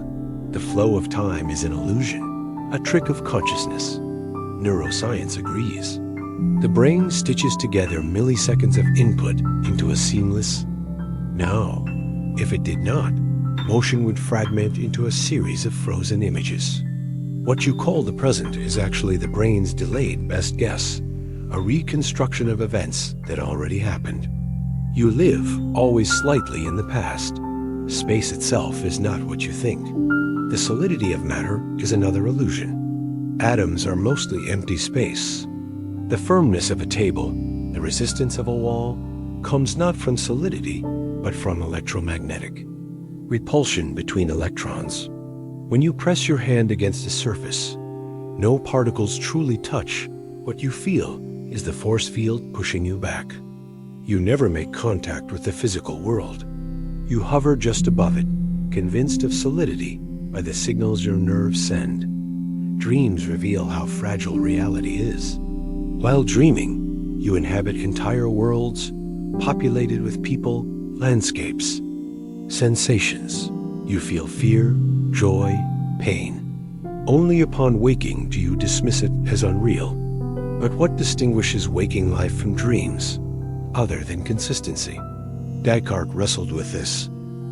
The flow of time is an illusion, a trick of consciousness. Neuroscience agrees. The brain stitches together milliseconds of input into a seamless now. If it did not, motion would fragment into a series of frozen images. What you call the present is actually the brain's delayed best guess, a reconstruction of events that already happened. You live always slightly in the past. Space itself is not what you think. The solidity of matter is another illusion. Atoms are mostly empty space. The firmness of a table, the resistance of a wall, comes not from solidity, but from electromagnetic repulsion between electrons. When you press your hand against a surface, no particles truly touch. What you feel is the force field pushing you back. You never make contact with the physical world. You hover just above it, convinced of solidity by the signals your nerves send. Dreams reveal how fragile reality is. While dreaming, you inhabit entire worlds, populated with people, landscapes, sensations. You feel fear, joy, pain. Only upon waking do you dismiss it as unreal. But what distinguishes waking life from dreams, other than consistency? Descartes wrestled with this,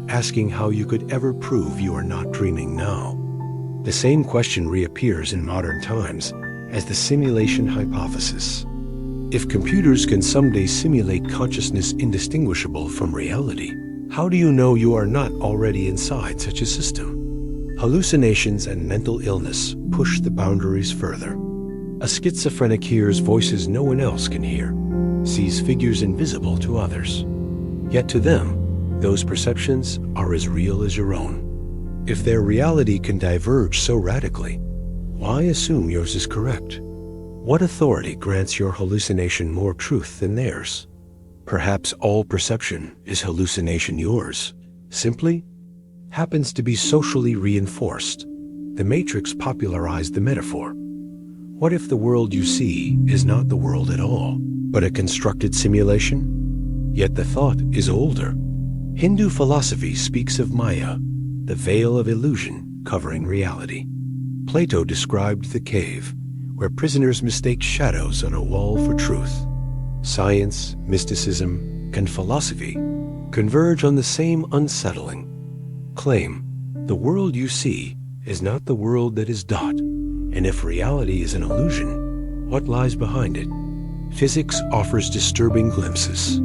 asking how you could ever prove you are not dreaming now. The same question reappears in modern times as the simulation hypothesis. If computers can someday simulate consciousness indistinguishable from reality, how do you know you are not already inside such a system? Hallucinations and mental illness push the boundaries further. A schizophrenic hears voices no one else can hear, sees figures invisible to others. Yet to them, those perceptions are as real as your own. If their reality can diverge so radically, why assume yours is correct? What authority grants your hallucination more truth than theirs? Perhaps all perception is hallucination yours, simply happens to be socially reinforced. The Matrix popularized the metaphor. What if the world you see is not the world at all, but a constructed simulation? Yet the thought is older. Hindu philosophy speaks of Maya, the veil of illusion covering reality. Plato described the cave, where prisoners mistake shadows on a wall for truth. Science, mysticism, and philosophy converge on the same unsettling claim. The world you see is not the world that is dot, and if reality is an illusion, what lies behind it? Physics offers disturbing glimpses.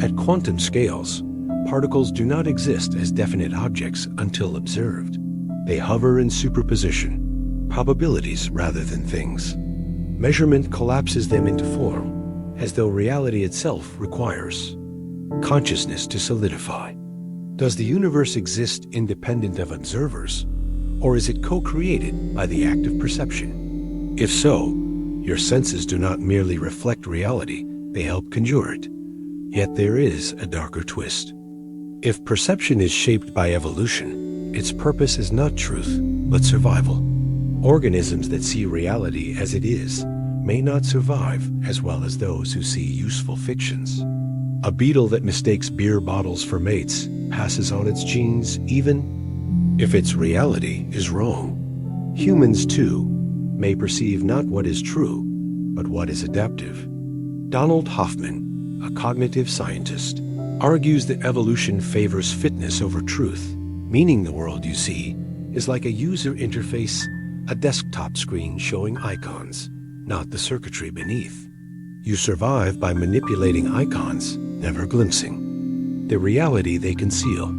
At quantum scales, particles do not exist as definite objects until observed. They hover in superposition, probabilities rather than things. Measurement collapses them into form, as though reality itself requires consciousness to solidify. Does the universe exist independent of observers, or is it co-created by the act of perception? If so, your senses do not merely reflect reality, they help conjure it. Yet there is a darker twist. If perception is shaped by evolution, its purpose is not truth, but survival. Organisms that see reality as it is may not survive as well as those who see useful fictions. A beetle that mistakes beer bottles for mates passes on its genes even if its reality is wrong. Humans, too, may perceive not what is true, but what is adaptive. Donald Hoffman, a cognitive scientist, argues that evolution favors fitness over truth, meaning the world you see is like a user interface, a desktop screen showing icons, not the circuitry beneath. You survive by manipulating icons, never glimpsing the reality they conceal.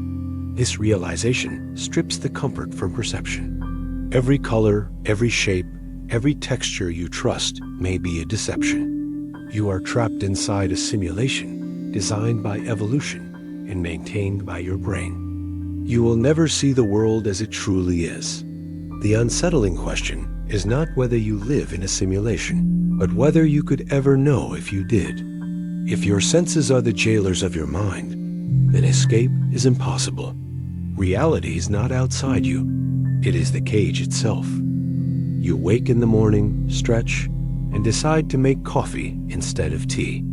This realization strips the comfort from perception. Every color, every shape, every texture you trust may be a deception. You are trapped inside a simulation designed by evolution and maintained by your brain. You will never see the world as it truly is. The unsettling question is not whether you live in a simulation, but whether you could ever know if you did. If your senses are the jailers of your mind, then escape is impossible. Reality is not outside you. It is the cage itself. You wake in the morning, stretch, and decide to make coffee instead of tea.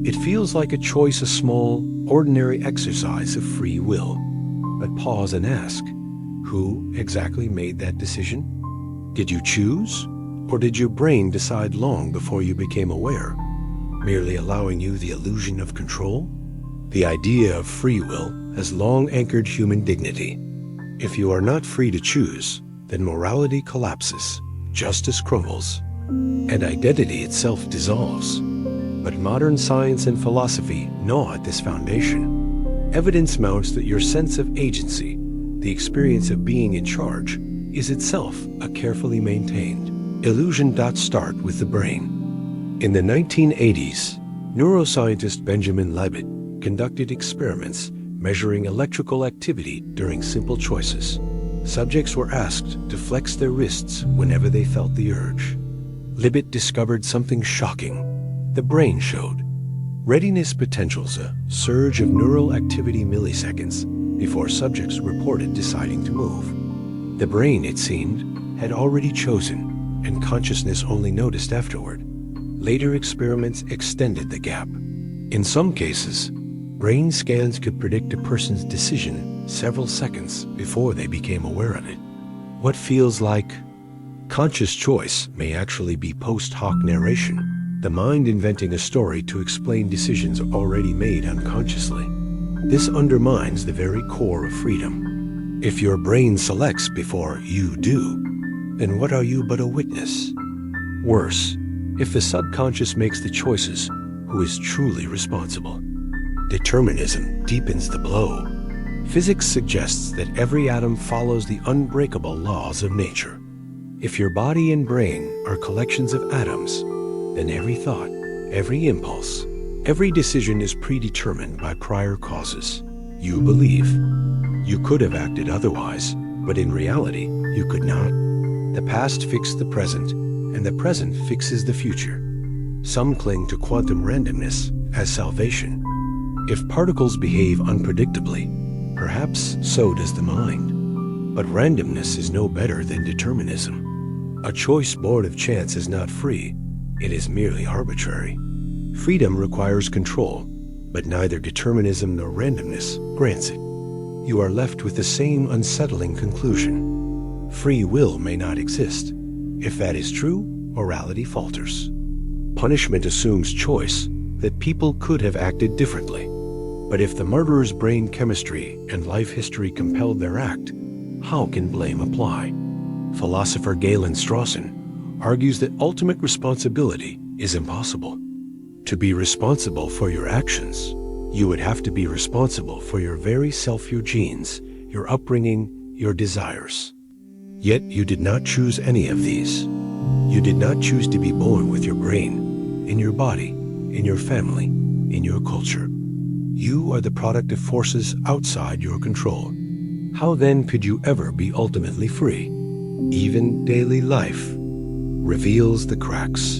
It feels like a choice, a small, ordinary exercise of free will. But pause and ask, who exactly made that decision? Did you choose, or did your brain decide long before you became aware, merely allowing you the illusion of control? The idea of free will has long anchored human dignity. If you are not free to choose, then morality collapses, justice crumbles, and identity itself dissolves. But modern science and philosophy gnaw at this foundation. Evidence mounts that your sense of agency, the experience of being in charge, is itself a carefully maintained illusion. Start with the brain. In the 1980s, neuroscientist Benjamin Libet conducted experiments measuring electrical activity during simple choices. Subjects were asked to flex their wrists whenever they felt the urge. Libet discovered something shocking. The brain showed readiness potentials, a surge of neural activity milliseconds before subjects reported deciding to move. The brain, it seemed, had already chosen, and consciousness only noticed afterward. Later experiments extended the gap. In some cases, brain scans could predict a person's decision several seconds before they became aware of it. What feels like conscious choice may actually be post hoc narration, the mind inventing a story to explain decisions already made unconsciously. This undermines the very core of freedom. If your brain selects before you do, then what are you but a witness? Worse, if the subconscious makes the choices, who is truly responsible? Determinism deepens the blow. Physics suggests that every atom follows the unbreakable laws of nature. If your body and brain are collections of atoms, then every thought, every impulse, every decision is predetermined by prior causes. You believe you could have acted otherwise, but in reality, you could not. The past fixed the present, and the present fixes the future. Some cling to quantum randomness as salvation. If particles behave unpredictably, perhaps so does the mind. But randomness is no better than determinism. A choice born of chance is not free, it is merely arbitrary. Freedom requires control, but neither determinism nor randomness grants it. You are left with the same unsettling conclusion. Free will may not exist. If that is true, morality falters. Punishment assumes choice, that people could have acted differently. But if the murderer's brain chemistry and life history compelled their act, how can blame apply? Philosopher Galen Strawson argues that ultimate responsibility is impossible. To be responsible for your actions, you would have to be responsible for your very self, your genes, your upbringing, your desires. Yet you did not choose any of these. You did not choose to be born with your brain, in your body, in your family, in your culture. You are the product of forces outside your control. How then could you ever be ultimately free? Even daily life reveals the cracks.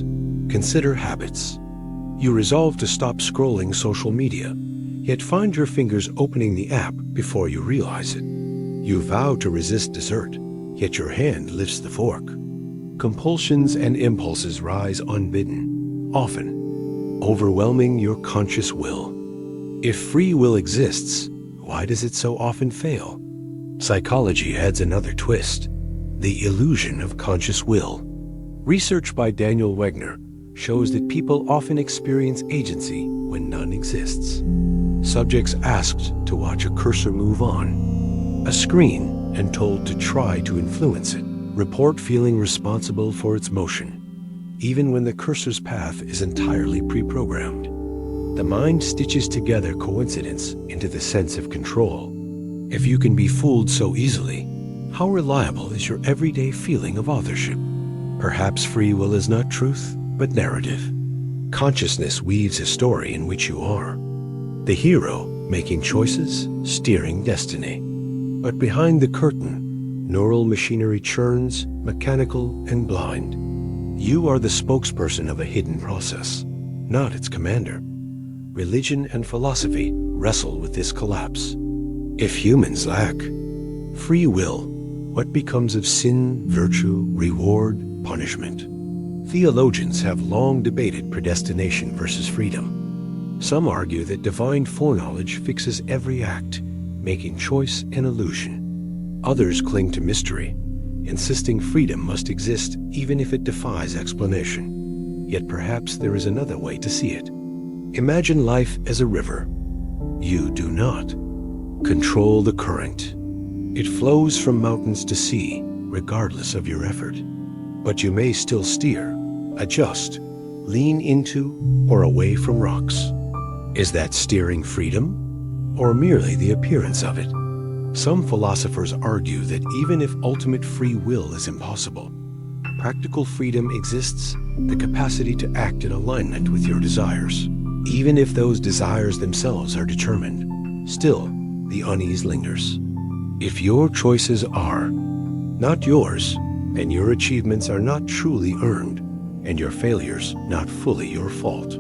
Consider habits. You resolve to stop scrolling social media, yet find your fingers opening the app before you realize it. You vow to resist dessert, yet your hand lifts the fork. Compulsions and impulses rise unbidden, often overwhelming your conscious will. If free will exists, why does it so often fail? Psychology adds another twist: the illusion of conscious will. Research by Daniel Wegner shows that people often experience agency when none exists. Subjects asked to watch a cursor move on a screen and told to try to influence it report feeling responsible for its motion, even when the cursor's path is entirely pre-programmed. The mind stitches together coincidence into the sense of control. If you can be fooled so easily, how reliable is your everyday feeling of authorship? Perhaps free will is not truth, but narrative. Consciousness weaves a story in which you are the hero, making choices, steering destiny. But behind the curtain, neural machinery churns, mechanical and blind. You are the spokesperson of a hidden process, not its commander. Religion and philosophy wrestle with this collapse. If humans lack free will, what becomes of sin, virtue, reward, punishment? Theologians have long debated predestination versus freedom. Some argue that divine foreknowledge fixes every act, making choice an illusion. Others cling to mystery, insisting freedom must exist even if it defies explanation. Yet perhaps there is another way to see it. Imagine life as a river. You do not control the current. It flows from mountains to sea, regardless of your effort. But you may still steer, adjust, lean into or away from rocks? Is that steering freedom, or merely the appearance of it? Some philosophers argue that even if ultimate free will is impossible, practical freedom exists, the capacity to act in alignment with your desires. Even if those desires themselves are determined, still the unease lingers. If your choices are not yours, and your achievements are not truly earned, and your failures not fully your fault,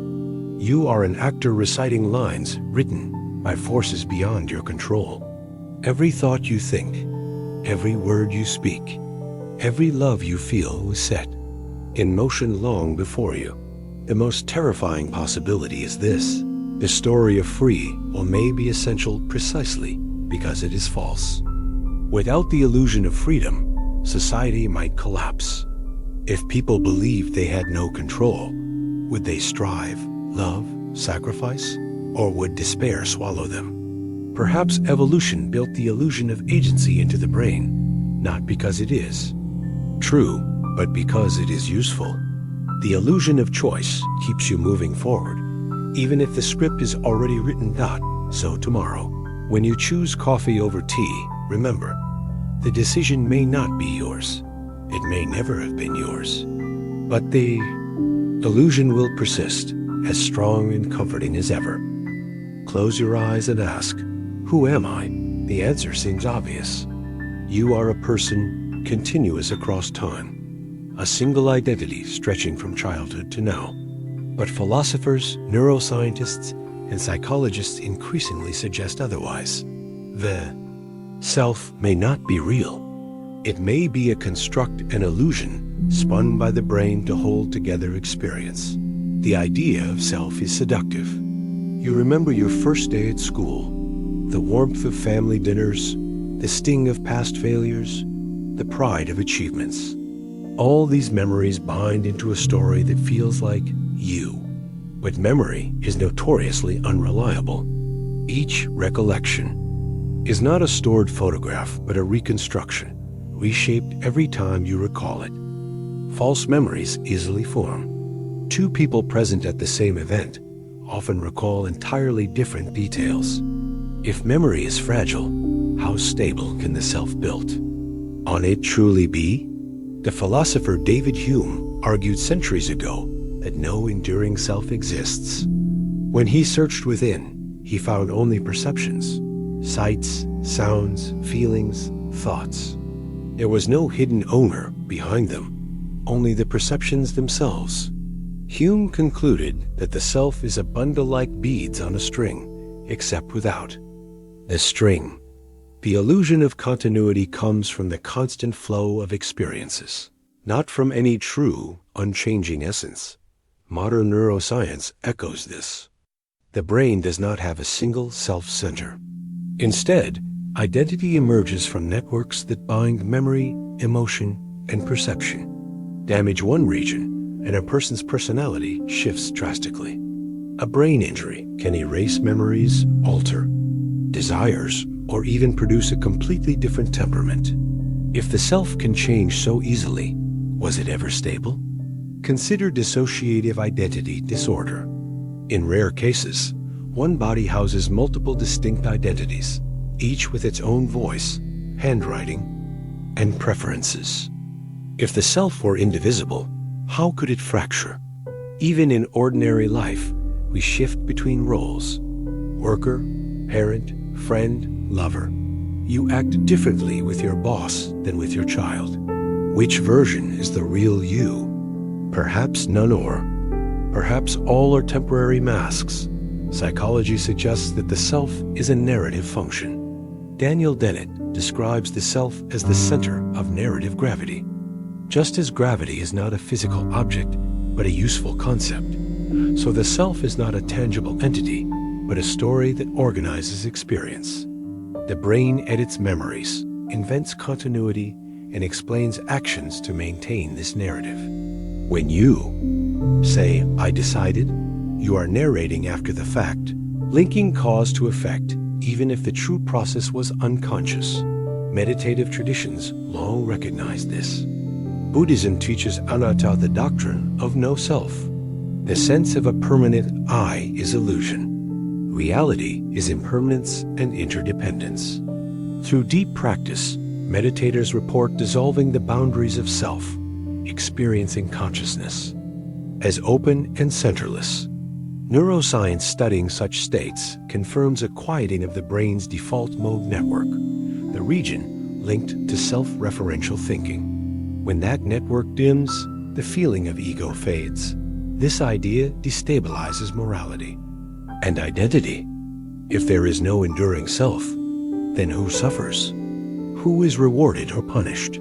you are an actor reciting lines written by forces beyond your control. Every thought you think, every word you speak, every love you feel was set in motion long before you. The most terrifying possibility is this: the story of free will may be essential precisely because it is false. Without the illusion of freedom, society might collapse. If people believed they had no control, would they strive, love, sacrifice, or would despair swallow them? Perhaps evolution built the illusion of agency into the brain, not because it is true, but because it is useful. The illusion of choice keeps you moving forward, even if the script is already written. So tomorrow, when you choose coffee over tea, remember, the decision may not be yours. It may never have been yours. But the illusion will persist, as strong and comforting as ever. Close your eyes and ask, who am I? The answer seems obvious. You are a person continuous across time, a single identity stretching from childhood to now. But philosophers, neuroscientists, and psychologists increasingly suggest otherwise. The self may not be real. It may be a construct, an illusion spun by the brain to hold together experience. The idea of self is seductive. You remember your first day at school, the warmth of family dinners, the sting of past failures, the pride of achievements. All these memories bind into a story that feels like you. But memory is notoriously unreliable. Each recollection is not a stored photograph, but a reconstruction, reshaped every time you recall it. False memories easily form. Two people present at the same event often recall entirely different details. If memory is fragile, how stable can the self built on it truly be? The philosopher David Hume argued centuries ago that no enduring self exists. When he searched within, he found only perceptions, sights, sounds, feelings, thoughts. There was no hidden owner behind them, only the perceptions themselves. Hume concluded that the self is a bundle like beads on a string, except without the string. The illusion of continuity comes from the constant flow of experiences, not from any true, unchanging essence. Modern neuroscience echoes this. The brain does not have a single self-center. Instead, identity emerges from networks that bind memory, emotion, and perception. Damage one region, and a person's personality shifts drastically. A brain injury can erase memories, alter desires, or even produce a completely different temperament. If the self can change so easily, was it ever stable? Consider dissociative identity disorder. In rare cases, one body houses multiple distinct identities, each with its own voice, handwriting, and preferences. If the self were indivisible, how could it fracture? Even in ordinary life, we shift between roles: worker, parent, friend, lover. You act differently with your boss than with your child. Which version is the real you? Perhaps none, or perhaps all are temporary masks. Psychology suggests that the self is a narrative function. Daniel Dennett describes the self as the center of narrative gravity. Just as gravity is not a physical object, but a useful concept, so the self is not a tangible entity, but a story that organizes experience. The brain edits memories, invents continuity, and explains actions to maintain this narrative. When you say, "I decided," you are narrating after the fact, linking cause to effect, even if the true process was unconscious. Meditative traditions long recognized this. Buddhism teaches anatta, the doctrine of no self. The sense of a permanent I is illusion. Reality is impermanence and interdependence. Through deep practice, meditators report dissolving the boundaries of self, experiencing consciousness as open and centerless. Neuroscience studying such states confirms a quieting of the brain's default mode network, the region linked to self-referential thinking. When that network dims, the feeling of ego fades. This idea destabilizes morality and identity. If there is no enduring self, then who suffers? Who is rewarded or punished?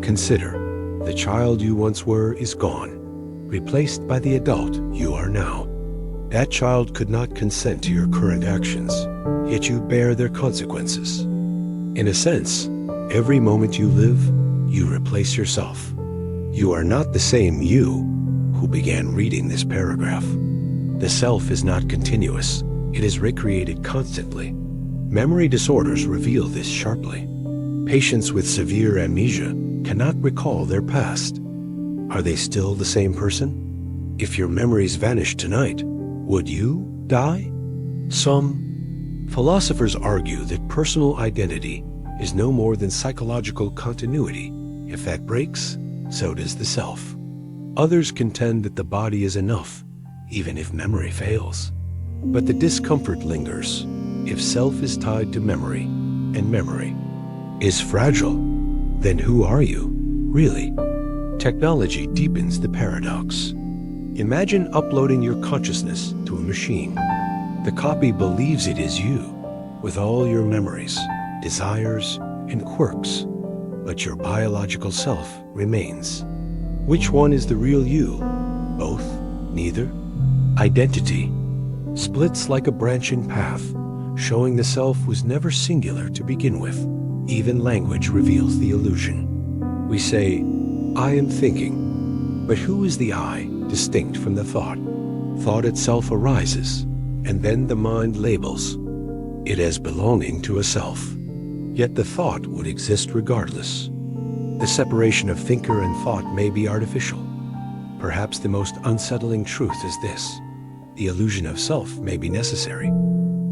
Consider, the child you once were is gone, replaced by the adult you are now. That child could not consent to your current actions, yet you bear their consequences. In a sense, every moment you live, you replace yourself. You are not the same you who began reading this paragraph. The self is not continuous. It is recreated constantly. Memory disorders reveal this sharply. Patients with severe amnesia cannot recall their past. Are they still the same person? If your memories vanished tonight, would you die? Some philosophers argue that personal identity is no more than psychological continuity. If that breaks, so does the self. Others contend that the body is enough, even if memory fails. But the discomfort lingers if self is tied to memory, and memory is fragile. Then who are you, really? Technology deepens the paradox. Imagine uploading your consciousness to a machine. The copy believes it is you, with all your memories, desires, and quirks, but your biological self remains. Which one is the real you? Both? Neither? Identity splits like a branching path, showing the self was never singular to begin with. Even language reveals the illusion. We say, I am thinking, but who is the I distinct from the thought? Thought itself arises, and then the mind labels it as belonging to a self. Yet the thought would exist regardless. The separation of thinker and thought may be artificial. Perhaps the most unsettling truth is this: the illusion of self may be necessary.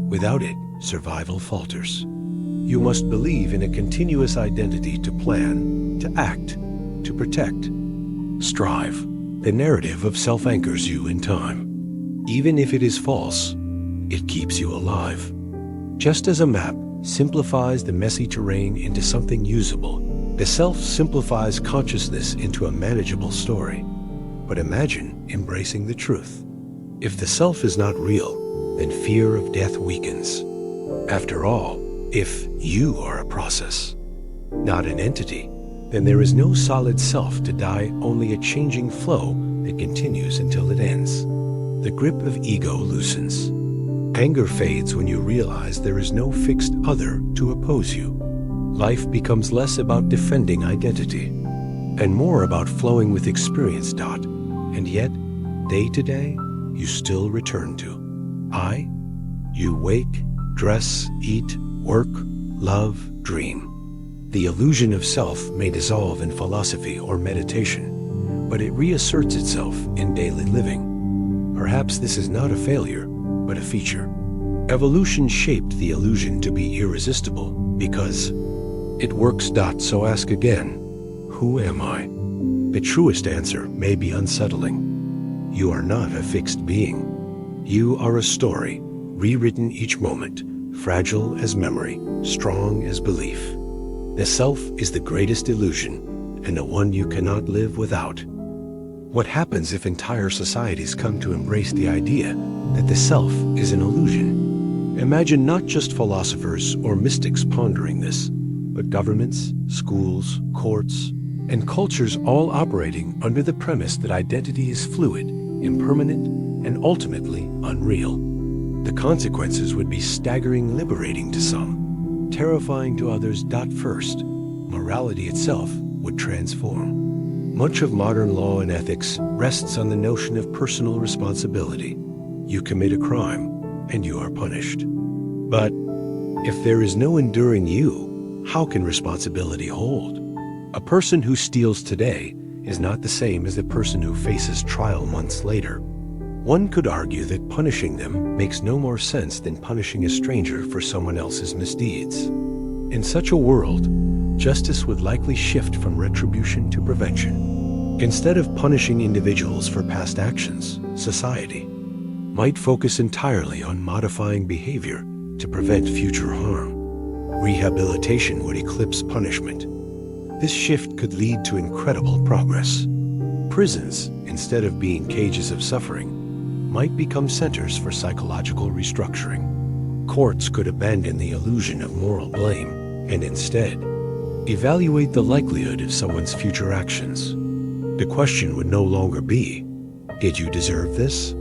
Without it, survival falters. You must believe in a continuous identity to plan, to act, to protect. Strive. The narrative of self anchors you in time. Even if it is false, it keeps you alive. Just as a map simplifies the messy terrain into something usable, the self simplifies consciousness into a manageable story. But imagine embracing the truth. If the self is not real, then fear of death weakens. After all, if you are a process, not an entity, then there is no solid self to die, only a changing flow that continues until it ends. The grip of ego loosens. Anger fades when you realize there is no fixed other to oppose you. Life becomes less about defending identity and more about flowing with experience. And yet, day to day, you still return to I. You wake, dress, eat, work, love, dream. The illusion of self may dissolve in philosophy or meditation, but it reasserts itself in daily living. Perhaps this is not a failure, but a feature. Evolution shaped the illusion to be irresistible because it works. So ask again, who am I? The truest answer may be unsettling. You are not a fixed being. You are a story, rewritten each moment, fragile as memory, strong as belief. The self is the greatest illusion, and the one you cannot live without. What happens if entire societies come to embrace the idea that the self is an illusion? Imagine not just philosophers or mystics pondering this, but governments, schools, courts, and cultures all operating under the premise that identity is fluid, impermanent, and ultimately unreal. The consequences would be staggering, liberating to some, terrifying to others. First, morality itself would transform. Much of modern law and ethics rests on the notion of personal responsibility. You commit a crime, and you are punished. But if there is no enduring you, how can responsibility hold? A person who steals today is not the same as the person who faces trial months later. One could argue that punishing them makes no more sense than punishing a stranger for someone else's misdeeds. In such a world, justice would likely shift from retribution to prevention. Instead of punishing individuals for past actions, society might focus entirely on modifying behavior to prevent future harm. Rehabilitation would eclipse punishment. This shift could lead to incredible progress. Prisons, instead of being cages of suffering, might become centers for psychological restructuring. Courts could abandon the illusion of moral blame and instead evaluate the likelihood of someone's future actions. The question would no longer be, did you deserve this?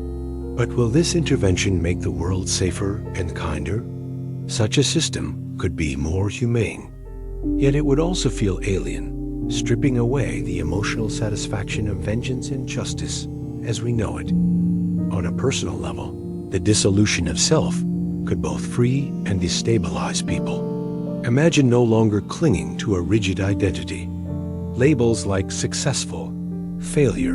But will this intervention make the world safer and kinder? Such a system could be more humane. Yet it would also feel alien, stripping away the emotional satisfaction of vengeance and justice as we know it. On a personal level, the dissolution of self could both free and destabilize people. Imagine no longer clinging to a rigid identity. Labels like successful, failure,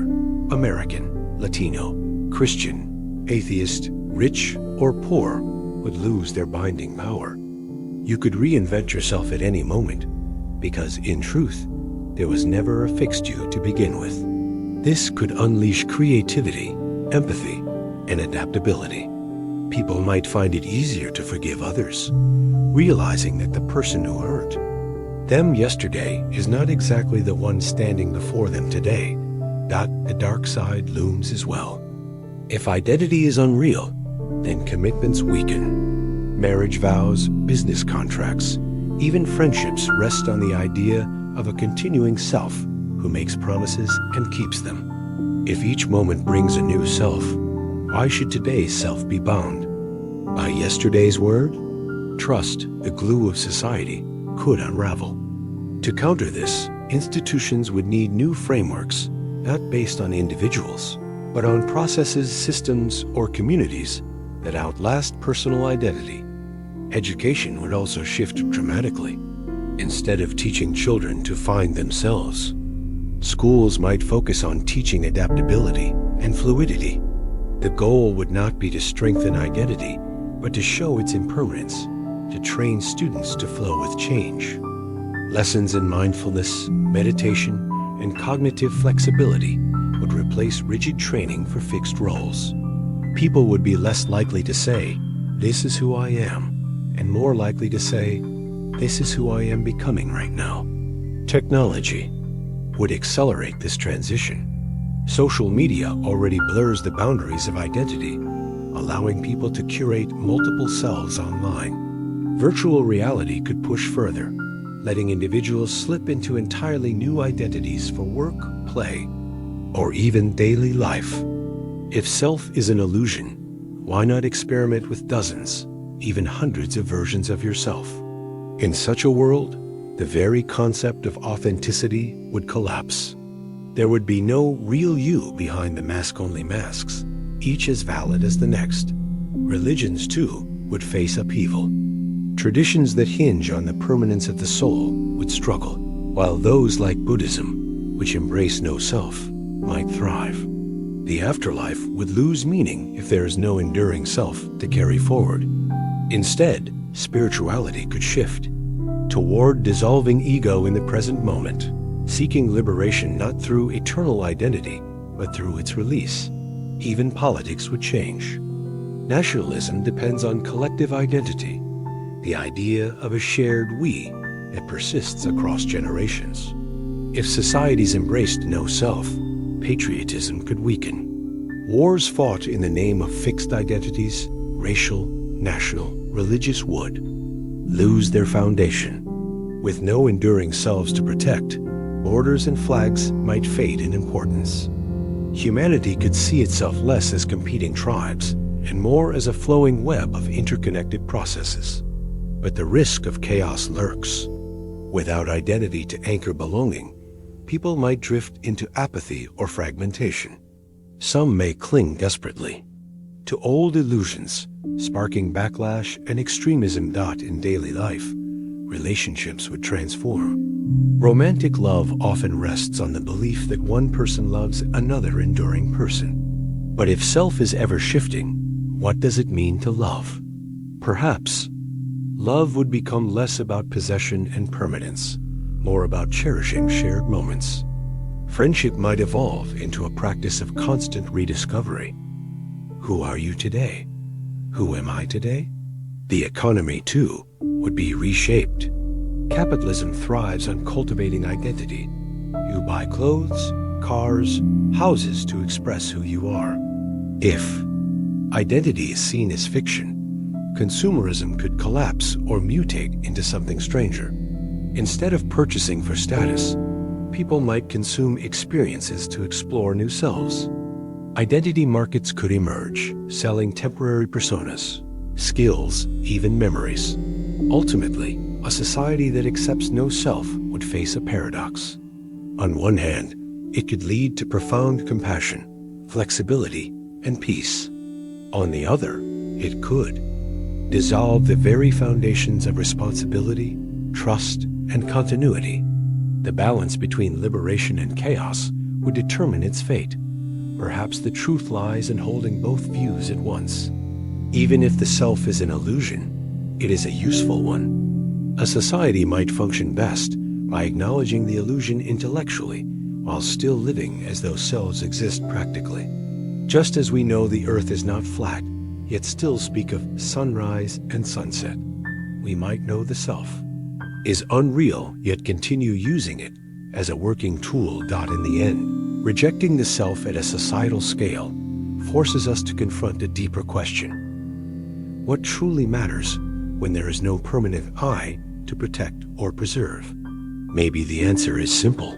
American, Latino, Christian, atheist, rich, or poor would lose their binding power. You could reinvent yourself at any moment, because in truth, there was never a fixed you to begin with. This could unleash creativity, empathy, and adaptability. People might find it easier to forgive others, realizing that the person who hurt them yesterday is not exactly the one standing before them today. The dark side looms as well. If identity is unreal, then commitments weaken. Marriage vows, business contracts, even friendships rest on the idea of a continuing self who makes promises and keeps them. If each moment brings a new self, why should today's self be bound by yesterday's word? Trust, the glue of society, could unravel. To counter this, institutions would need new frameworks, not based on individuals, but on processes, systems, or communities that outlast personal identity. Education would also shift dramatically. Instead of teaching children to find themselves, schools might focus on teaching adaptability and fluidity. The goal would not be to strengthen identity, but to show its impermanence, to train students to flow with change. Lessons in mindfulness, meditation, and cognitive flexibility would replace rigid training for fixed roles. People would be less likely to say, "This is who I am," and more likely to say, "This is who I am becoming right now." Technology would accelerate this transition. Social media already blurs the boundaries of identity, allowing people to curate multiple selves online. Virtual reality could push further, letting individuals slip into entirely new identities for work, play, or even daily life. If self is an illusion, why not experiment with dozens, even hundreds of versions of yourself? In such a world, the very concept of authenticity would collapse. There would be no real you behind the mask-only masks, each as valid as the next. Religions, too, would face upheaval. Traditions that hinge on the permanence of the soul would struggle, while those like Buddhism, which embrace no self, might thrive. The afterlife would lose meaning if there is no enduring self to carry forward. Instead, spirituality could shift toward dissolving ego in the present moment, seeking liberation not through eternal identity, but through its release. Even politics would change. Nationalism depends on collective identity, the idea of a shared we that persists across generations. If societies embraced no self, patriotism could weaken. Wars fought in the name of fixed identities, racial, national, religious, would lose their foundation. With no enduring selves to protect, borders and flags might fade in importance. Humanity could see itself less as competing tribes and more as a flowing web of interconnected processes. But the risk of chaos lurks. Without identity to anchor belonging, people might drift into apathy or fragmentation. Some may cling desperately to old illusions, sparking backlash and extremism. In daily life, relationships would transform. Romantic love often rests on the belief that one person loves another enduring person. But if self is ever shifting, what does it mean to love? Perhaps love would become less about possession and permanence, more about cherishing shared moments. Friendship might evolve into a practice of constant rediscovery. Who are you today? Who am I today? The economy, too, would be reshaped. Capitalism thrives on cultivating identity. You buy clothes, cars, houses to express who you are. If identity is seen as fiction, consumerism could collapse or mutate into something stranger. Instead of purchasing for status, people might consume experiences to explore new selves. Identity markets could emerge, selling temporary personas, skills, even memories. Ultimately, a society that accepts no self would face a paradox. On one hand, it could lead to profound compassion, flexibility, and peace. On the other, it could dissolve the very foundations of responsibility, trust, and continuity. The balance between liberation and chaos would determine its fate. Perhaps the truth lies in holding both views at once. Even if the self is an illusion, it is a useful one. A society might function best by acknowledging the illusion intellectually while still living as though selves exist practically. Just as we know the earth is not flat, yet still speak of sunrise and sunset, we might know the self is unreal, yet continue using it as a working tool. In the end, rejecting the self at a societal scale forces us to confront a deeper question. What truly matters when there is no permanent I to protect or preserve? Maybe the answer is simple.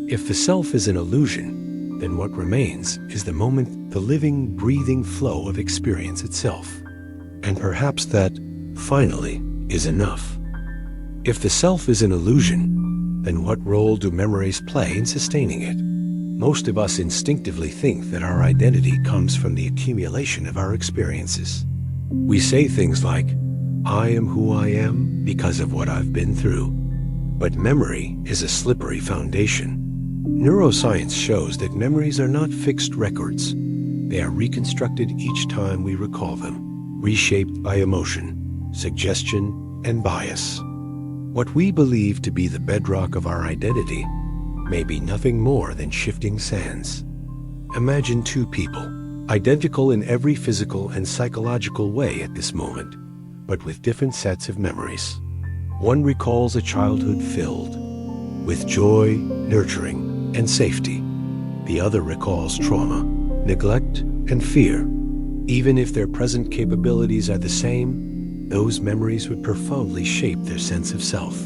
If the self is an illusion, then what remains is the moment, the living, breathing flow of experience itself. And perhaps that, finally, is enough. If the self is an illusion, then what role do memories play in sustaining it? Most of us instinctively think that our identity comes from the accumulation of our experiences. We say things like, I am who I am because of what I've been through. But memory is a slippery foundation. Neuroscience shows that memories are not fixed records. They are reconstructed each time we recall them, reshaped by emotion, suggestion, and bias. What we believe to be the bedrock of our identity may be nothing more than shifting sands. Imagine two people, identical in every physical and psychological way at this moment, but with different sets of memories. One recalls a childhood filled with joy, nurturing, and safety. The other recalls trauma, neglect, and fear. Even if their present capabilities are the same, those memories would profoundly shape their sense of self.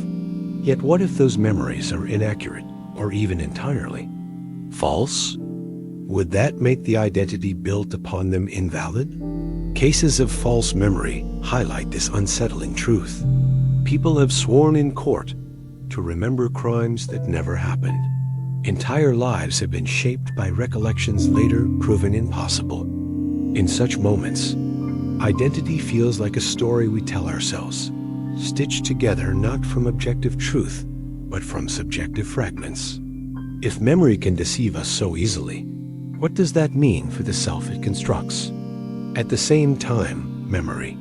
Yet what if those memories are inaccurate, or even entirely false? Would that make the identity built upon them invalid? Cases of false memory highlight this unsettling truth. People have sworn in court to remember crimes that never happened. Entire lives have been shaped by recollections later proven impossible. In such moments, identity feels like a story we tell ourselves, stitched together not from objective truth, but from subjective fragments. If memory can deceive us so easily, what does that mean for the self it constructs? At the same time, memory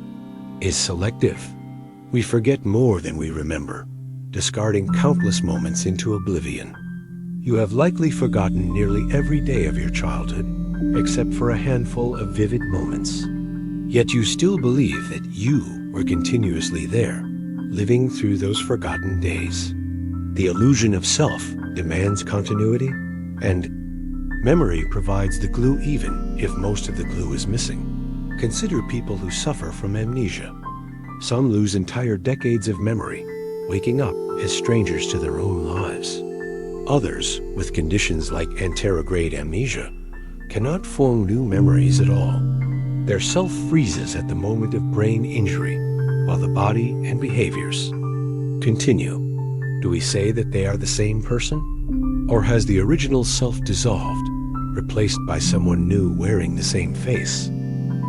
is selective. We forget more than we remember, discarding countless moments into oblivion. You have likely forgotten nearly every day of your childhood, except for a handful of vivid moments. Yet you still believe that you were continuously there, living through those forgotten days. The illusion of self demands continuity, and memory provides the glue even if most of the glue is missing. Consider people who suffer from amnesia. Some lose entire decades of memory, waking up as strangers to their own lives. Others, with conditions like anterograde amnesia, cannot form new memories at all. Their self freezes at the moment of brain injury, while the body and behaviors continue. Do we say that they are the same person? Or has the original self dissolved, replaced by someone new wearing the same face?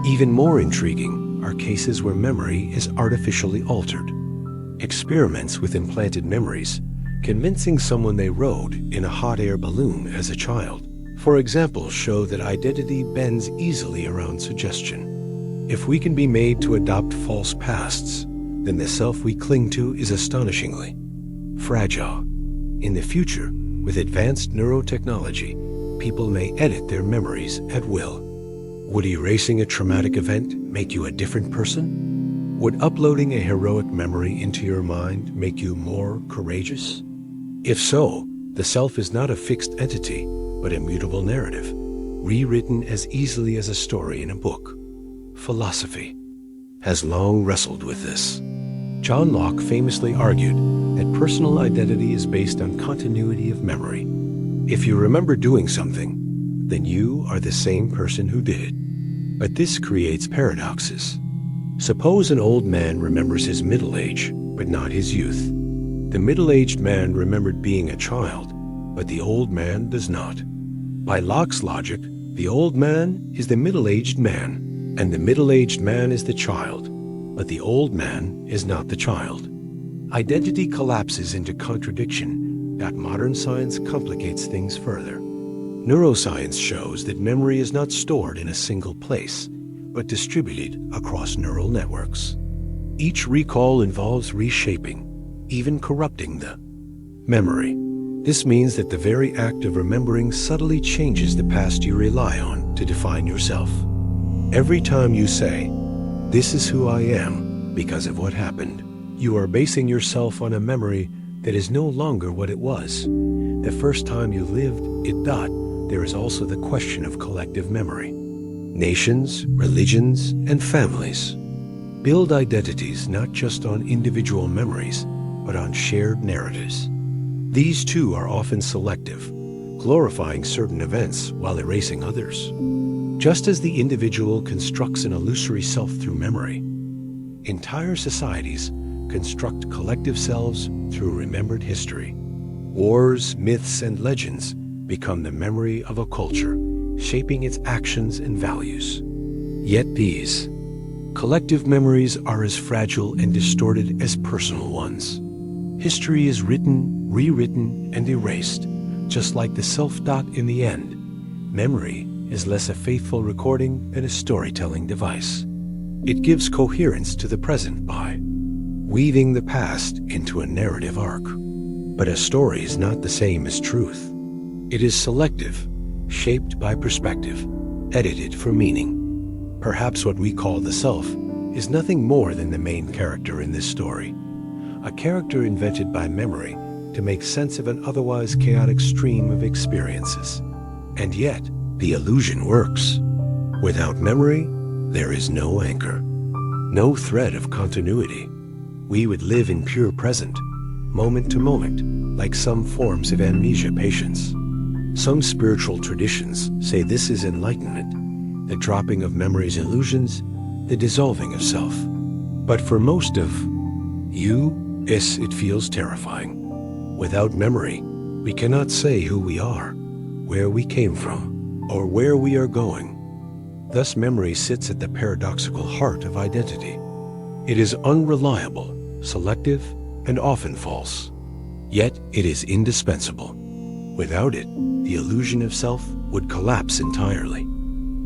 Even more intriguing are cases where memory is artificially altered. Experiments with implanted memories, convincing someone they rode in a hot air balloon as a child, For example, show that identity bends easily around suggestion. If we can be made to adopt false pasts, then the self we cling to is astonishingly fragile. In the future, with advanced neurotechnology, people may edit their memories at will. Would erasing a traumatic event make you a different person? Would uploading a heroic memory into your mind make you more courageous? If so, the self is not a fixed entity, but a mutable narrative, rewritten as easily as a story in a book. Philosophy has long wrestled with this. John Locke famously argued that personal identity is based on continuity of memory. If you remember doing something, then you are the same person who did it. But this creates paradoxes. Suppose an old man remembers his middle age, but not his youth. The middle-aged man remembered being a child, but the old man does not. By Locke's logic, the old man is the middle-aged man, and the middle-aged man is the child, but the old man is not the child. Identity collapses into contradiction. That modern science complicates things further. Neuroscience shows that memory is not stored in a single place, but distributed across neural networks. Each recall involves reshaping, even corrupting the memory. This means that the very act of remembering subtly changes the past you rely on to define yourself. Every time you say, "This is who I am because of what happened," you are basing yourself on a memory that is no longer what it was. The first time you lived it. There is also the question of collective memory. Nations, religions, and families build identities not just on individual memories, but on shared narratives. These too are often selective, glorifying certain events while erasing others. Just as the individual constructs an illusory self through memory, entire societies construct collective selves through remembered history. Wars, myths, and legends become the memory of a culture, shaping its actions and values. Yet these collective memories are as fragile and distorted as personal ones. History is written, rewritten, and erased, just like the self. In the end, memory is less a faithful recording than a storytelling device. It gives coherence to the present by weaving the past into a narrative arc. But a story is not the same as truth. It is selective, shaped by perspective, edited for meaning. Perhaps what we call the self is nothing more than the main character in this story, a character invented by memory to make sense of an otherwise chaotic stream of experiences. And yet, the illusion works. Without memory, there is no anchor, no thread of continuity. We would live in pure present, moment to moment, like some forms of amnesia patience. Some spiritual traditions say this is enlightenment, the dropping of memory's illusions, the dissolving of self. But for most of yes, it feels terrifying. Without memory, we cannot say who we are, where we came from, or where we are going. Thus, memory sits at the paradoxical heart of identity. It is unreliable, selective, and often false. Yet it is indispensable. Without it, the illusion of self would collapse entirely.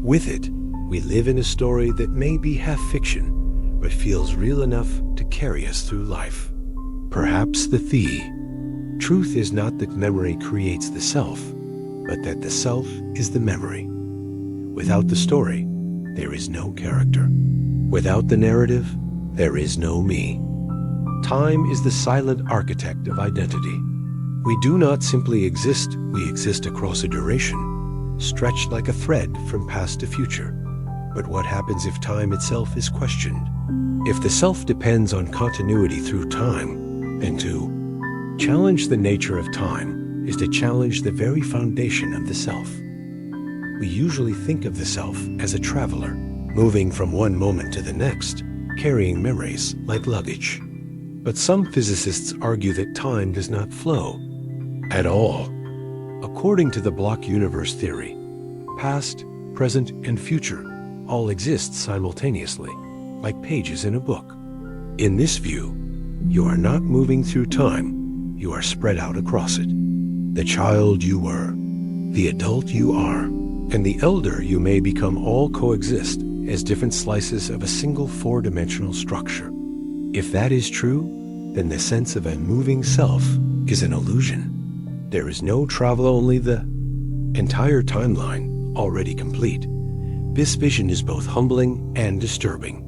With it, we live in a story that may be half fiction, but feels real enough to carry us through life. Perhaps the truth is not that memory creates the self, but that the self is the memory. Without the story, there is no character. Without the narrative, there is no me. Time is the silent architect of identity. We do not simply exist, we exist across a duration, stretched like a thread from past to future. But what happens if time itself is questioned? If the self depends on continuity through time, then to challenge the nature of time is to challenge the very foundation of the self. We usually think of the self as a traveler, moving from one moment to the next, carrying memories like luggage. But some physicists argue that time does not flow at all. According to the block universe theory, past, present, and future all exist simultaneously, like pages in a book. In this view, you are not moving through time, you are spread out across it. The child you were, the adult you are, and the elder you may become all coexist as different slices of a single four-dimensional structure. If that is true, then the sense of a moving self is an illusion. There is no travel, only the entire timeline already complete. This vision is both humbling and disturbing.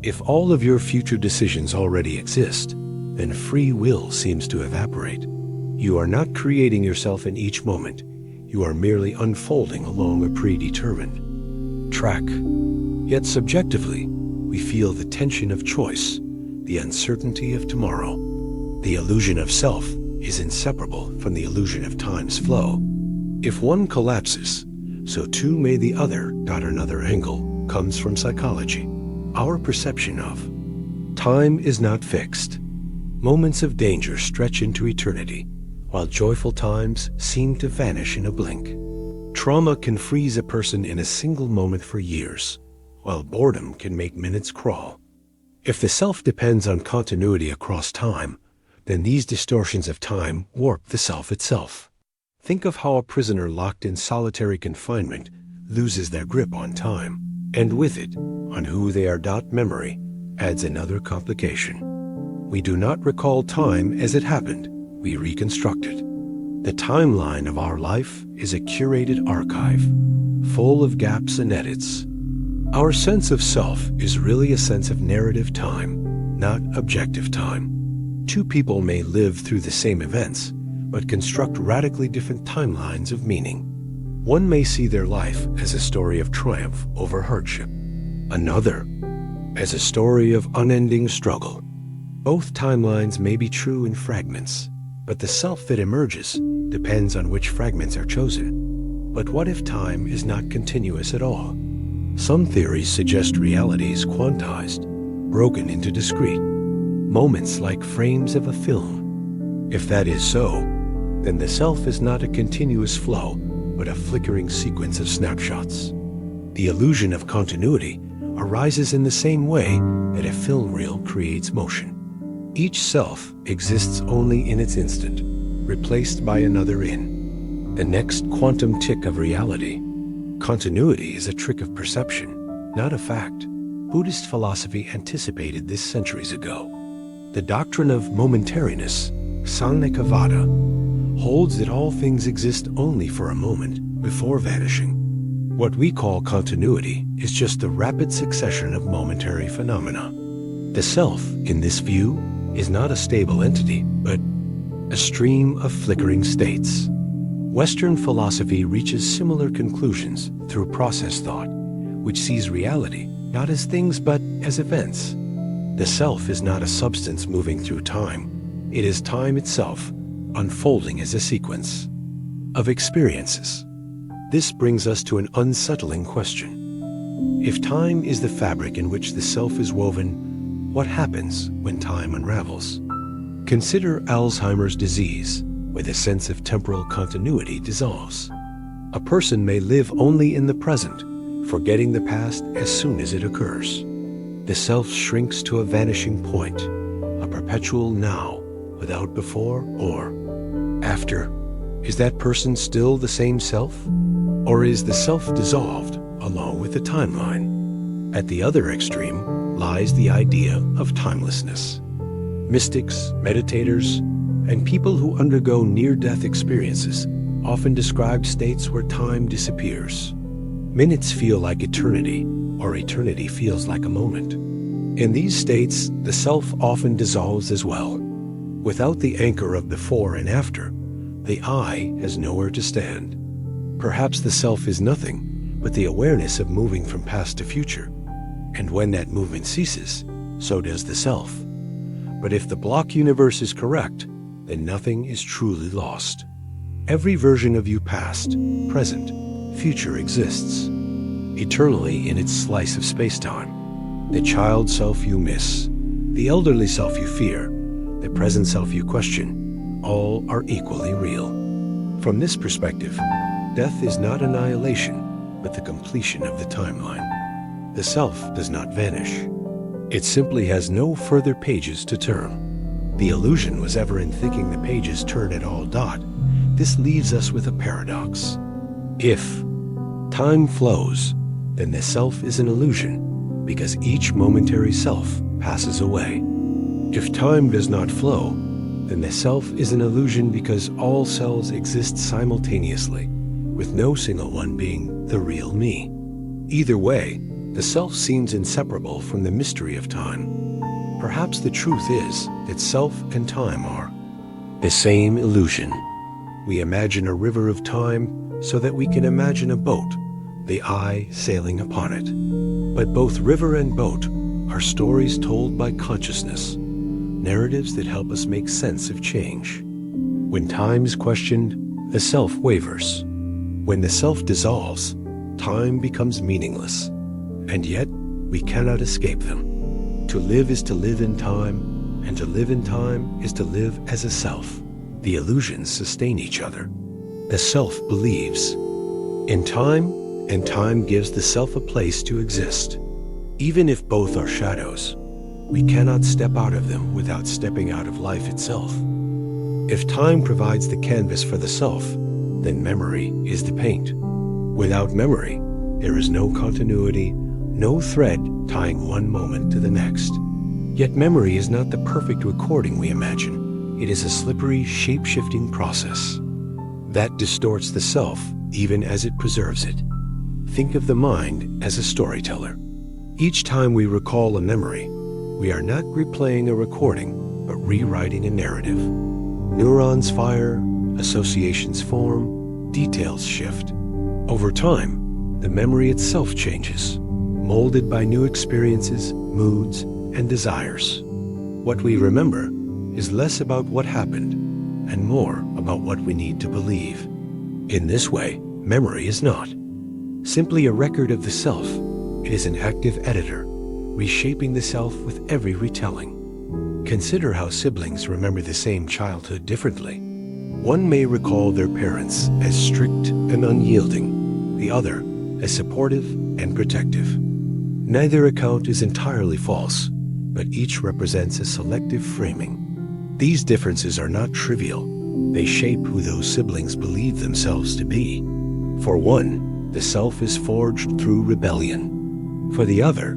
If all of your future decisions already exist, then free will seems to evaporate. You are not creating yourself in each moment. You are merely unfolding along a predetermined track. Yet subjectively, we feel the tension of choice, the uncertainty of tomorrow. The illusion of self is inseparable from the illusion of time's flow. If one collapses, so too may the other. Another angle comes from psychology. Our perception of time is not fixed. Moments of danger stretch into eternity, while joyful times seem to vanish in a blink. Trauma can freeze a person in a single moment for years, while boredom can make minutes crawl. If the self depends on continuity across time, then these distortions of time warp the self itself. Think of how a prisoner locked in solitary confinement loses their grip on time, and with it, on who they are. Memory adds another complication. We do not recall time as it happened, we reconstruct it. The timeline of our life is a curated archive, full of gaps and edits. Our sense of self is really a sense of narrative time, not objective time. Two people may live through the same events, but construct radically different timelines of meaning. One may see their life as a story of triumph over hardship, another as a story of unending struggle. Both timelines may be true in fragments, but the self that emerges depends on which fragments are chosen. But what if time is not continuous at all? Some theories suggest reality is quantized, broken into discrete moments like frames of a film. If that is so, then the self is not a continuous flow, but a flickering sequence of snapshots. The illusion of continuity arises in the same way that a film reel creates motion. Each self exists only in its instant, replaced by another in the next quantum tick of reality. Continuity is a trick of perception, not a fact. Buddhist philosophy anticipated this centuries ago. The doctrine of momentariness, Sanghakavada, holds that all things exist only for a moment before vanishing. What we call continuity is just the rapid succession of momentary phenomena. The self, in this view, is not a stable entity, but a stream of flickering states. Western philosophy reaches similar conclusions through process thought, which sees reality not as things but as events. The self is not a substance moving through time. It is time itself, unfolding as a sequence of experiences. This brings us to an unsettling question. If time is the fabric in which the self is woven, what happens when time unravels? Consider Alzheimer's disease, where the sense of temporal continuity dissolves. A person may live only in the present, forgetting the past as soon as it occurs. The self shrinks to a vanishing point, a perpetual now, without before or after. Is that person still the same self? Or is the self dissolved along with the timeline? At the other extreme lies the idea of timelessness. Mystics, meditators, and people who undergo near-death experiences often describe states where time disappears. Minutes feel like eternity, or eternity feels like a moment. In these states, the self often dissolves as well. Without the anchor of before and after, the I has nowhere to stand. Perhaps the self is nothing but the awareness of moving from past to future. And when that movement ceases, so does the self. But if the block universe is correct, then nothing is truly lost. Every version of you, past, present, future, exists eternally in its slice of space-time. The child self you miss, the elderly self you fear, the present self you question, all are equally real. From this perspective, death is not annihilation, but the completion of the timeline. The self does not vanish. It simply has no further pages to turn. The illusion was ever in thinking the pages turn at all. This leaves us with a paradox. If time flows, then the self is an illusion, because each momentary self passes away. If time does not flow, then the self is an illusion because all selves exist simultaneously, with no single one being the real me. Either way, the self seems inseparable from the mystery of time. Perhaps the truth is that self and time are the same illusion. We imagine a river of time so that we can imagine a boat, the eye sailing upon it. But both river and boat are stories told by consciousness, narratives that help us make sense of change. When time is questioned, the self wavers. When the self dissolves, time becomes meaningless. And yet, we cannot escape them. To live is to live in time, and to live in time is to live as a self. The illusions sustain each other. The self believes in time, and time gives the self a place to exist. Even if both are shadows, we cannot step out of them without stepping out of life itself. If time provides the canvas for the self, then memory is the paint. Without memory, there is no continuity, no thread tying one moment to the next. Yet memory is not the perfect recording we imagine. It is a slippery, shape-shifting process that distorts the self even as it preserves it. Think of the mind as a storyteller. Each time we recall a memory, we are not replaying a recording, but rewriting a narrative. Neurons fire, associations form, details shift. Over time, the memory itself changes, molded by new experiences, moods, and desires. What we remember is less about what happened and more about what we need to believe. In this way, memory is not simply a record of the self. It is an active editor, reshaping the self with every retelling. Consider how siblings remember the same childhood differently. One may recall their parents as strict and unyielding, the other as supportive and protective. Neither account is entirely false, but each represents a selective framing. These differences are not trivial. They shape who those siblings believe themselves to be. For one, the self is forged through rebellion. For the other,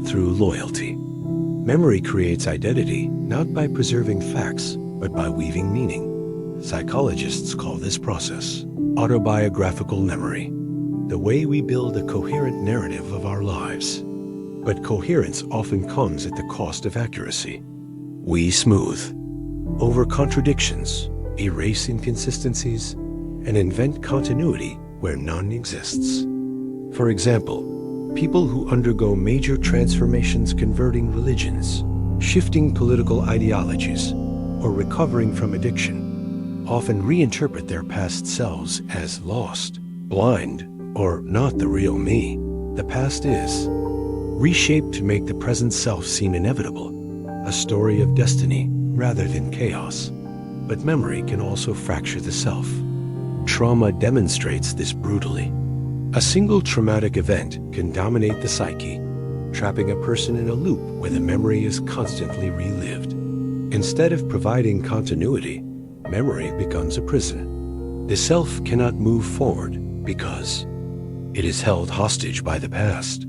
through loyalty. Memory creates identity not by preserving facts, but by weaving meaning. Psychologists call this process autobiographical memory, the way we build a coherent narrative of our lives. But coherence often comes at the cost of accuracy. We smooth over contradictions, erase inconsistencies, and invent continuity where none exists. For example, people who undergo major transformations converting religions, shifting political ideologies, or recovering from addiction often reinterpret their past selves as lost, blind, or not the real me. The past is reshaped to make the present self seem inevitable, a story of destiny rather than chaos. But memory can also fracture the self. Trauma demonstrates this brutally. A single traumatic event can dominate the psyche, trapping a person in a loop where the memory is constantly relived. Instead of providing continuity, memory becomes a prison. The self cannot move forward because it is held hostage by the past.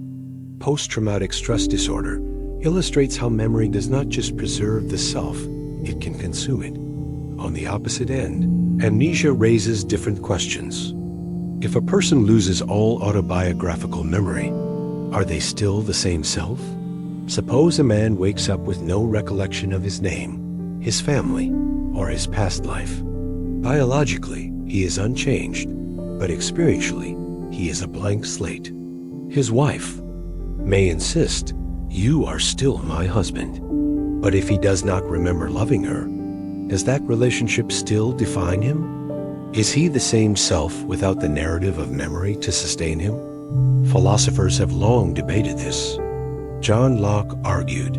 Post-traumatic stress disorder illustrates how memory does not just preserve the self, it can consume it. On the opposite end, amnesia raises different questions. If a person loses all autobiographical memory, are they still the same self? Suppose a man wakes up with no recollection of his name, his family, or his past life. Biologically, he is unchanged, but experientially, he is a blank slate. His wife may insist, "You are still my husband." But if he does not remember loving her, does that relationship still define him? Is he the same self without the narrative of memory to sustain him? Philosophers have long debated this. John Locke argued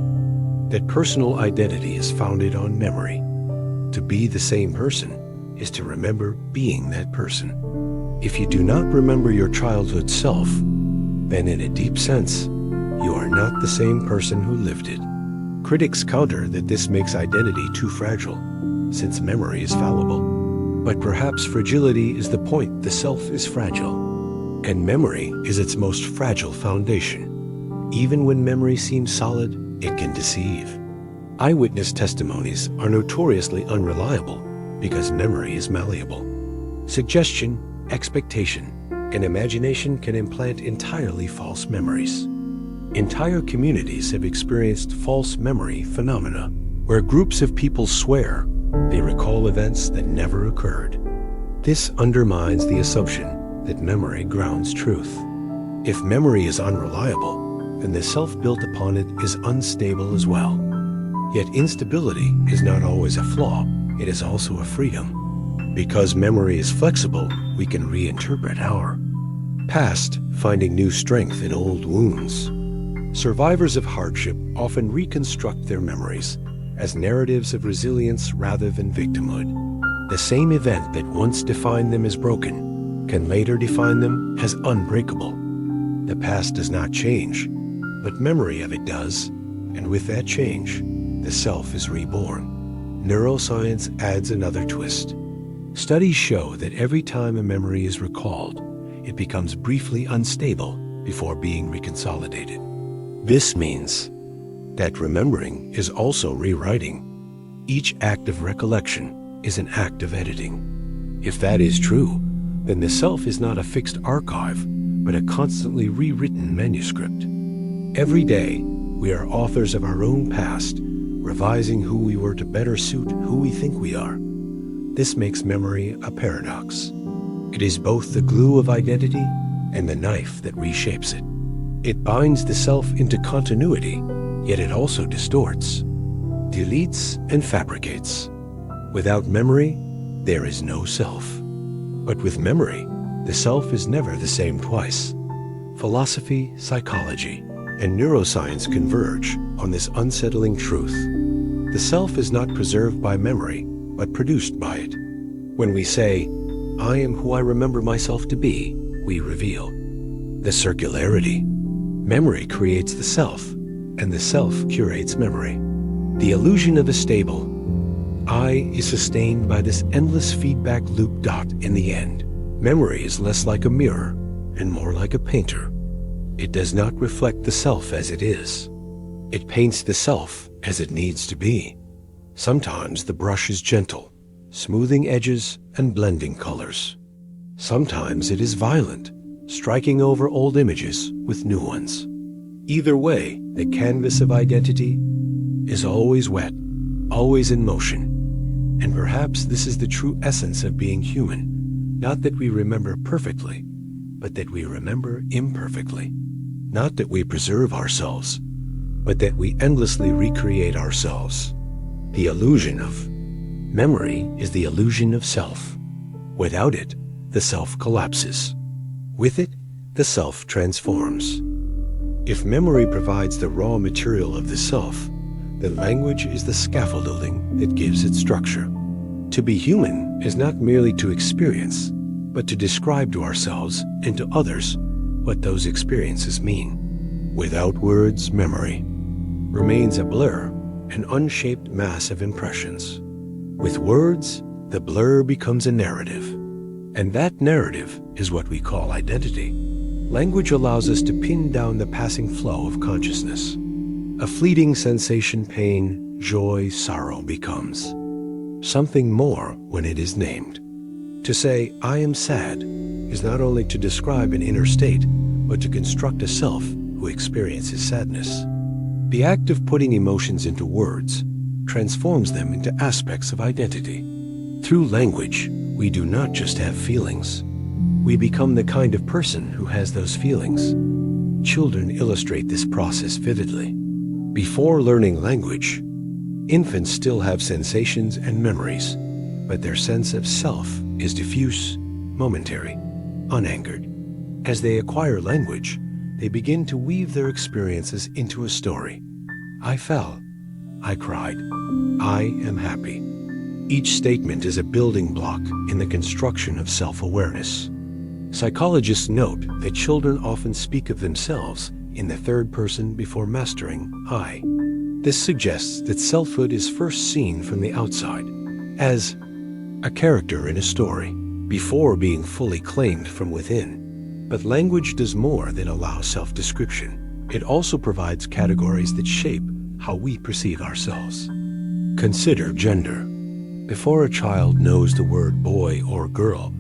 that personal identity is founded on memory. To be the same person is to remember being that person. If you do not remember your childhood self, then in a deep sense, you are not the same person who lived it. Critics counter that this makes identity too fragile, since memory is fallible. But perhaps fragility is the point. The self is fragile. And memory is its most fragile foundation. Even when memory seems solid, it can deceive. Eyewitness testimonies are notoriously unreliable because memory is malleable. Suggestion, expectation, and imagination can implant entirely false memories. Entire communities have experienced false memory phenomena, where groups of people swear they recall events that never occurred. This undermines the assumption that memory grounds truth. If memory is unreliable, then the self built upon it is unstable as well. Yet instability is not always a flaw, it is also a freedom. Because memory is flexible, we can reinterpret our past, finding new strength in old wounds. Survivors of hardship often reconstruct their memories as narratives of resilience rather than victimhood. The same event that once defined them as broken can later define them as unbreakable. The past does not change, but memory of it does, and with that change, the self is reborn. Neuroscience adds another twist. Studies show that every time a memory is recalled, it becomes briefly unstable before being reconsolidated. This means that remembering is also rewriting. Each act of recollection is an act of editing. If that is true, then the self is not a fixed archive, but a constantly rewritten manuscript. Every day, we are authors of our own past, revising who we were to better suit who we think we are. This makes memory a paradox. It is both the glue of identity and the knife that reshapes it. It binds the self into continuity, yet it also distorts, deletes, and fabricates. Without memory, there is no self. But with memory, the self is never the same twice. Philosophy, psychology, and neuroscience converge on this unsettling truth. The self is not preserved by memory, but produced by it. When we say, "I am who I remember myself to be," we reveal the circularity. Memory creates the self, and the self curates memory. The illusion of a stable I is sustained by this endless feedback loop. In the end, memory is less like a mirror and more like a painter. It does not reflect the self as it is. It paints the self as it needs to be. Sometimes the brush is gentle, smoothing edges and blending colors. Sometimes it is violent, striking over old images with new ones. Either way, the canvas of identity is always wet, always in motion. And perhaps this is the true essence of being human. Not that we remember perfectly, but that we remember imperfectly. Not that we preserve ourselves, but that we endlessly recreate ourselves. The illusion of memory is the illusion of self. Without it, the self collapses. With it, the self transforms. If memory provides the raw material of the self, then language is the scaffolding that gives it structure. To be human is not merely to experience, but to describe to ourselves and to others what those experiences mean. Without words, memory remains a blur, an unshaped mass of impressions. With words, the blur becomes a narrative. And that narrative is what we call identity. Language allows us to pin down the passing flow of consciousness. A fleeting sensation, pain, joy, sorrow becomes something more when it is named. To say, "I am sad," is not only to describe an inner state, but to construct a self who experiences sadness. The act of putting emotions into words transforms them into aspects of identity. Through language, we do not just have feelings. We become the kind of person who has those feelings. Children illustrate this process vividly. Before learning language, infants still have sensations and memories, but their sense of self is diffuse, momentary, unanchored. As they acquire language, they begin to weave their experiences into a story. I fell. I cried. I am happy. Each statement is a building block in the construction of self-awareness. Psychologists note that children often speak of themselves in the third person before mastering I. This suggests that selfhood is first seen from the outside, as a character in a story, before being fully claimed from within. But language does more than allow self-description. It also provides categories that shape how we perceive ourselves. Consider gender. Before a child knows the word boy or girl,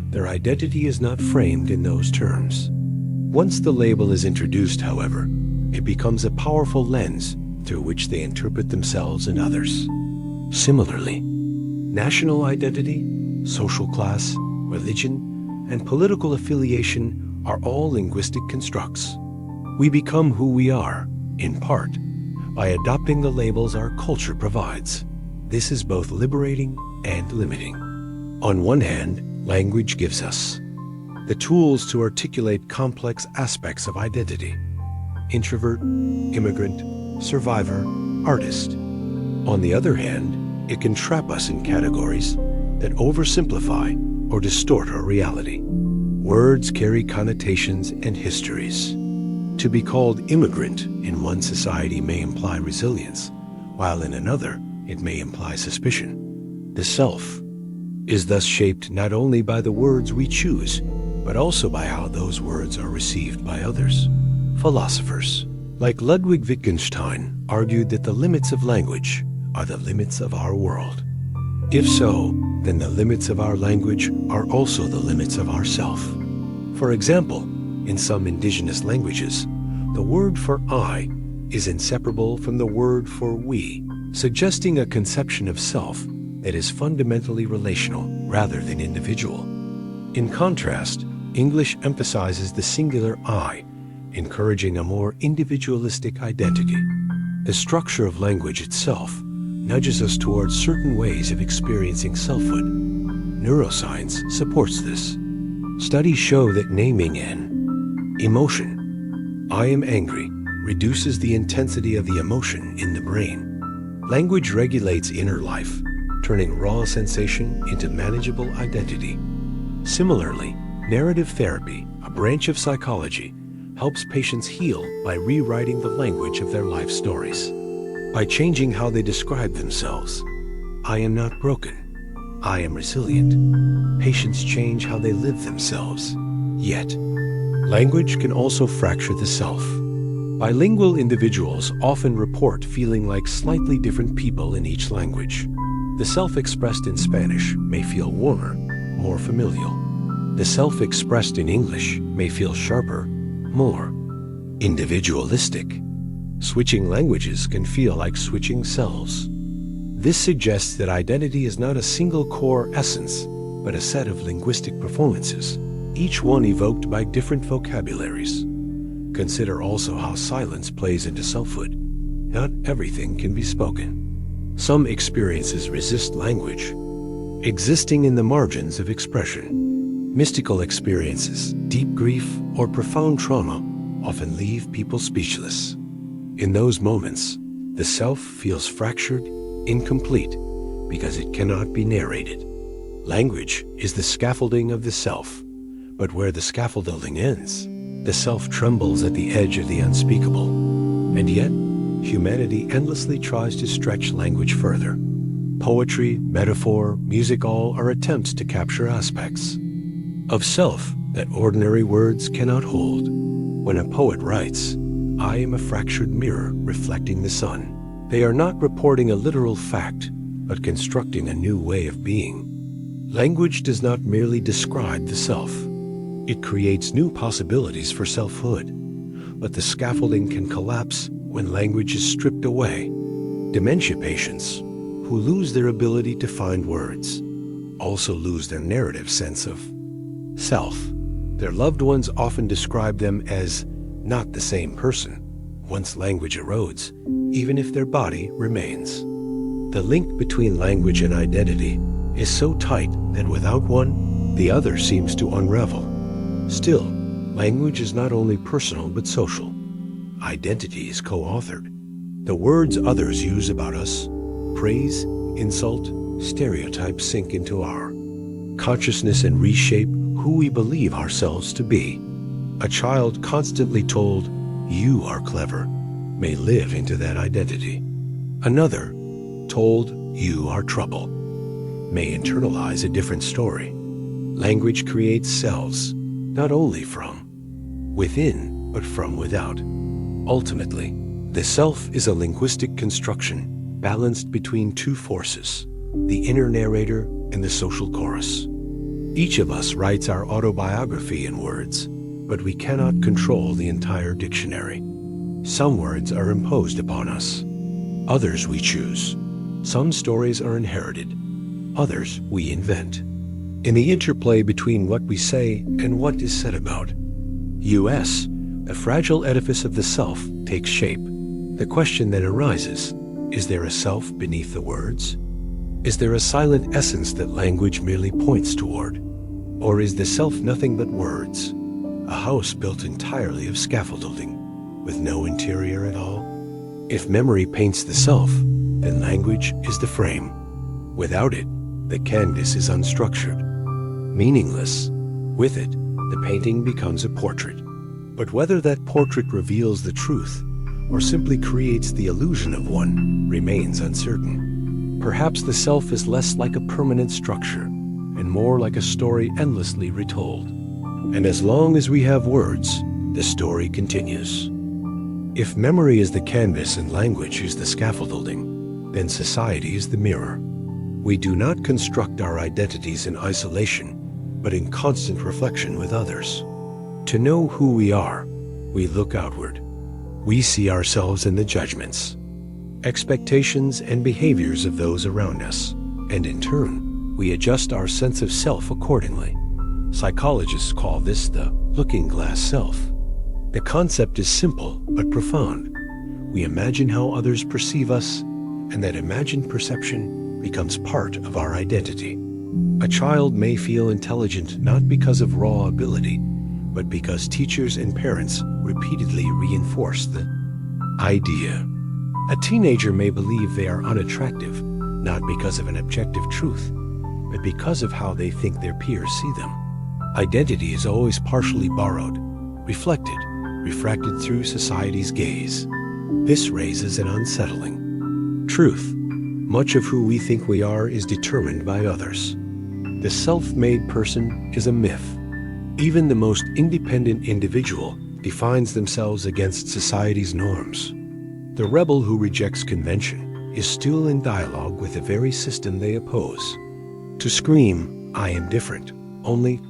their identity is not framed in those terms. Once the label is introduced, however, it becomes a powerful lens through which they interpret themselves and others. Similarly, national identity, social class, religion, and political affiliation are all linguistic constructs. We become who we are, in part, by adopting the labels our culture provides. This is both liberating and limiting. On one hand, language gives us the tools to articulate complex aspects of identity: introvert, immigrant, survivor, artist. On the other hand, it can trap us in categories that oversimplify or distort our reality. Words carry connotations and histories. To be called immigrant in one society may imply resilience, while in another it may imply suspicion. The self is thus shaped not only by the words we choose, but also by how those words are received by others. Philosophers like Ludwig Wittgenstein argued that the limits of language are the limits of our world. If so, then the limits of our language are also the limits of our self. For example, in some indigenous languages, the word for I is inseparable from the word for we, suggesting a conception of self that is fundamentally relational rather than individual. In contrast, English emphasizes the singular I, encouraging a more individualistic identity. The structure of language itself nudges us towards certain ways of experiencing selfhood. Neuroscience supports this. Studies show that naming an emotion, I am angry, reduces the intensity of the emotion in the brain. Language regulates inner life, turning raw sensation into manageable identity. Similarly, narrative therapy, a branch of psychology, helps patients heal by rewriting the language of their life stories. By changing how they describe themselves, I am not broken, I am resilient, patients change how they live themselves. Yet, language can also fracture the self. Bilingual individuals often report feeling like slightly different people in each language. The self expressed in Spanish may feel warmer, more familial. The self expressed in English may feel sharper, more individualistic. Switching languages can feel like switching selves. This suggests that identity is not a single core essence, but a set of linguistic performances, each one evoked by different vocabularies. Consider also how silence plays into selfhood. Not everything can be spoken. Some experiences resist language, existing in the margins of expression. Mystical experiences, deep grief, or profound trauma often leave people speechless. In those moments, the self feels fractured, incomplete, because it cannot be narrated. Language is the scaffolding of the self, but where the scaffolding ends, the self trembles at the edge of the unspeakable. And yet, humanity endlessly tries to stretch language further. Poetry, metaphor, music, all are attempts to capture aspects of self that ordinary words cannot hold. When a poet writes, I am a fractured mirror reflecting the sun, they are not reporting a literal fact, but constructing a new way of being. Language does not merely describe the self. It creates new possibilities for selfhood. But the scaffolding can collapse when language is stripped away. Dementia patients who lose their ability to find words also lose their narrative sense of self. Their loved ones often describe them as not the same person once language erodes, even if their body remains. The link between language and identity is so tight that without one, the other seems to unravel. Still, language is not only personal but social. Identity is co-authored. The words others use about us, praise, insult, stereotypes sink into our consciousness and reshape who we believe ourselves to be. A child constantly told, "You are clever," may live into that identity. Another, told, "You are trouble," may internalize a different story. Language creates selves, not only from within but from without. Ultimately, the self is a linguistic construction balanced between two forces, the inner narrator and the social chorus. Each of us writes our autobiography in words, but we cannot control the entire dictionary. Some words are imposed upon us. Others we choose. Some stories are inherited. Others we invent. In the interplay between what we say and what is said about us, the fragile edifice of the self takes shape. The question then arises, is there a self beneath the words? Is there a silent essence that language merely points toward? Or is the self nothing but words, a house built entirely of scaffolding, with no interior at all? If memory paints the self, then language is the frame. Without it, the canvas is unstructured, meaningless. With it, the painting becomes a portrait. But whether that portrait reveals the truth or simply creates the illusion of one remains uncertain. Perhaps the self is less like a permanent structure and more like a story endlessly retold. And as long as we have words, the story continues. If memory is the canvas and language is the scaffolding, then society is the mirror. We do not construct our identities in isolation, but in constant reflection with others. To know who we are, we look outward. We see ourselves in the judgments, expectations, and behaviors of those around us, and in turn, we adjust our sense of self accordingly. Psychologists call this the looking glass self. The concept is simple but profound. We imagine how others perceive us, and that imagined perception becomes part of our identity. A child may feel intelligent not because of raw ability, but because teachers and parents repeatedly reinforce the idea. A teenager may believe they are unattractive, not because of an objective truth, but because of how they think their peers see them. Identity is always partially borrowed, reflected, refracted through society's gaze. This raises an unsettling truth. Much of who we think we are is determined by others. The self-made person is a myth. Even the most independent individual defines themselves against society's norms. The rebel who rejects convention is still in dialogue with the very system they oppose. To scream, "I am different," only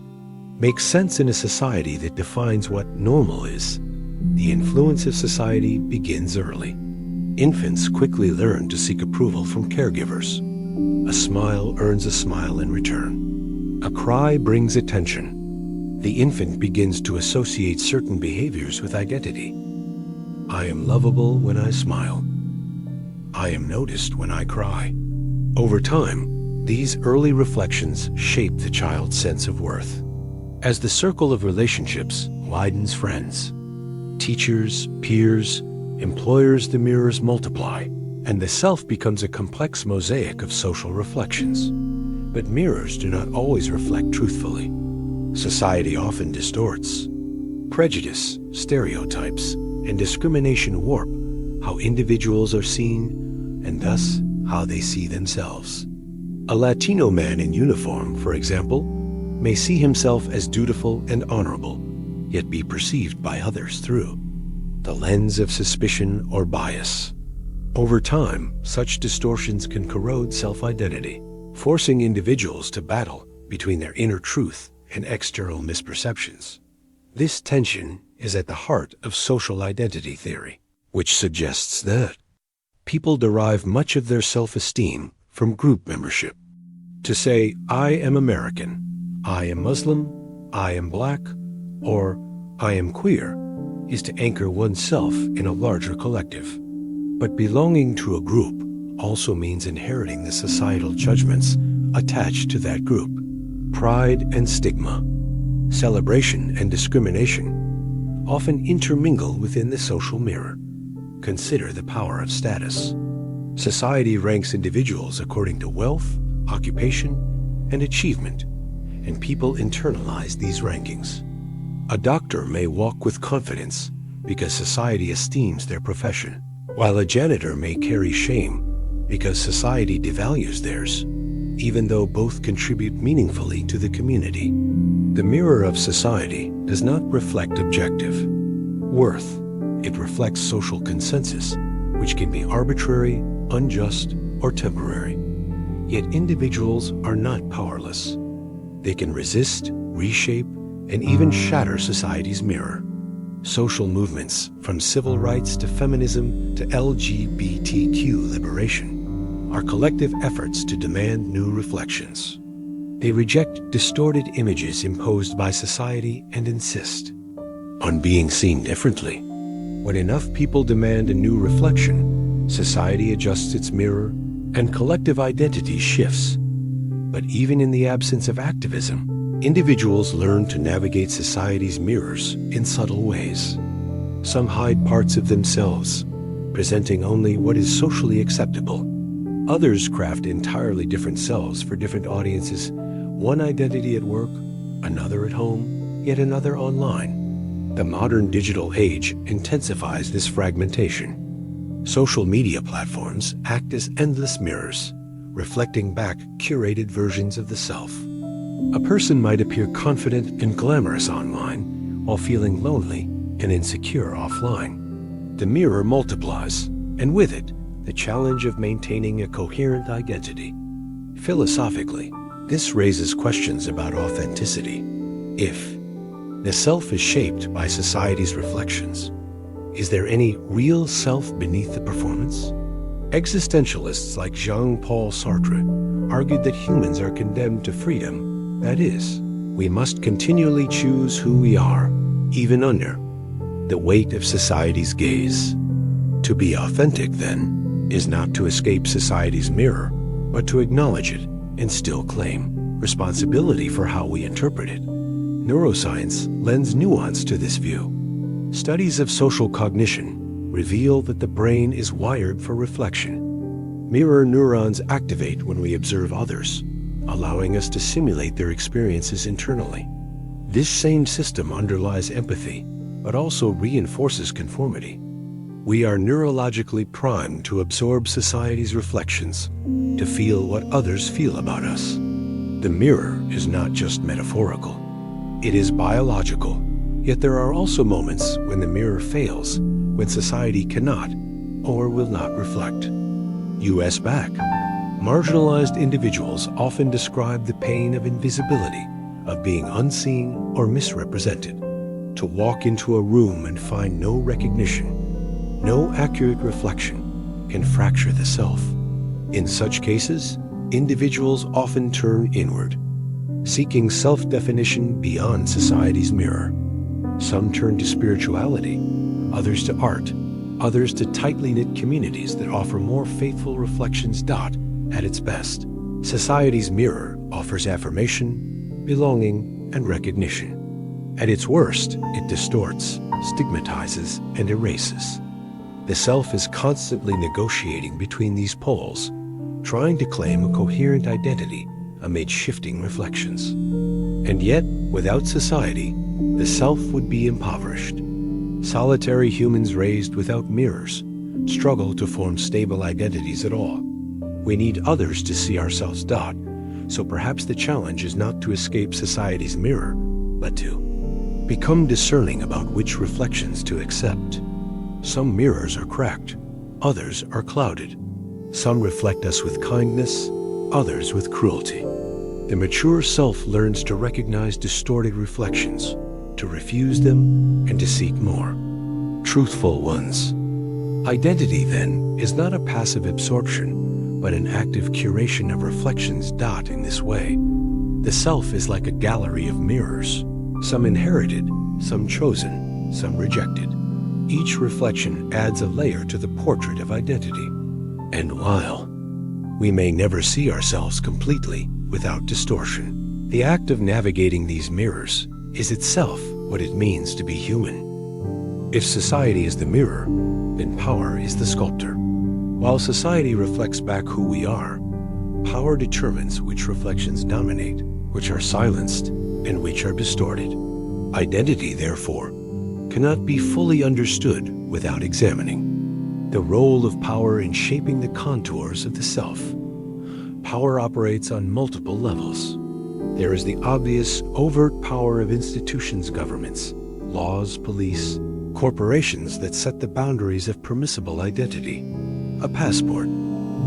makes sense in a society that defines what normal is. The influence of society begins early. Infants quickly learn to seek approval from caregivers. A smile earns a smile in return. A cry brings attention. The infant begins to associate certain behaviors with identity. I am lovable when I smile. I am noticed when I cry. Over time, these early reflections shape the child's sense of worth. As the circle of relationships widens, friends, teachers, peers, employers, the mirrors multiply, and the self becomes a complex mosaic of social reflections. But mirrors do not always reflect truthfully. Society often distorts. Prejudice, stereotypes, and discrimination warp how individuals are seen, and thus how they see themselves. A Latino man in uniform, for example, may see himself as dutiful and honorable, yet be perceived by others through the lens of suspicion or bias. Over time, such distortions can corrode self-identity, forcing individuals to battle between their inner truth and external misperceptions. This tension is at the heart of social identity theory, which suggests that people derive much of their self-esteem from group membership. To say, "I am American," "I am Muslim," "I am black," or "I am queer," is to anchor oneself in a larger collective. But belonging to a group also means inheriting the societal judgments attached to that group. Pride and stigma, celebration and discrimination often intermingle within the social mirror. Consider the power of status. Society ranks individuals according to wealth, occupation, and achievement, and people internalize these rankings. A doctor may walk with confidence because society esteems their profession, while a janitor may carry shame because society devalues theirs, even though both contribute meaningfully to the community. The mirror of society does not reflect objective worth. It reflects social consensus, which can be arbitrary, unjust, or temporary. Yet individuals are not powerless. They can resist, reshape, and even shatter society's mirror. Social movements, from civil rights to feminism to LGBTQ liberation, are collective efforts to demand new reflections. They reject distorted images imposed by society and insist on being seen differently. When enough people demand a new reflection, society adjusts its mirror and collective identity shifts. But even in the absence of activism, individuals learn to navigate society's mirrors in subtle ways. Some hide parts of themselves, presenting only what is socially acceptable. Others craft entirely different selves for different audiences, one identity at work, another at home, yet another online. The modern digital age intensifies this fragmentation. Social media platforms act as endless mirrors, reflecting back curated versions of the self. A person might appear confident and glamorous online while feeling lonely and insecure offline. The mirror multiplies, and with it, the challenge of maintaining a coherent identity. Philosophically, this raises questions about authenticity. If the self is shaped by society's reflections, is there any real self beneath the performance? Existentialists like Jean-Paul Sartre argued that humans are condemned to freedom. That is, we must continually choose who we are, even under the weight of society's gaze. To be authentic, then, is not to escape society's mirror, but to acknowledge it and still claim responsibility for how we interpret it. Neuroscience lends nuance to this view. Studies of social cognition reveal that the brain is wired for reflection. Mirror neurons activate when we observe others, allowing us to simulate their experiences internally. This same system underlies empathy, but also reinforces conformity. We are neurologically primed to absorb society's reflections, to feel what others feel about us. The mirror is not just metaphorical. It is biological, yet there are also moments when the mirror fails, when society cannot or will not reflect. US back. Marginalized individuals often describe the pain of invisibility, of being unseen or misrepresented. To walk into a room and find no recognition, no accurate reflection, can fracture the self. In such cases, individuals often turn inward, seeking self-definition beyond society's mirror. Some turn to spirituality, others to art, others to tightly knit communities that offer more faithful reflections. At its best, society's mirror offers affirmation, belonging, and recognition. At its worst, it distorts, stigmatizes, and erases. The self is constantly negotiating between these poles, trying to claim a coherent identity amid shifting reflections. And yet, without society, the self would be impoverished. Solitary humans raised without mirrors struggle to form stable identities at all. We need others to see ourselves. So perhaps the challenge is not to escape society's mirror, but to become discerning about which reflections to accept. Some mirrors are cracked, others are clouded. Some reflect us with kindness, others with cruelty. The mature self learns to recognize distorted reflections, to refuse them, and to seek more truthful ones. Identity, then, is not a passive absorption, but an active curation of reflections. In this way, the self is like a gallery of mirrors, some inherited, some chosen, some rejected. Each reflection adds a layer to the portrait of identity. And while we may never see ourselves completely without distortion, the act of navigating these mirrors is itself what it means to be human. If society is the mirror, then power is the sculptor. While society reflects back who we are, power determines which reflections dominate, which are silenced, and which are distorted. Identity, therefore, cannot be fully understood without examining the role of power in shaping the contours of the self. Power operates on multiple levels. There is the obvious, overt power of institutions, governments, laws, police, corporations that set the boundaries of permissible identity. A passport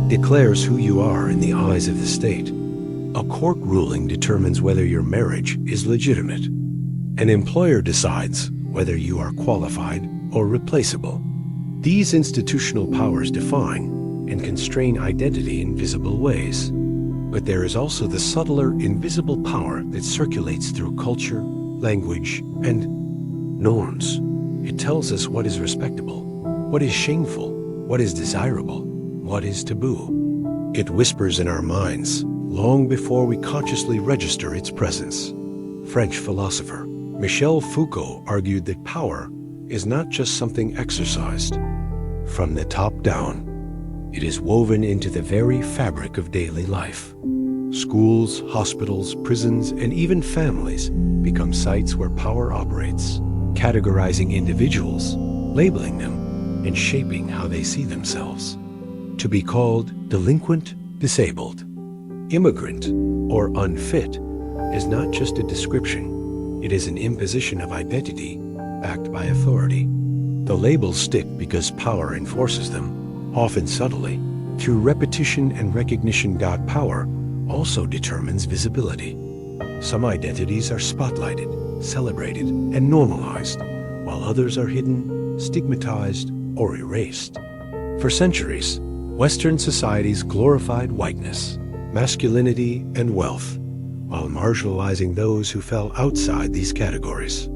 declares who you are in the eyes of the state. A court ruling determines whether your marriage is legitimate. An employer decides whether you are qualified or replaceable. These institutional powers define and constrain identity in visible ways. But there is also the subtler, invisible power that circulates through culture, language, and norms. It tells us what is respectable, what is shameful, what is desirable, what is taboo. It whispers in our minds long before we consciously register its presence. French philosopher Michel Foucault argued that power is not just something exercised from the top down. It is woven into the very fabric of daily life. Schools, hospitals, prisons, and even families become sites where power operates, categorizing individuals, labeling them, and shaping how they see themselves. To be called delinquent, disabled, immigrant, or unfit is not just a description. It is an imposition of identity backed by authority. The labels stick because power enforces them, often subtly, through repetition and recognition. Power also determines visibility. Some identities are spotlighted, celebrated, and normalized, while others are hidden, stigmatized, or erased. For centuries, Western societies glorified whiteness, masculinity, and wealth, while marginalizing those who fell outside these categories.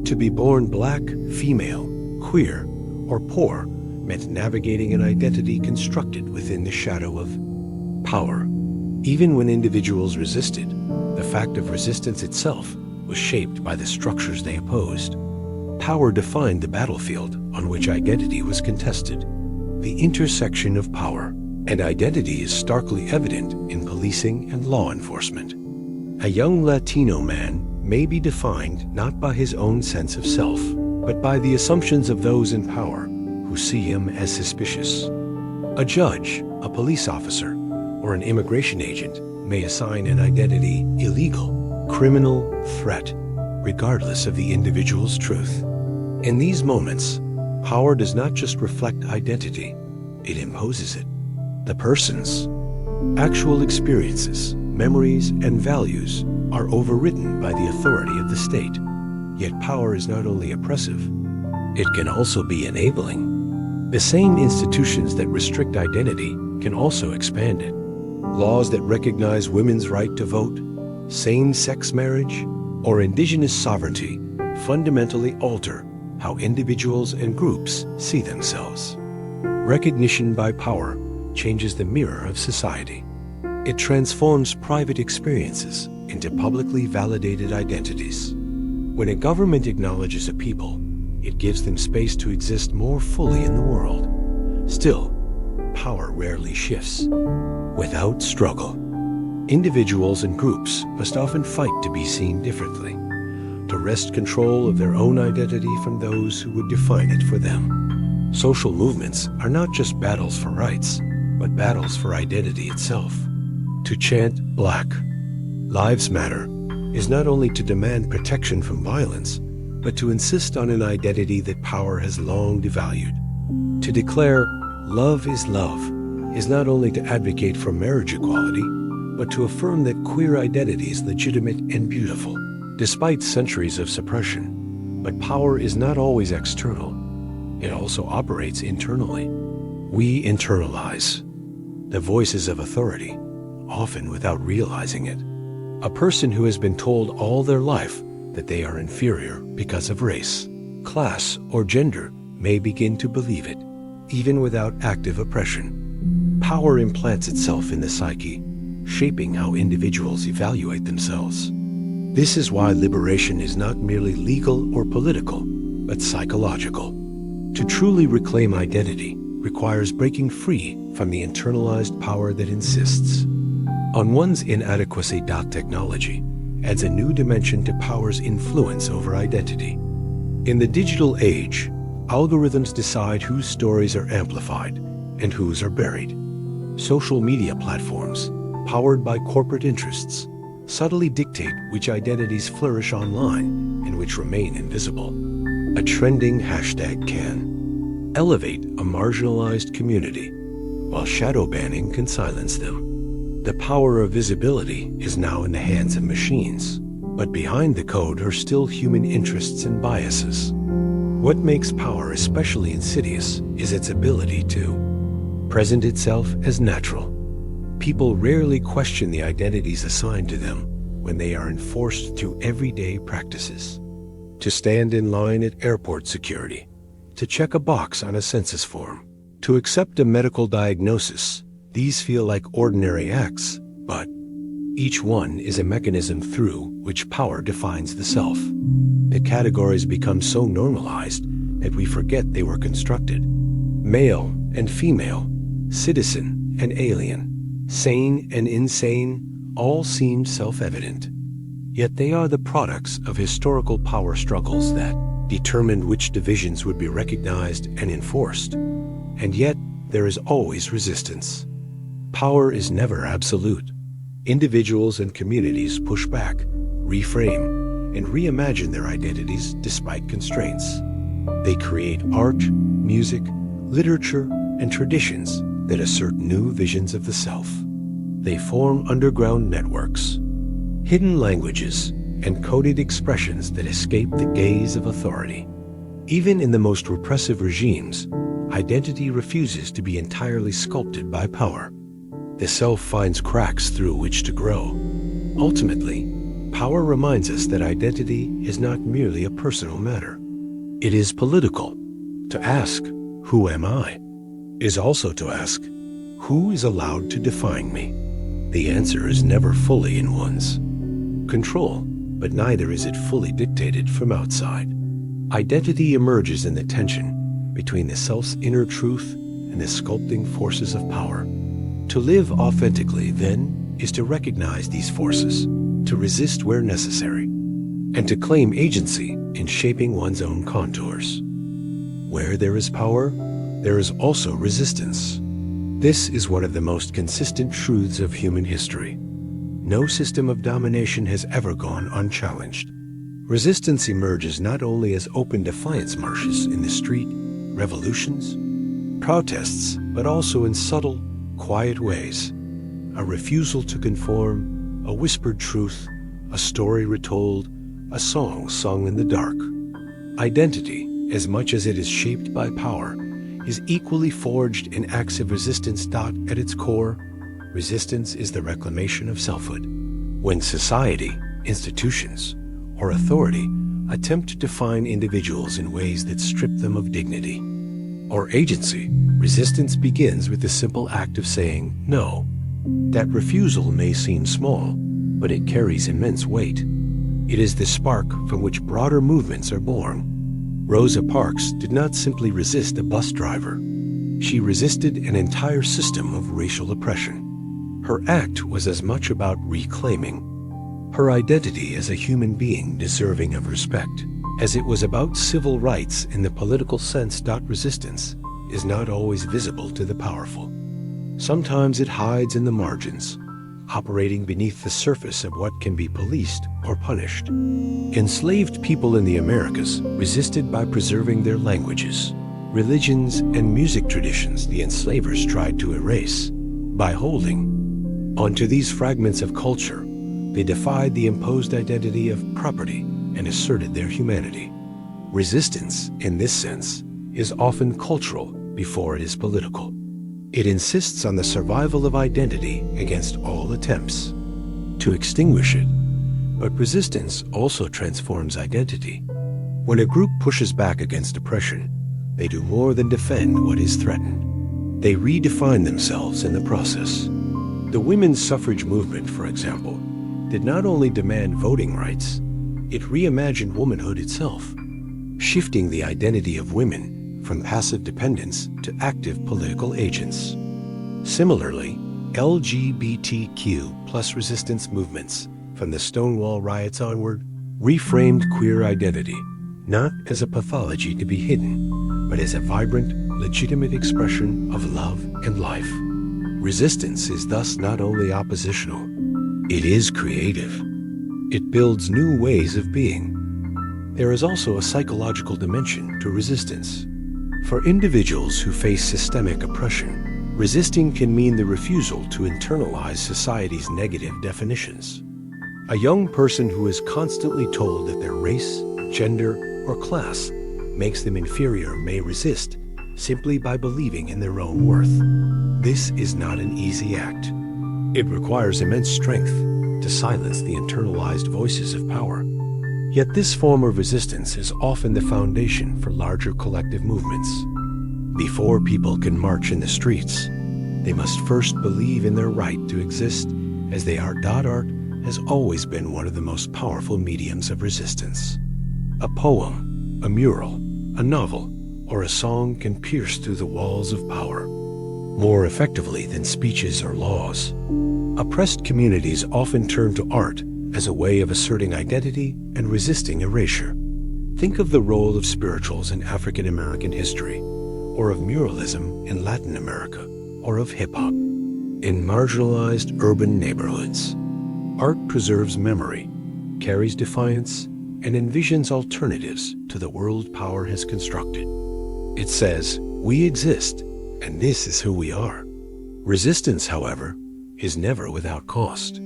To be born black, female, queer, or poor meant navigating an identity constructed within the shadow of power. Even when individuals resisted, the fact of resistance itself was shaped by the structures they opposed. Power defined the battlefield on which identity was contested. The intersection of power and identity is starkly evident in policing and law enforcement. A young Latino man may be defined not by his own sense of self, but by the assumptions of those in power who see him as suspicious. A judge, a police officer, or an immigration agent may assign an identity illegal, criminal, threat, regardless of the individual's truth. In these moments, power does not just reflect identity, it imposes it. The person's actual experiences, memories, and values are overridden by the authority of the state. Yet power is not only oppressive, it can also be enabling. The same institutions that restrict identity can also expand it. Laws that recognize women's right to vote, same-sex marriage, or indigenous sovereignty fundamentally alter how individuals and groups see themselves. Recognition by power changes the mirror of society. It transforms private experiences into publicly validated identities. When a government acknowledges a people, it gives them space to exist more fully in the world. Still, power rarely shifts without struggle. Individuals and groups must often fight to be seen differently, to wrest control of their own identity from those who would define it for them. Social movements are not just battles for rights, but battles for identity itself. To chant Black Lives Matter is not only to demand protection from violence, but to insist on an identity that power has long devalued. To declare love is not only to advocate for marriage equality, but to affirm that queer identity is legitimate and beautiful, despite centuries of suppression. But power is not always external. It also operates internally. We internalize the voices of authority, often without realizing it. A person who has been told all their life that they are inferior because of race, class, or gender may begin to believe it, even without active oppression. Power implants itself in the psyche, shaping how individuals evaluate themselves. This is why liberation is not merely legal or political, but psychological. To truly reclaim identity requires breaking free from the internalized power that insists on one's inadequacy. Technology adds a new dimension to power's influence over identity. In the digital age, algorithms decide whose stories are amplified and whose are buried. Social media platforms, powered by corporate interests, subtly dictate which identities flourish online and which remain invisible. A trending hashtag can elevate a marginalized community, while shadow banning can silence them. The power of visibility is now in the hands of machines, but behind the code are still human interests and biases. What makes power especially insidious is its ability to present itself as natural. People rarely question the identities assigned to them when they are enforced through everyday practices. To stand in line at airport security, to check a box on a census form, to accept a medical diagnosis, these feel like ordinary acts, but each one is a mechanism through which power defines the self. The categories become so normalized that we forget they were constructed. Male and female, citizen and alien, sane and insane, all seem self-evident. Yet they are the products of historical power struggles that determined which divisions would be recognized and enforced. And yet, there is always resistance. Power is never absolute. Individuals and communities push back, reframe, and reimagine their identities despite constraints. They create art, music, literature, and traditions that assert new visions of the self. They form underground networks, hidden languages, and coded expressions that escape the gaze of authority. Even in the most repressive regimes, identity refuses to be entirely sculpted by power. The self finds cracks through which to grow. Ultimately, power reminds us that identity is not merely a personal matter. It is political. To ask, "Who am I?" is also to ask, "Who is allowed to define me?" The answer is never fully in one's control, but neither is it fully dictated from outside. Identity emerges in the tension between the self's inner truth and the sculpting forces of power. To live authentically, then, is to recognize these forces, to resist where necessary, and to claim agency in shaping one's own contours. Where there is power, there is also resistance. This is one of the most consistent truths of human history. No system of domination has ever gone unchallenged. Resistance emerges not only as open defiance marches in the street, revolutions, protests, but also in subtle, quiet ways. A refusal to conform, a whispered truth, a story retold, a song sung in the dark. Identity, as much as it is shaped by power, is equally forged in acts of resistance. At its core, resistance is the reclamation of selfhood. When society, institutions, or authority attempt to define individuals in ways that strip them of dignity or agency, resistance begins with the simple act of saying no. That refusal may seem small, but it carries immense weight. It is the spark from which broader movements are born. Rosa Parks did not simply resist a bus driver. She resisted an entire system of racial oppression. Her act was as much about reclaiming her identity as a human being deserving of respect as it was about civil rights in the political sense. Resistance is not always visible to the powerful. Sometimes it hides in the margins, operating beneath the surface of what can be policed or punished. Enslaved people in the Americas resisted by preserving their languages, religions, and music traditions the enslavers tried to erase. By holding onto these fragments of culture, they defied the imposed identity of property and asserted their humanity. Resistance, in this sense, is often cultural before it is political. It insists on the survival of identity against all attempts to extinguish it. But resistance also transforms identity. When a group pushes back against oppression, they do more than defend what is threatened. They redefine themselves in the process. The women's suffrage movement, for example, did not only demand voting rights, it reimagined womanhood itself, shifting the identity of women from passive dependents to active political agents. Similarly, LGBTQ+ resistance movements, from the Stonewall riots onward, reframed queer identity, not as a pathology to be hidden, but as a vibrant, legitimate expression of love and life. Resistance is thus not only oppositional, It is creative. It builds new ways of being. There is also a psychological dimension to resistance. For individuals who face systemic oppression, resisting can mean the refusal to internalize society's negative definitions. A young person who is constantly told that their race, gender, or class makes them inferior may resist simply by believing in their own worth. This is not an easy act. It requires immense strength to silence the internalized voices of power. Yet this form of resistance is often the foundation for larger collective movements. Before people can march in the streets, they must first believe in their right to exist as they are. Art has always been one of the most powerful mediums of resistance. A poem, a mural, a novel, or a song can pierce through the walls of power more effectively than speeches or laws. Oppressed communities often turn to art as a way of asserting identity and resisting erasure. Think of the role of spirituals in African American history, or of muralism in Latin America, or of hip-hop. In marginalized urban neighborhoods, art preserves memory, carries defiance, and envisions alternatives to the world power has constructed. It says, "We exist, and this is who we are." Resistance, however, is never without cost.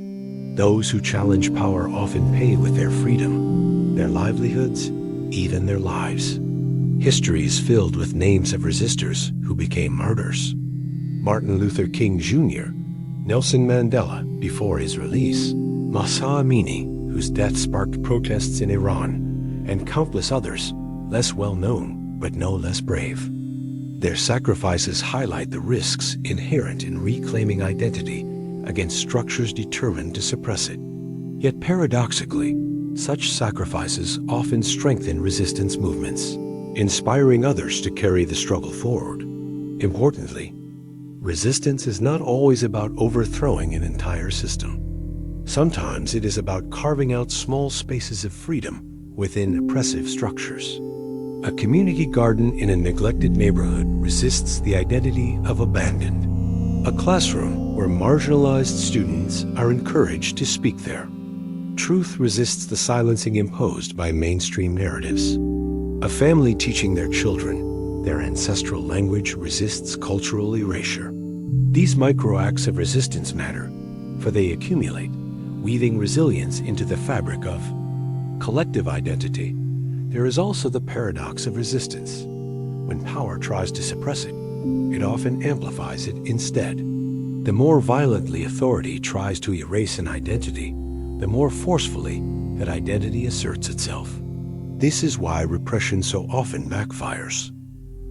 Those who challenge power often pay with their freedom, their livelihoods, even their lives. History is filled with names of resistors who became martyrs. Martin Luther King Jr., Nelson Mandela before his release, Mahsa Amini, whose death sparked protests in Iran, and countless others, less well known but no less brave. Their sacrifices highlight the risks inherent in reclaiming identity against structures determined to suppress it. Yet paradoxically, such sacrifices often strengthen resistance movements, inspiring others to carry the struggle forward. Importantly, resistance is not always about overthrowing an entire system. Sometimes it is about carving out small spaces of freedom within oppressive structures. A community garden in a neglected neighborhood resists the identity of abandoned. A classroom where marginalized students are encouraged to speak there. Truth resists the silencing imposed by mainstream narratives. A family teaching their children their ancestral language resists cultural erasure. These micro-acts of resistance matter, for they accumulate, weaving resilience into the fabric of collective identity. There is also the paradox of resistance. When power tries to suppress it, it often amplifies it instead. The more violently authority tries to erase an identity, the more forcefully that identity asserts itself. This is why repression so often backfires.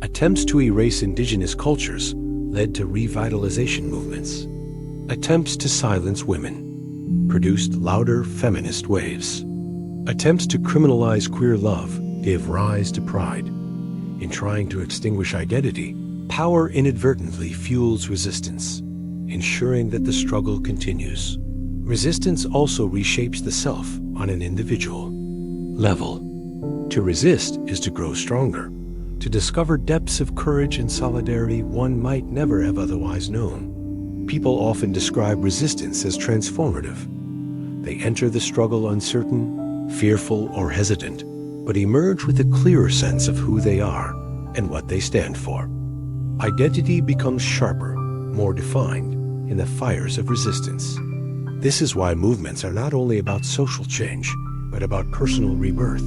Attempts to erase indigenous cultures led to revitalization movements. Attempts to silence women produced louder feminist waves. Attempts to criminalize queer love gave rise to pride. In trying to extinguish identity, power inadvertently fuels resistance, ensuring that the struggle continues. Resistance also reshapes the self on an individual level. To resist is to grow stronger, to discover depths of courage and solidarity one might never have otherwise known. People often describe resistance as transformative. They enter the struggle uncertain, fearful, or hesitant, but emerge with a clearer sense of who they are and what they stand for. Identity becomes sharper, more defined, in the fires of resistance. This is why movements are not only about social change, but about personal rebirth.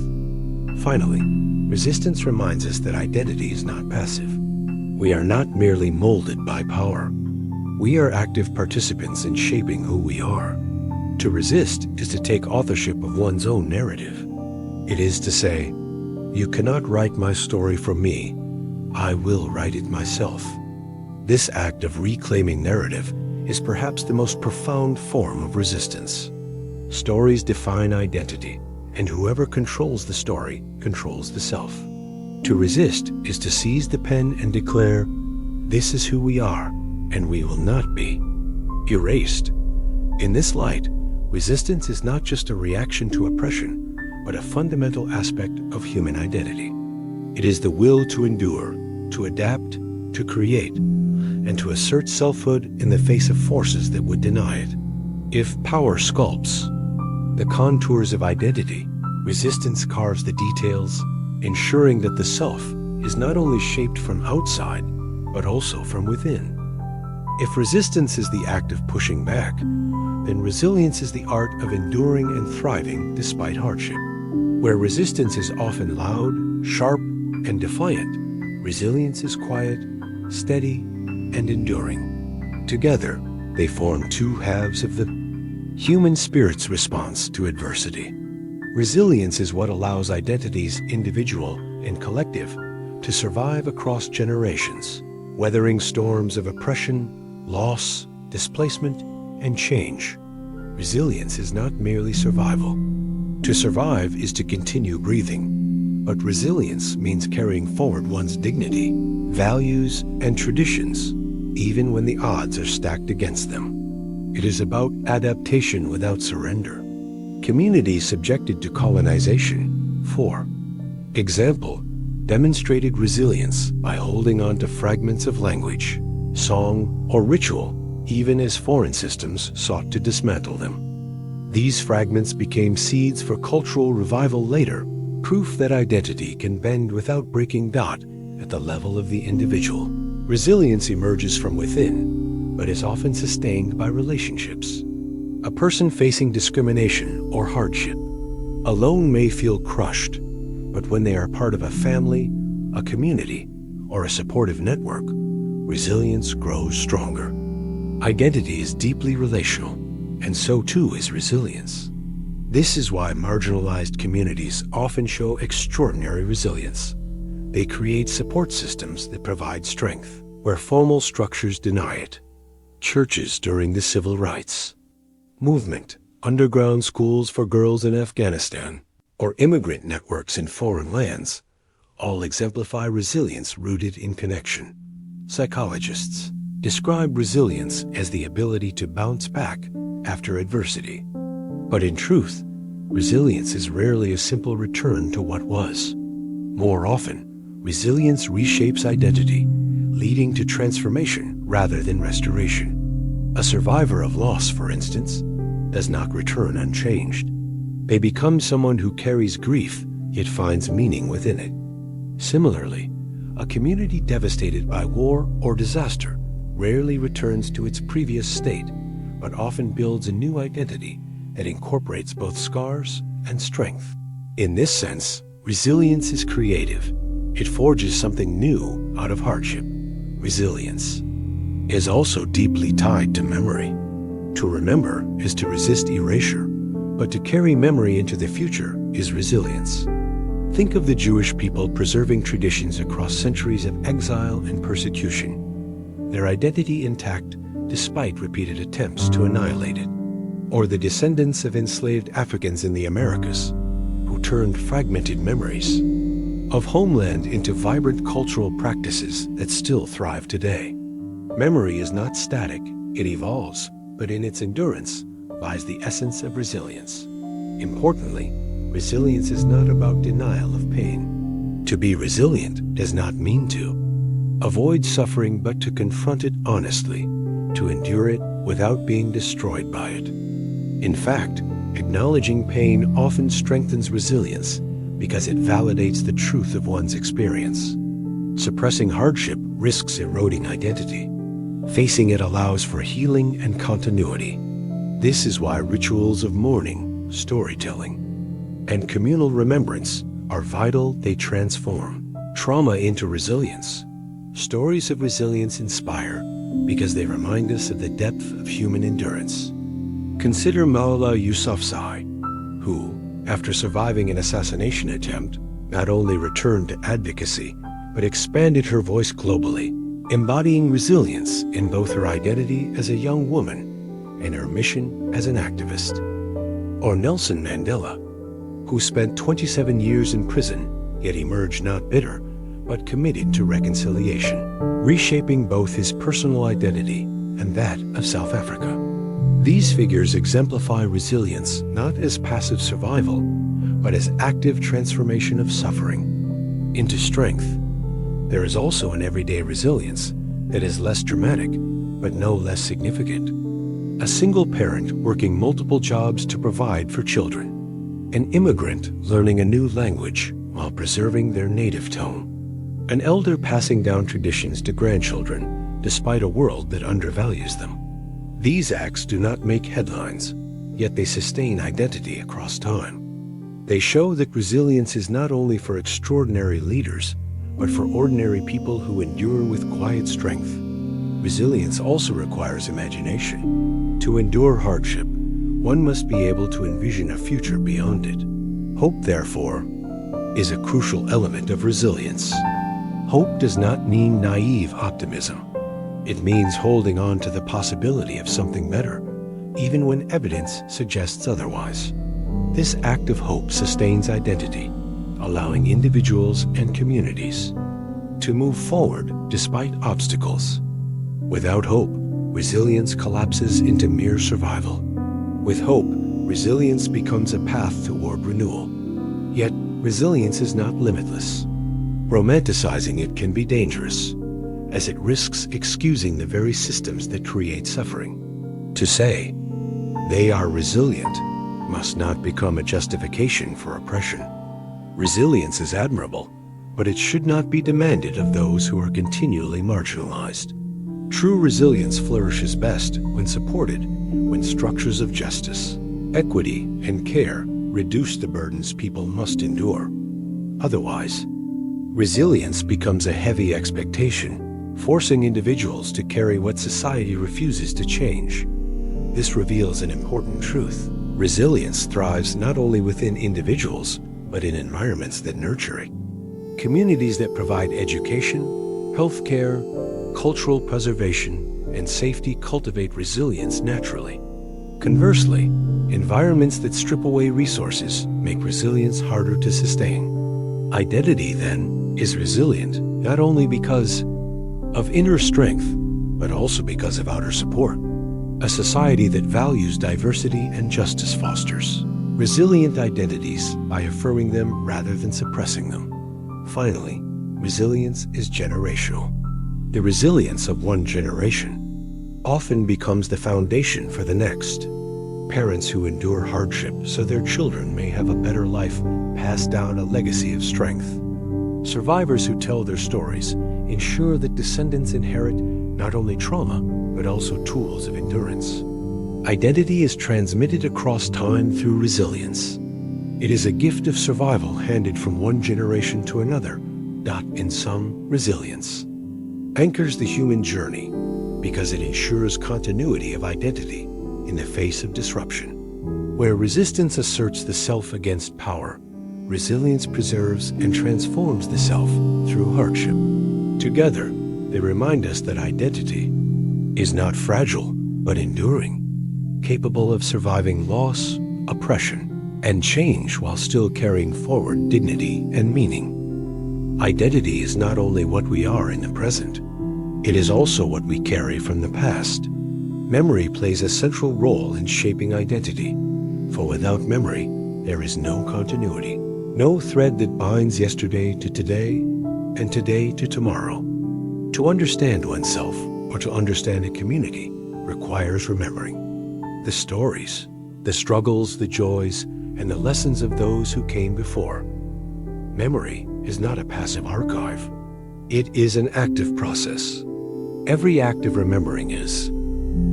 Finally, resistance reminds us that identity is not passive. We are not merely molded by power. We are active participants in shaping who we are. To resist is to take authorship of one's own narrative. It is to say, "You cannot write my story for me. I will write it myself." This act of reclaiming narrative is perhaps the most profound form of resistance. Stories define identity, and whoever controls the story controls the self. To resist is to seize the pen and declare, "This is who we are, and we will not be erased." In this light, resistance is not just a reaction to oppression, but a fundamental aspect of human identity. It is the will to endure, to adapt, to create, and to assert selfhood in the face of forces that would deny it. If power sculpts the contours of identity, resistance carves the details, ensuring that the self is not only shaped from outside, but also from within. If resistance is the act of pushing back, then resilience is the art of enduring and thriving despite hardship. Where resistance is often loud, sharp, and defiant, resilience is quiet, steady, and enduring. Together, they form two halves of the human spirit's response to adversity. Resilience is what allows identities, individual and collective, to survive across generations, weathering storms of oppression, loss, displacement, and change. Resilience is not merely survival. To survive is to continue breathing, but resilience means carrying forward one's dignity, values, and traditions, even when the odds are stacked against them. It is about adaptation without surrender. Communities subjected to colonization, for example, demonstrated resilience by holding on to fragments of language, song, or ritual, even as foreign systems sought to dismantle them. These fragments became seeds for cultural revival later, proof that identity can bend without breaking at the level of the individual. Resilience emerges from within, but is often sustained by relationships. A person facing discrimination or hardship alone may feel crushed, but when they are part of a family, a community, or a supportive network, resilience grows stronger. Identity is deeply relational, and so too is resilience. This is why marginalized communities often show extraordinary resilience. They create support systems that provide strength where formal structures deny it. Churches during the civil rights movement, underground schools for girls in Afghanistan, or immigrant networks in foreign lands all exemplify resilience rooted in connection. Psychologists describe resilience as the ability to bounce back after adversity. But in truth, resilience is rarely a simple return to what was. More often, resilience reshapes identity, leading to transformation rather than restoration. A survivor of loss, for instance, does not return unchanged. They become someone who carries grief yet finds meaning within it. Similarly, a community devastated by war or disaster rarely returns to its previous state, but often builds a new identity that incorporates both scars and strength. In this sense, resilience is creative. It forges something new out of hardship. Resilience is also deeply tied to memory. To remember is to resist erasure, but to carry memory into the future is resilience. Think of the Jewish people preserving traditions across centuries of exile and persecution, their identity intact despite repeated attempts to annihilate it. Or the descendants of enslaved Africans in the Americas, who turned fragmented memories of homeland into vibrant cultural practices that still thrive today. Memory is not static, it evolves, but in its endurance lies the essence of resilience. Importantly, resilience is not about denial of pain. To be resilient does not mean to avoid suffering, but to confront it honestly, to endure it without being destroyed by it. In fact, acknowledging pain often strengthens resilience because it validates the truth of one's experience. Suppressing hardship risks eroding identity. Facing it allows for healing and continuity. This is why rituals of mourning, storytelling, and communal remembrance are vital. They transform trauma into resilience. Stories of resilience inspire because they remind us of the depth of human endurance. Consider Malala Yousafzai, who, after surviving an assassination attempt, not only returned to advocacy, but expanded her voice globally, embodying resilience in both her identity as a young woman and her mission as an activist. Or Nelson Mandela, who spent 27 years in prison, yet emerged not bitter, but committed to reconciliation, reshaping both his personal identity and that of South Africa. These figures exemplify resilience not as passive survival, but as active transformation of suffering into strength. There is also an everyday resilience that is less dramatic, but no less significant. A single parent working multiple jobs to provide for children. An immigrant learning a new language while preserving their native tone. An elder passing down traditions to grandchildren despite a world that undervalues them. These acts do not make headlines, yet they sustain identity across time. They show that resilience is not only for extraordinary leaders, but for ordinary people who endure with quiet strength. Resilience also requires imagination. To endure hardship, one must be able to envision a future beyond it. Hope, therefore, is a crucial element of resilience. Hope does not mean naive optimism. It means holding on to the possibility of something better, even when evidence suggests otherwise. This act of hope sustains identity, allowing individuals and communities to move forward despite obstacles. Without hope, resilience collapses into mere survival. With hope, resilience becomes a path toward renewal. Yet, resilience is not limitless. Romanticizing it can be dangerous, as it risks excusing the very systems that create suffering. To say, they are resilient, must not become a justification for oppression. Resilience is admirable, but it should not be demanded of those who are continually marginalized. True resilience flourishes best when supported, when structures of justice, equity, and care reduce the burdens people must endure. Otherwise, resilience becomes a heavy expectation, forcing individuals to carry what society refuses to change. This reveals an important truth. Resilience thrives not only within individuals, but in environments that nurture it. Communities that provide education, healthcare, cultural preservation, and safety cultivate resilience naturally. Conversely, environments that strip away resources make resilience harder to sustain. Identity, then, is resilient not only because of inner strength, but also because of outer support. A society that values diversity and justice fosters resilient identities by affirming them rather than suppressing them. Finally, resilience is generational. The resilience of one generation often becomes the foundation for the next. Parents who endure hardship so their children may have a better life pass down a legacy of strength. Survivors who tell their stories ensure that descendants inherit not only trauma, but also tools of endurance. Identity is transmitted across time through resilience. It is a gift of survival handed from one generation to another, in sum, resilience anchors the human journey because it ensures continuity of identity in the face of disruption. Where resistance asserts the self against power, resilience preserves and transforms the self through hardship. Together, they remind us that identity is not fragile, but enduring, capable of surviving loss, oppression, and change while still carrying forward dignity and meaning. Identity is not only what we are in the present, it is also what we carry from the past. Memory plays a central role in shaping identity, for without memory, there is no continuity, no thread that binds yesterday to today and today to tomorrow. To understand oneself or to understand a community requires remembering the stories, the struggles, the joys, and the lessons of those who came before. Memory is not a passive archive. It is an active process. Every act of remembering is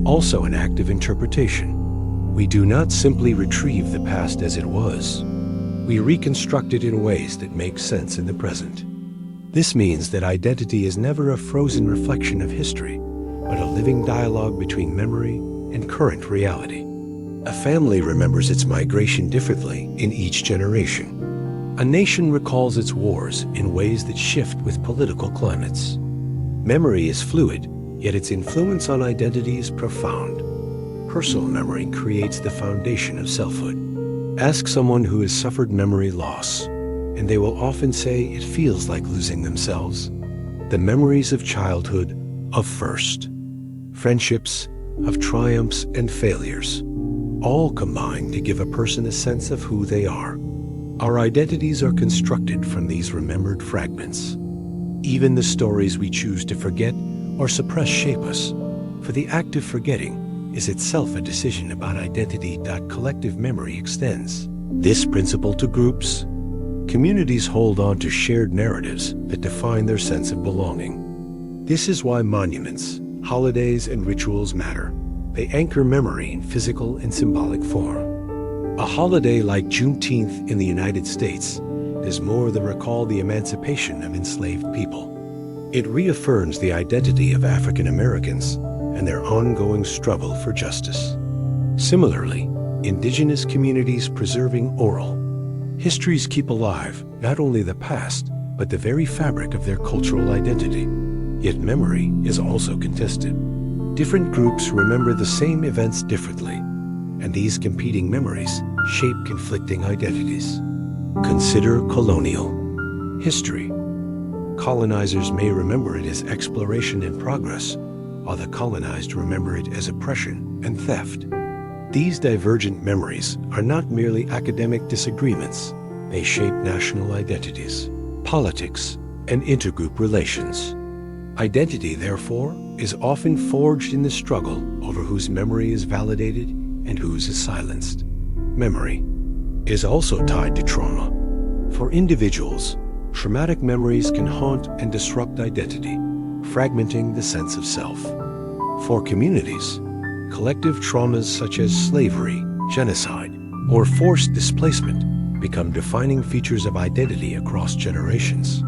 also an act of interpretation. We do not simply retrieve the past as it was. We reconstruct it in ways that make sense in the present. This means that identity is never a frozen reflection of history, but a living dialogue between memory and current reality. A family remembers its migration differently in each generation. A nation recalls its wars in ways that shift with political climates. Memory is fluid, yet its influence on identity is profound. Personal memory creates the foundation of selfhood. Ask someone who has suffered memory loss, and they will often say it feels like losing themselves. The memories of childhood, of first, friendships, of triumphs and failures, all combine to give a person a sense of who they are. Our identities are constructed from these remembered fragments. Even the stories we choose to forget or suppress shape us, for the act of forgetting is itself a decision about identity. Collective memory extends this principle to groups. Communities hold on to shared narratives that define their sense of belonging. This is why monuments, holidays, and rituals matter. They anchor memory in physical and symbolic form. A holiday like Juneteenth in the United States does more than recall the emancipation of enslaved people. It reaffirms the identity of African Americans and their ongoing struggle for justice. Similarly, indigenous communities preserving oral histories keep alive not only the past, but the very fabric of their cultural identity. Yet memory is also contested. Different groups remember the same events differently, and these competing memories shape conflicting identities. Consider colonial history. Colonizers may remember it as exploration and progress, while the colonized remember it as oppression and theft. These divergent memories are not merely academic disagreements. They shape national identities, politics, and intergroup relations. Identity, therefore, is often forged in the struggle over whose memory is validated and whose is silenced. Memory is also tied to trauma. For individuals, traumatic memories can haunt and disrupt identity, fragmenting the sense of self. For communities, collective traumas such as slavery, genocide, or forced displacement become defining features of identity across generations.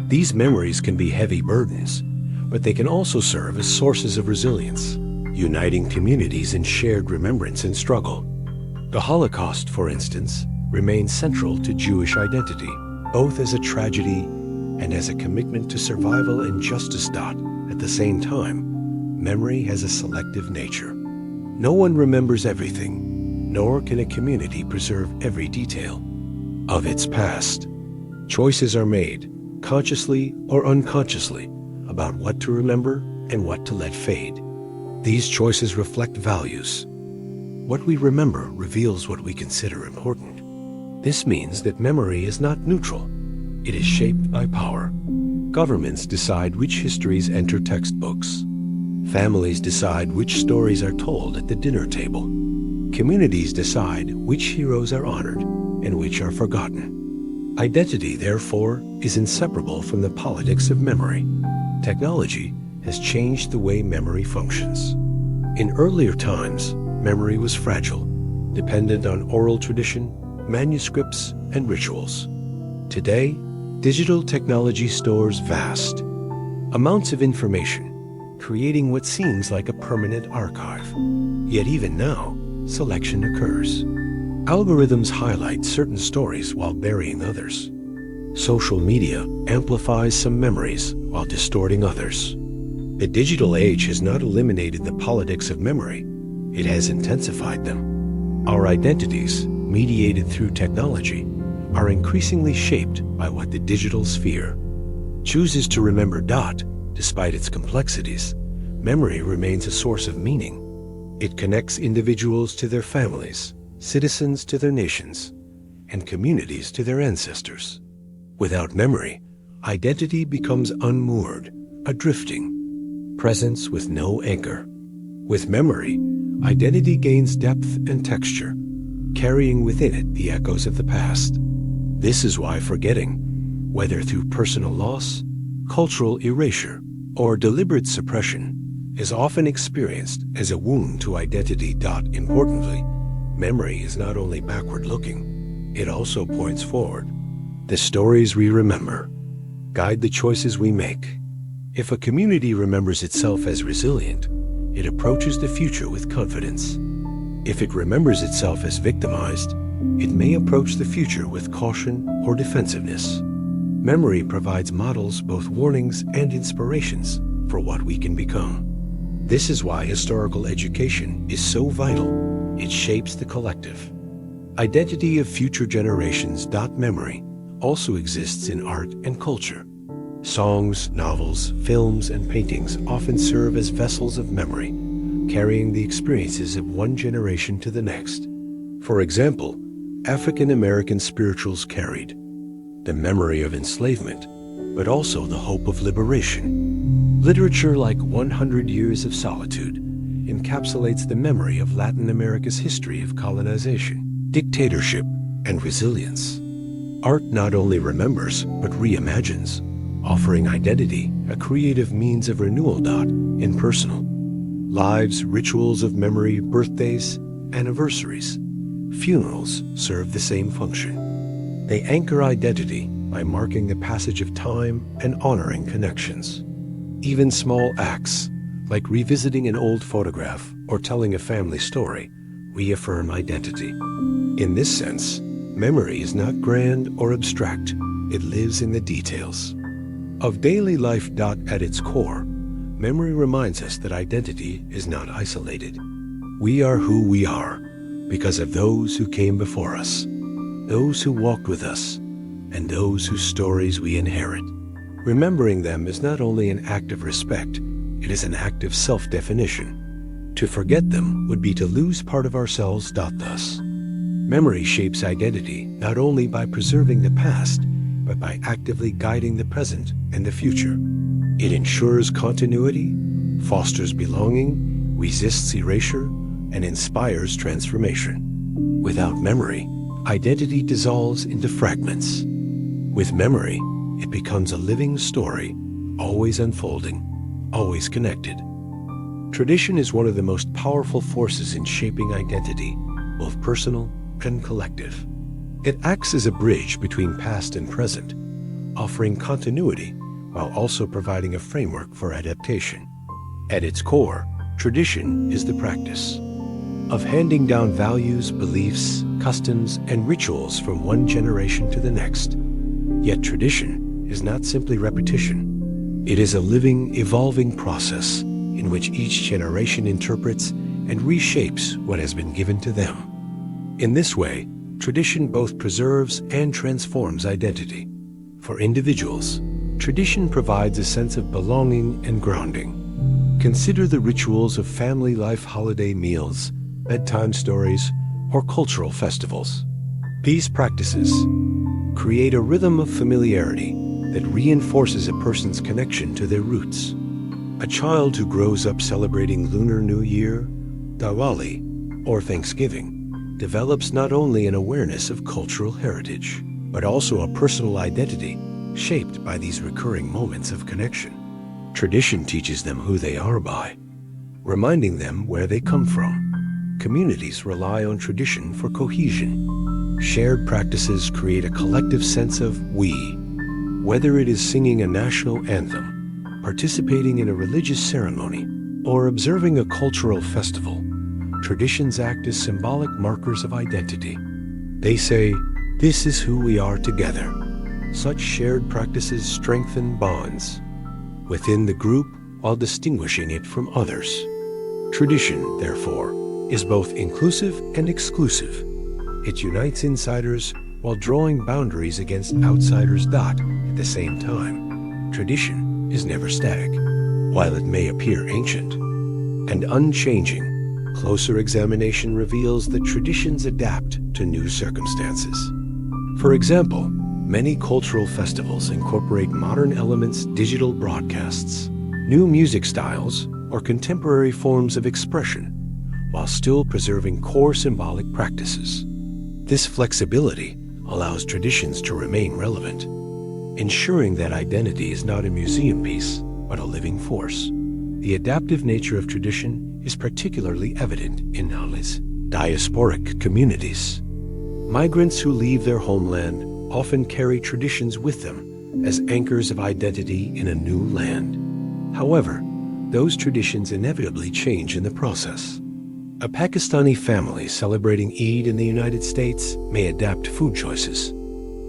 These memories can be heavy burdens, but they can also serve as sources of resilience, uniting communities in shared remembrance and struggle. The Holocaust, for instance, remains central to Jewish identity, both as a tragedy and as a commitment to survival and justice. At the same time, memory has a selective nature. No one remembers everything, nor can a community preserve every detail of its past. Choices are made, consciously or unconsciously, about what to remember and what to let fade. These choices reflect values. What we remember reveals what we consider important. This means that memory is not neutral. It is shaped by power. Governments decide which histories enter textbooks. Families decide which stories are told at the dinner table. Communities decide which heroes are honored and which are forgotten. Identity, therefore, is inseparable from the politics of memory. Technology has changed the way memory functions. In earlier times, memory was fragile, dependent on oral tradition, manuscripts, and rituals. Today, digital technology stores vast amounts of information, creating what seems like a permanent archive. Yet even now, selection occurs. Algorithms highlight certain stories while burying others. Social media amplifies some memories while distorting others. The digital age has not eliminated the politics of memory, it has intensified them. Our identities, mediated through technology, are increasingly shaped by what the digital sphere chooses to remember. Despite its complexities, memory remains a source of meaning. It connects individuals to their families, citizens to their nations, and communities to their ancestors. Without memory, identity becomes unmoored, a drifting presence with no anchor. With memory, identity gains depth and texture, carrying within it the echoes of the past. This is why forgetting, whether through personal loss, cultural erasure, or deliberate suppression, is often experienced as a wound to identity. Importantly, memory is not only backward-looking, it also points forward. The stories we remember guide the choices we make. If a community remembers itself as resilient, it approaches the future with confidence. If it remembers itself as victimized, it may approach the future with caution or defensiveness. Memory provides models, both warnings and inspirations, for what we can become. This is why historical education is so vital. It shapes the collective identity of future generations. Memory also exists in art and culture. Songs, novels, films, and paintings often serve as vessels of memory, carrying the experiences of one generation to the next. For example, African American spirituals carried the memory of enslavement, but also the hope of liberation. Literature like 100 Years of Solitude encapsulates the memory of Latin America's history of colonization, dictatorship, and resilience. Art not only remembers, but reimagines, offering identity a creative means of renewal. In personal lives, rituals of memory, birthdays, anniversaries, funerals serve the same function. They anchor identity by marking the passage of time and honoring connections. Even small acts, like revisiting an old photograph or telling a family story, reaffirm identity. In this sense, memory is not grand or abstract. It lives in the details of daily life. At its core, memory reminds us that identity is not isolated. We are who we are because of those who came before us, those who walked with us, and those whose stories we inherit. Remembering them is not only an act of respect, it is an act of self-definition. To forget them would be to lose part of ourselves. Thus, memory shapes identity not only by preserving the past, but by actively guiding the present and the future. It ensures continuity, fosters belonging, resists erasure, and inspires transformation. Without memory, identity dissolves into fragments. With memory, it becomes a living story, always unfolding, always connected. Tradition is one of the most powerful forces in shaping identity, both personal and collective. It acts as a bridge between past and present, offering continuity while also providing a framework for adaptation. At its core, tradition is the practice of handing down values, beliefs, customs, and rituals from one generation to the next. Yet tradition is not simply repetition. It is a living, evolving process in which each generation interprets and reshapes what has been given to them. In this way, tradition both preserves and transforms identity. For individuals, tradition provides a sense of belonging and grounding. Consider the rituals of family life, holiday meals, bedtime stories, or cultural festivals. These practices create a rhythm of familiarity that reinforces a person's connection to their roots. A child who grows up celebrating Lunar New Year, Diwali, or Thanksgiving develops not only an awareness of cultural heritage, but also a personal identity shaped by these recurring moments of connection. Tradition teaches them who they are by reminding them where they come from. Communities rely on tradition for cohesion. Shared practices create a collective sense of we. Whether it is singing a national anthem, participating in a religious ceremony, or observing a cultural festival, traditions act as symbolic markers of identity. They say, "This is who we are together." Such shared practices strengthen bonds within the group while distinguishing it from others. Tradition, therefore, is both inclusive and exclusive. It unites insiders while drawing boundaries against outsiders. At the same time, tradition is never static. While it may appear ancient and unchanging, closer examination reveals that traditions adapt to new circumstances. For example, many cultural festivals incorporate modern elements, digital broadcasts, new music styles, or contemporary forms of expression, while still preserving core symbolic practices. This flexibility allows traditions to remain relevant, ensuring that identity is not a museum piece, but a living force. The adaptive nature of tradition is particularly evident in diasporic communities. Migrants who leave their homeland often carry traditions with them as anchors of identity in a new land. However, those traditions inevitably change in the process. A Pakistani family celebrating Eid in the United States may adapt food choices,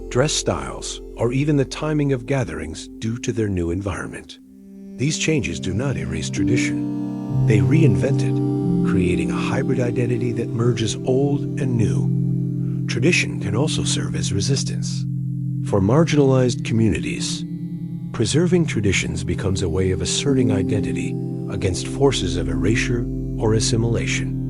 dress styles, or even the timing of gatherings due to their new environment. These changes do not erase tradition. They reinvent it, creating a hybrid identity that merges old and new. Tradition can also serve as resistance. For marginalized communities, preserving traditions becomes a way of asserting identity against forces of erasure or assimilation.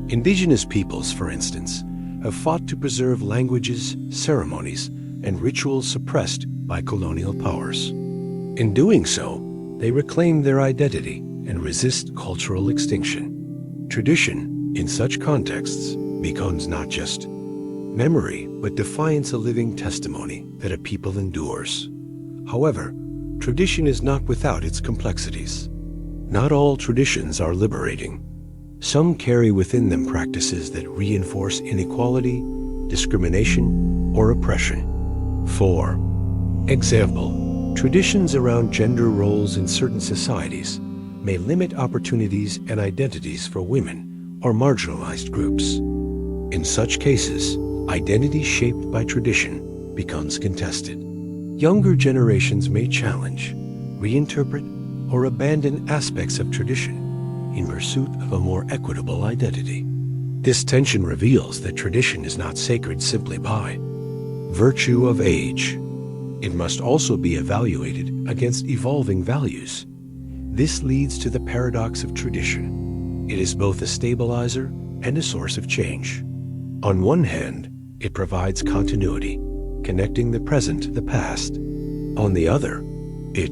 Indigenous peoples, for instance, have fought to preserve languages, ceremonies, and rituals suppressed by colonial powers. In doing so, they reclaim their identity and resist cultural extinction. Tradition, in such contexts, becomes not just memory, but defiance, a living testimony that a people endures. However, tradition is not without its complexities. Not all traditions are liberating. Some carry within them practices that reinforce inequality, discrimination, or oppression. For example, traditions around gender roles in certain societies may limit opportunities and identities for women or marginalized groups. In such cases, identity shaped by tradition becomes contested. Younger generations may challenge, reinterpret, or abandon aspects of tradition in pursuit of a more equitable identity. This tension reveals that tradition is not sacred simply by virtue of age. It must also be evaluated against evolving values. This leads to the paradox of tradition. It is both a stabilizer and a source of change. On one hand, it provides continuity, connecting the present to the past. On the other, it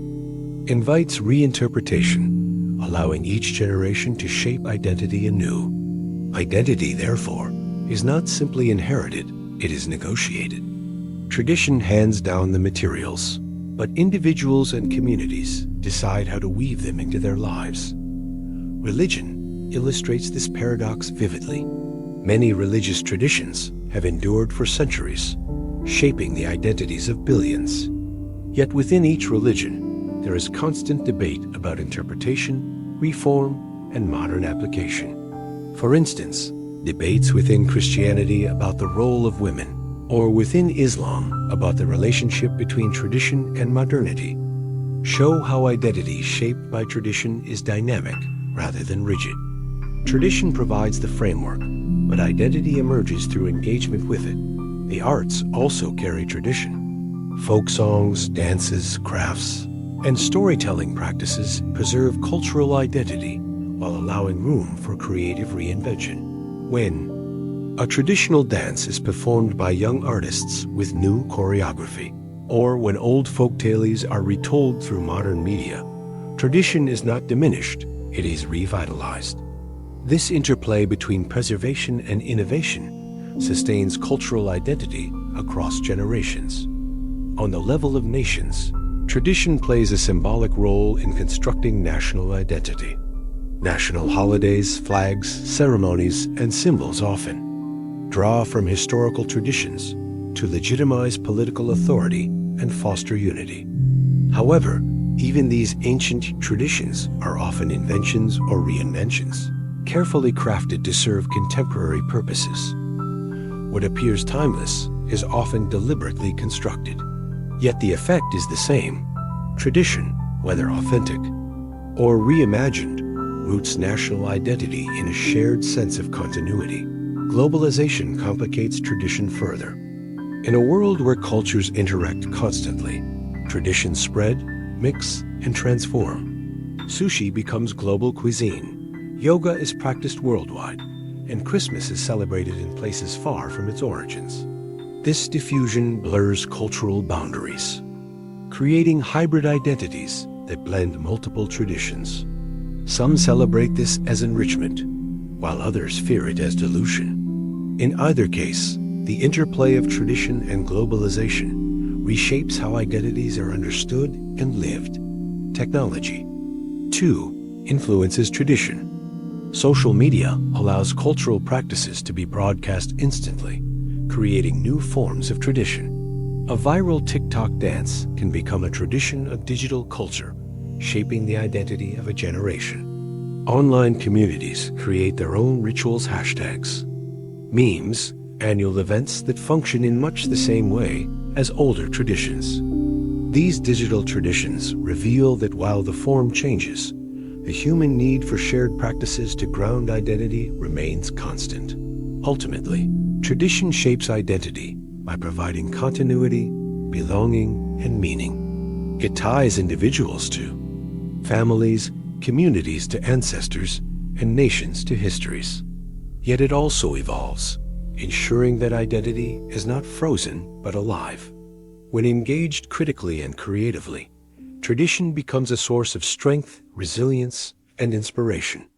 invites reinterpretation, allowing each generation to shape identity anew. Identity, therefore, is not simply inherited, it is negotiated. Tradition hands down the materials, but individuals and communities decide how to weave them into their lives. Religion illustrates this paradox vividly. Many religious traditions have endured for centuries, shaping the identities of billions. Yet within each religion, there is constant debate about interpretation, reform, and modern application. For instance, debates within Christianity about the role of women, or within Islam about the relationship between tradition and modernity, show how identity shaped by tradition is dynamic rather than rigid. Tradition provides the framework, but identity emerges through engagement with it. The arts also carry tradition. Folk songs, dances, crafts, and storytelling practices preserve cultural identity while allowing room for creative reinvention. When a traditional dance is performed by young artists with new choreography, or when old folk tales are retold through modern media, tradition is not diminished, it is revitalized. This interplay between preservation and innovation sustains cultural identity across generations. On the level of nations, tradition plays a symbolic role in constructing national identity. National holidays, flags, ceremonies, and symbols often draw from historical traditions to legitimize political authority and foster unity. However, even these ancient traditions are often inventions or reinventions, carefully crafted to serve contemporary purposes. What appears timeless is often deliberately constructed, yet the effect is the same. Tradition, whether authentic or reimagined, roots national identity in a shared sense of continuity. Globalization complicates tradition further. In a world where cultures interact constantly, traditions spread, mix, and transform. Sushi becomes global cuisine, yoga is practiced worldwide, and Christmas is celebrated in places far from its origins. This diffusion blurs cultural boundaries, creating hybrid identities that blend multiple traditions. Some celebrate this as enrichment, while others fear it as dilution. In either case, the interplay of tradition and globalization reshapes how identities are understood and lived. Technology, too, influences tradition. Social media allows cultural practices to be broadcast instantly, creating new forms of tradition. A viral TikTok dance can become a tradition of digital culture, shaping the identity of a generation. Online communities create their own rituals, hashtags, memes, annual events that function in much the same way as older traditions. These digital traditions reveal that while the form changes, the human need for shared practices to ground identity remains constant. Ultimately, tradition shapes identity by providing continuity, belonging, and meaning. It ties individuals to families, communities to ancestors, and nations to histories. Yet it also evolves, ensuring that identity is not frozen but alive. When engaged critically and creatively, tradition becomes a source of strength, resilience, and inspiration.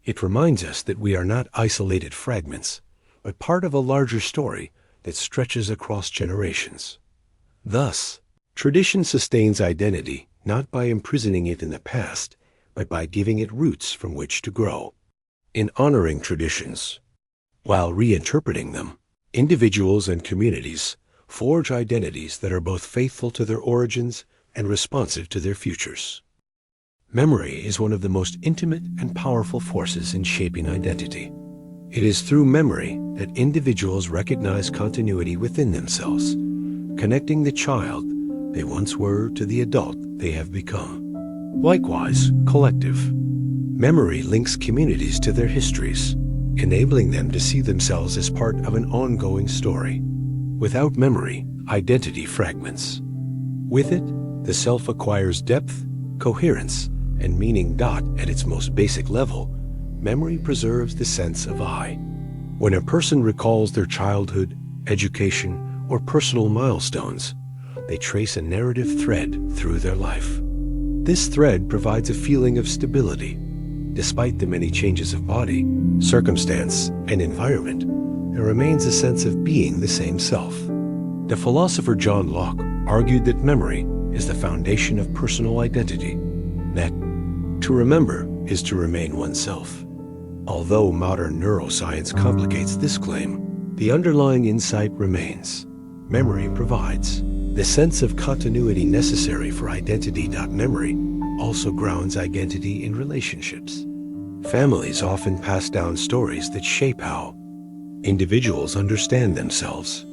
It reminds us that we are not isolated fragments, but part of a larger story that stretches across generations. Thus, tradition sustains identity not by imprisoning it in the past, but by giving it roots from which to grow. In honoring traditions, while reinterpreting them, individuals and communities forge identities that are both faithful to their origins and responsive to their futures. Memory is one of the most intimate and powerful forces in shaping identity. It is through memory that individuals recognize continuity within themselves, connecting the child they once were to the adult they have become. Likewise, collective memory links communities to their histories, enabling them to see themselves as part of an ongoing story. Without memory, identity fragments. With it, the self acquires depth, coherence, and meaning. At its most basic level, memory preserves the sense of I. When a person recalls their childhood, education, or personal milestones, they trace a narrative thread through their life. This thread provides a feeling of stability. Despite the many changes of body, circumstance, and environment, there remains a sense of being the same self. The philosopher John Locke argued that memory is the foundation of personal identity, that to remember is to remain oneself. Although modern neuroscience complicates this claim, the underlying insight remains. Memory provides the sense of continuity necessary for identity. Memory also grounds identity in relationships. Families often pass down stories that shape how individuals understand themselves.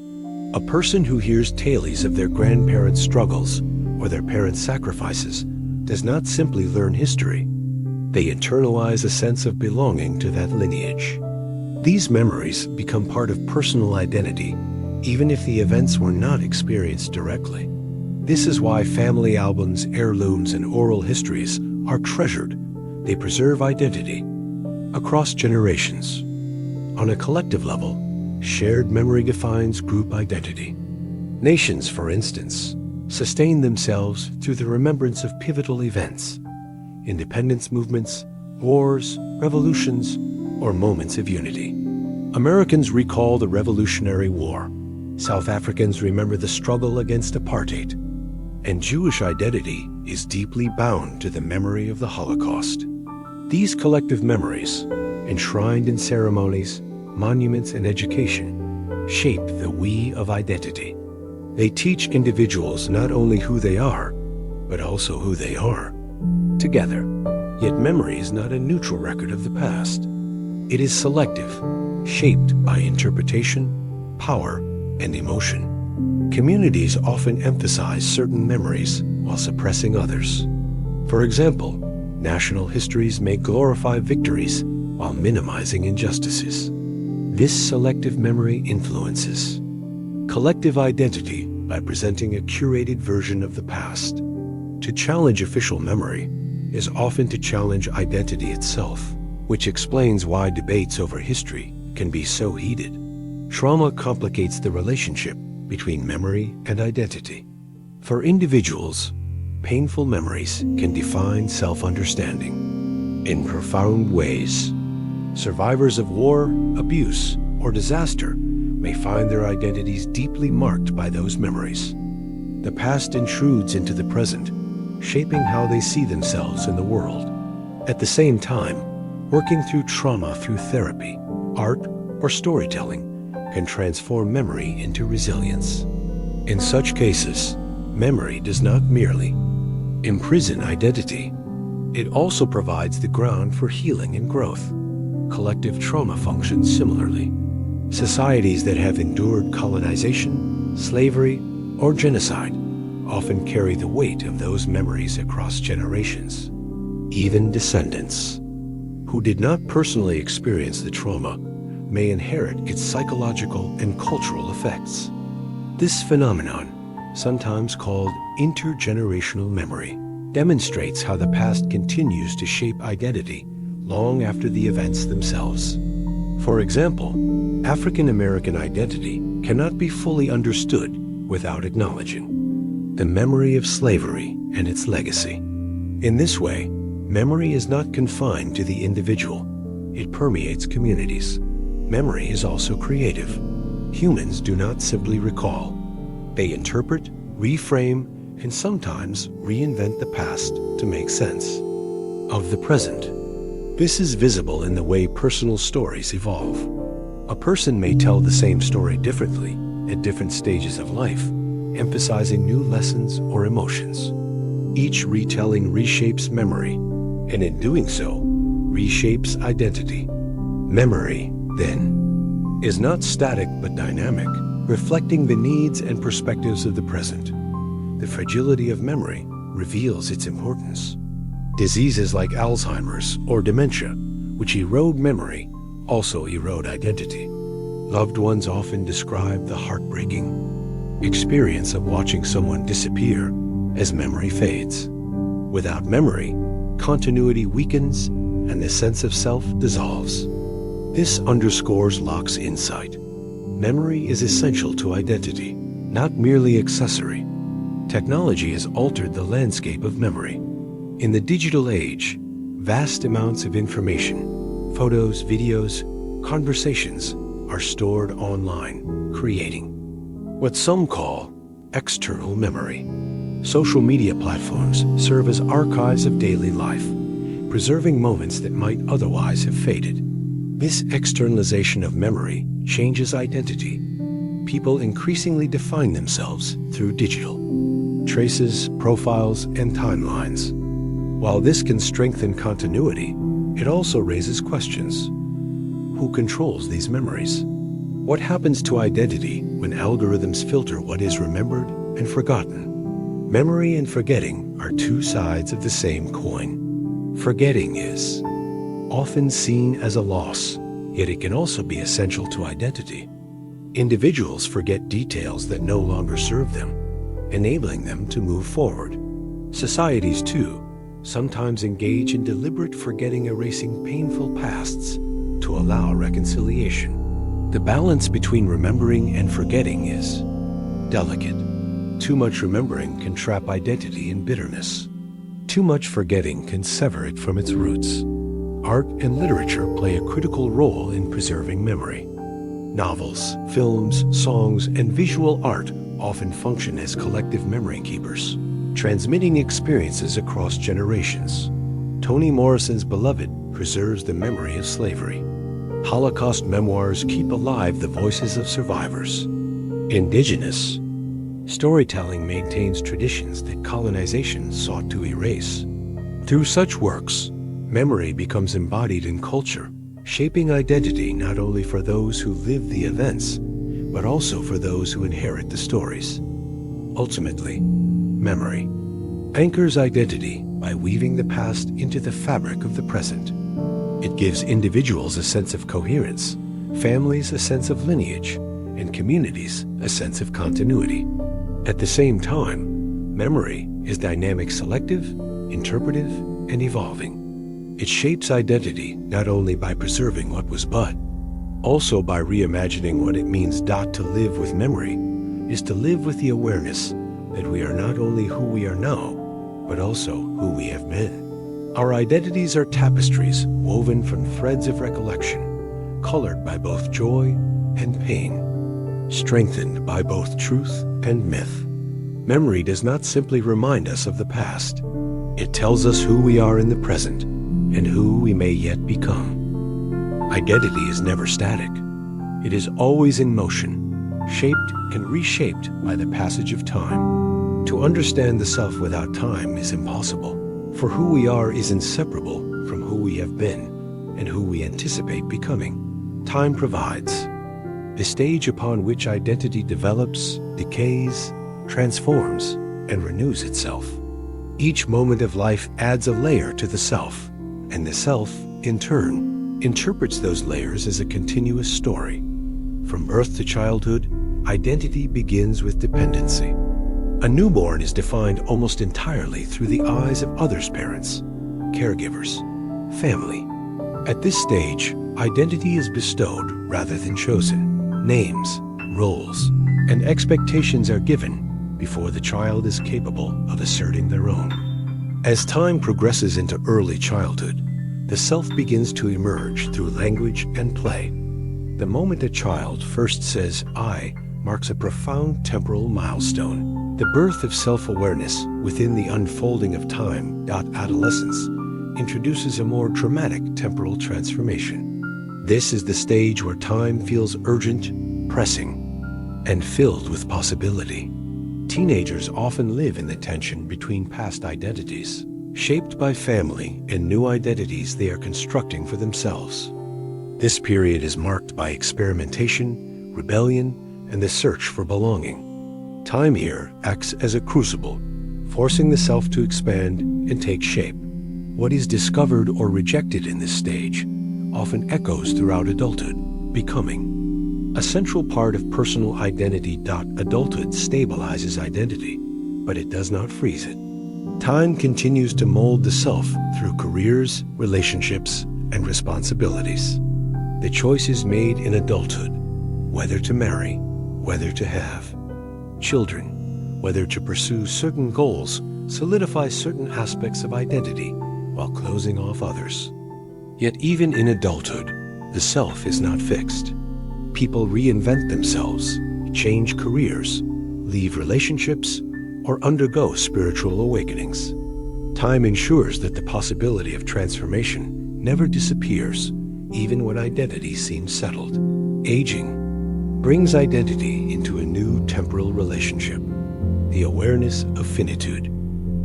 A person who hears tales of their grandparents' struggles or their parents' sacrifices does not simply learn history. They internalize a sense of belonging to that lineage. These memories become part of personal identity, even if the events were not experienced directly. This is why family albums, heirlooms, and oral histories are treasured. They preserve identity across generations. On a collective level, shared memory defines group identity. Nations, for instance, sustain themselves through the remembrance of pivotal events, independence movements, wars, revolutions, or moments of unity. Americans recall the Revolutionary War. South Africans remember the struggle against apartheid. And Jewish identity is deeply bound to the memory of the Holocaust. These collective memories, enshrined in ceremonies, monuments, and education, shape the we of identity. They teach individuals not only who they are, but also who they are together. Yet memory is not a neutral record of the past. It is selective, shaped by interpretation, power, and emotion. Communities often emphasize certain memories while suppressing others. For example, national histories may glorify victories while minimizing injustices. This selective memory influences collective identity by presenting a curated version of the past. To challenge official memory is often to challenge identity itself, which explains why debates over history can be so heated. Trauma complicates the relationship between memory and identity. For individuals, painful memories can define self-understanding in profound ways. Survivors of war, abuse, or disaster may find their identities deeply marked by those memories. The past intrudes into the present, shaping how they see themselves in the world. At the same time, working through trauma through therapy, art, or storytelling can transform memory into resilience. In such cases, memory does not merely imprison identity. It also provides the ground for healing and growth. Collective trauma functions similarly. Societies that have endured colonization, slavery, or genocide often carry the weight of those memories across generations. Even descendants who did not personally experience the trauma may inherit its psychological and cultural effects. This phenomenon, sometimes called intergenerational memory, demonstrates how the past continues to shape identity long after the events themselves. For example, African American identity cannot be fully understood without acknowledging the memory of slavery and its legacy. In this way, memory is not confined to the individual, it permeates communities. Memory is also creative. Humans do not simply recall. They interpret, reframe, and sometimes reinvent the past to make sense of the present. This is visible in the way personal stories evolve. A person may tell the same story differently at different stages of life, emphasizing new lessons or emotions. Each retelling reshapes memory, and in doing so, reshapes identity. Memory, then, is not static but dynamic, reflecting the needs and perspectives of the present. The fragility of memory reveals its importance. Diseases like Alzheimer's or dementia, which erode memory, also erode identity. Loved ones often describe the heartbreaking experience of watching someone disappear as memory fades. Without memory, continuity weakens and the sense of self dissolves. This underscores Locke's insight. Memory is essential to identity, not merely accessory. Technology has altered the landscape of memory. In the digital age, vast amounts of information, photos, videos, conversations are stored online, creating what some call external memory. Social media platforms serve as archives of daily life, preserving moments that might otherwise have faded. This externalization of memory changes identity. People increasingly define themselves through digital traces, profiles, and timelines. While this can strengthen continuity, it also raises questions. Who controls these memories? What happens to identity when algorithms filter what is remembered and forgotten? Memory and forgetting are two sides of the same coin. Forgetting is often seen as a loss, yet it can also be essential to identity. Individuals forget details that no longer serve them, enabling them to move forward. Societies, too, sometimes engage in deliberate forgetting, erasing painful pasts to allow reconciliation. The balance between remembering and forgetting is delicate. Too much remembering can trap identity in bitterness. Too much forgetting can sever it from its roots. Art and literature play a critical role in preserving memory. Novels, films, songs, and visual art often function as collective memory keepers, transmitting experiences across generations. Toni Morrison's Beloved preserves the memory of slavery. Holocaust memoirs keep alive the voices of survivors. Indigenous storytelling maintains traditions that colonization sought to erase. Through such works, memory becomes embodied in culture, shaping identity not only for those who live the events, but also for those who inherit the stories. Ultimately, memory anchors identity by weaving the past into the fabric of the present. It gives individuals a sense of coherence, families a sense of lineage, and communities a sense of continuity. At the same time, memory is dynamic, selective, interpretive, and evolving. It shapes identity not only by preserving what was but also by reimagining what it means not to live with memory is to live with the awareness that we are not only who we are now, but also who we have been. Our identities are tapestries woven from threads of recollection, colored by both joy and pain, strengthened by both truth and myth. Memory does not simply remind us of the past. It tells us who we are in the present and who we may yet become. Identity is never static. It is always in motion, shaped and reshaped by the passage of time. To understand the self without time is impossible, for who we are is inseparable from who we have been and who we anticipate becoming. Time provides the stage upon which identity develops, decays, transforms, and renews itself. Each moment of life adds a layer to the self, and the self, in turn, interprets those layers as a continuous story. From birth to childhood, identity begins with dependency. A newborn is defined almost entirely through the eyes of others' parents, caregivers, family. At this stage, identity is bestowed rather than chosen. Names, roles, and expectations are given before the child is capable of asserting their own. As time progresses into early childhood, the self begins to emerge through language and play. The moment a child first says "I" marks a profound temporal milestone, the birth of self-awareness within the unfolding of time. Adolescence introduces a more dramatic temporal transformation. This is the stage where time feels urgent, pressing, and filled with possibility. Teenagers often live in the tension between past identities, shaped by family and new identities they are constructing for themselves. This period is marked by experimentation, rebellion, and the search for belonging. Time here acts as a crucible, forcing the self to expand and take shape. What is discovered or rejected in this stage often echoes throughout adulthood, becoming a central part of personal identity. Adulthood stabilizes identity, but it does not freeze it. Time continues to mold the self through careers, relationships, and responsibilities. The choice is made in adulthood, whether to marry, whether to have children, whether to pursue certain goals, solidify certain aspects of identity while closing off others. Yet even in adulthood, the self is not fixed. People reinvent themselves, change careers, leave relationships, or undergo spiritual awakenings. Time ensures that the possibility of transformation never disappears, even when identity seems settled. Aging brings identity into a new temporal relationship, the awareness of finitude.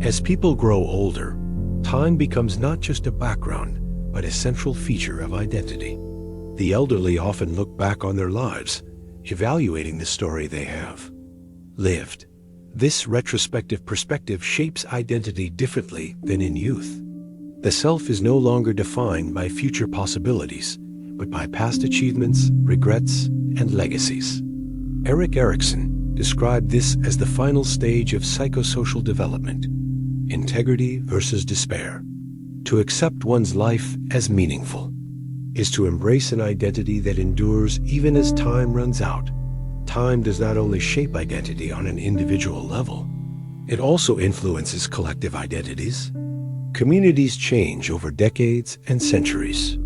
As people grow older, time becomes not just a background, but a central feature of identity. The elderly often look back on their lives, evaluating the story they have lived. This retrospective perspective shapes identity differently than in youth. The self is no longer defined by future possibilities, but by past achievements, regrets, and legacies. Erik Erikson described this as the final stage of psychosocial development, integrity versus despair. To accept one's life as meaningful is to embrace an identity that endures even as time runs out. Time does not only shape identity on an individual level, it also influences collective identities. Communities change over decades and centuries.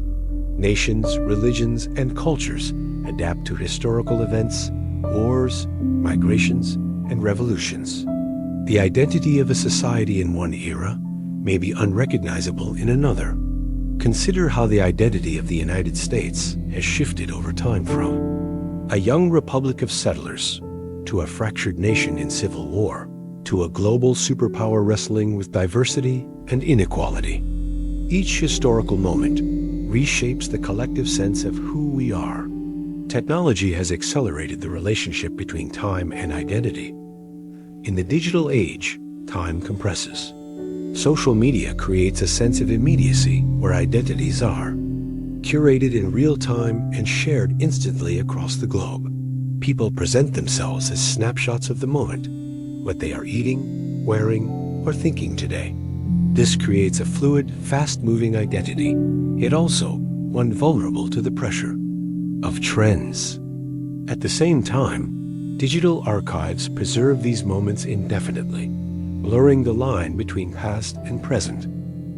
Nations, religions, and cultures adapt to historical events, wars, migrations, and revolutions. The identity of a society in one era may be unrecognizable in another. Consider how the identity of the United States has shifted over time from a young republic of settlers to a fractured nation in civil war to a global superpower wrestling with diversity and inequality. Each historical moment reshapes the collective sense of who we are. Technology has accelerated the relationship between time and identity. In the digital age, time compresses. Social media creates a sense of immediacy where identities are curated in real time and shared instantly across the globe. People present themselves as snapshots of the moment, what they are eating, wearing, or thinking today. This creates a fluid, fast-moving identity, yet also one vulnerable to the pressure of trends. At the same time, digital archives preserve these moments indefinitely, blurring the line between past and present.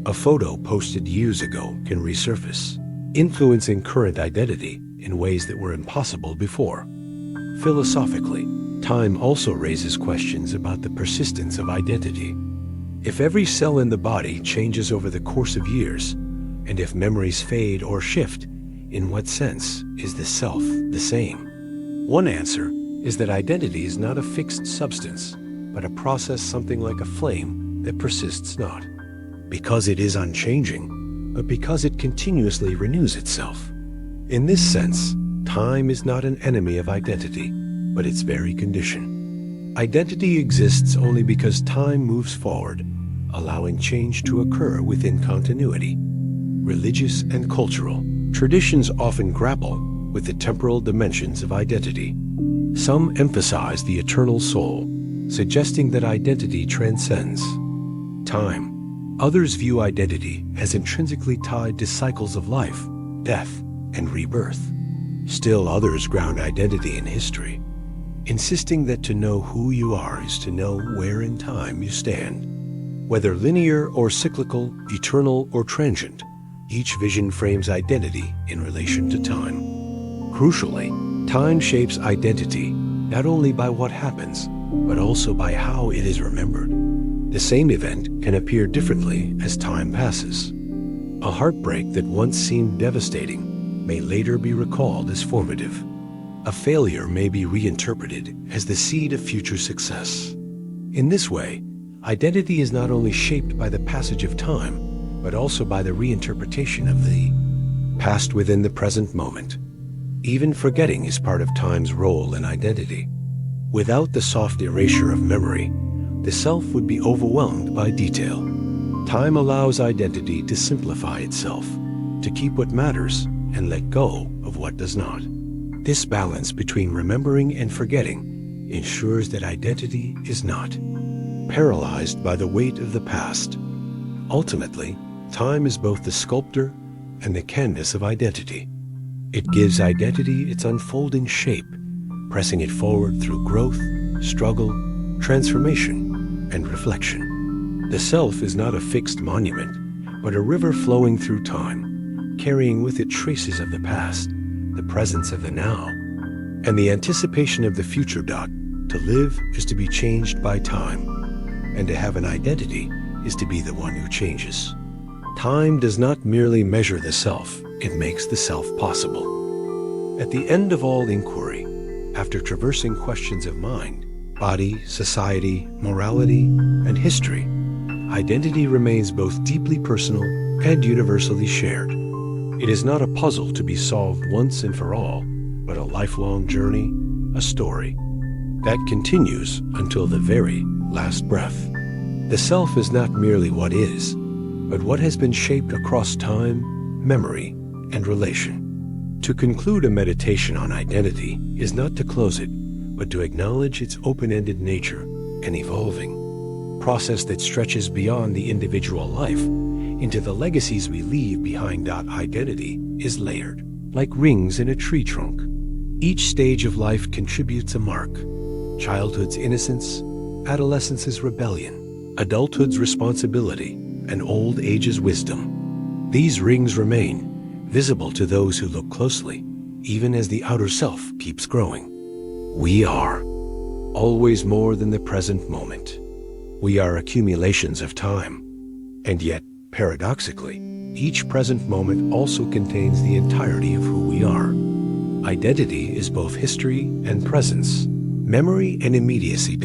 A photo posted years ago can resurface, influencing current identity in ways that were impossible before. Philosophically, time also raises questions about the persistence of identity. If every cell in the body changes over the course of years, and if memories fade or shift, in what sense is the self the same? One answer is that identity is not a fixed substance, but a process something like a flame that persists not, because it is unchanging, but because it continuously renews itself. In this sense, time is not an enemy of identity, but its very condition. Identity exists only because time moves forward, allowing change to occur within continuity. Religious and cultural traditions often grapple with the temporal dimensions of identity. Some emphasize the eternal soul, suggesting that identity transcends time. Others view identity as intrinsically tied to cycles of life, death, and rebirth. Still others ground identity in history, insisting that to know who you are is to know where in time you stand. Whether linear or cyclical, eternal or transient, each vision frames identity in relation to time. Crucially, time shapes identity not only by what happens, but also by how it is remembered. The same event can appear differently as time passes. A heartbreak that once seemed devastating may later be recalled as formative. A failure may be reinterpreted as the seed of future success. In this way, identity is not only shaped by the passage of time, but also by the reinterpretation of the past within the present moment. Even forgetting is part of time's role in identity. Without the soft erasure of memory, the self would be overwhelmed by detail. Time allows identity to simplify itself, to keep what matters and let go of what does not. This balance between remembering and forgetting ensures that identity is not paralyzed by the weight of the past. Ultimately, time is both the sculptor and the canvas of identity. It gives identity its unfolding shape, pressing it forward through growth, struggle, transformation, and reflection. The self is not a fixed monument, but a river flowing through time, carrying with it traces of the past, the presence of the now, and the anticipation of the future. To live is to be changed by time, and to have an identity is to be the one who changes. Time does not merely measure the self, it makes the self possible. At the end of all inquiry, after traversing questions of mind, body, society, morality, and history, identity remains both deeply personal and universally shared. It is not a puzzle to be solved once and for all, but a lifelong journey, a story that continues until the very last breath. The self is not merely what is, but what has been shaped across time, memory, and relation. To conclude a meditation on identity is not to close it, but to acknowledge its open-ended nature and evolving process that stretches beyond the individual life into the legacies we leave behind. Identity is layered, like rings in a tree trunk. Each stage of life contributes a mark: childhood's innocence, adolescence's rebellion, adulthood's responsibility, and old age's wisdom. These rings remain, visible to those who look closely, even as the outer self keeps growing. We are always more than the present moment. We are accumulations of time. And yet, paradoxically, each present moment also contains the entirety of who we are. Identity is both history and presence, memory and immediacy.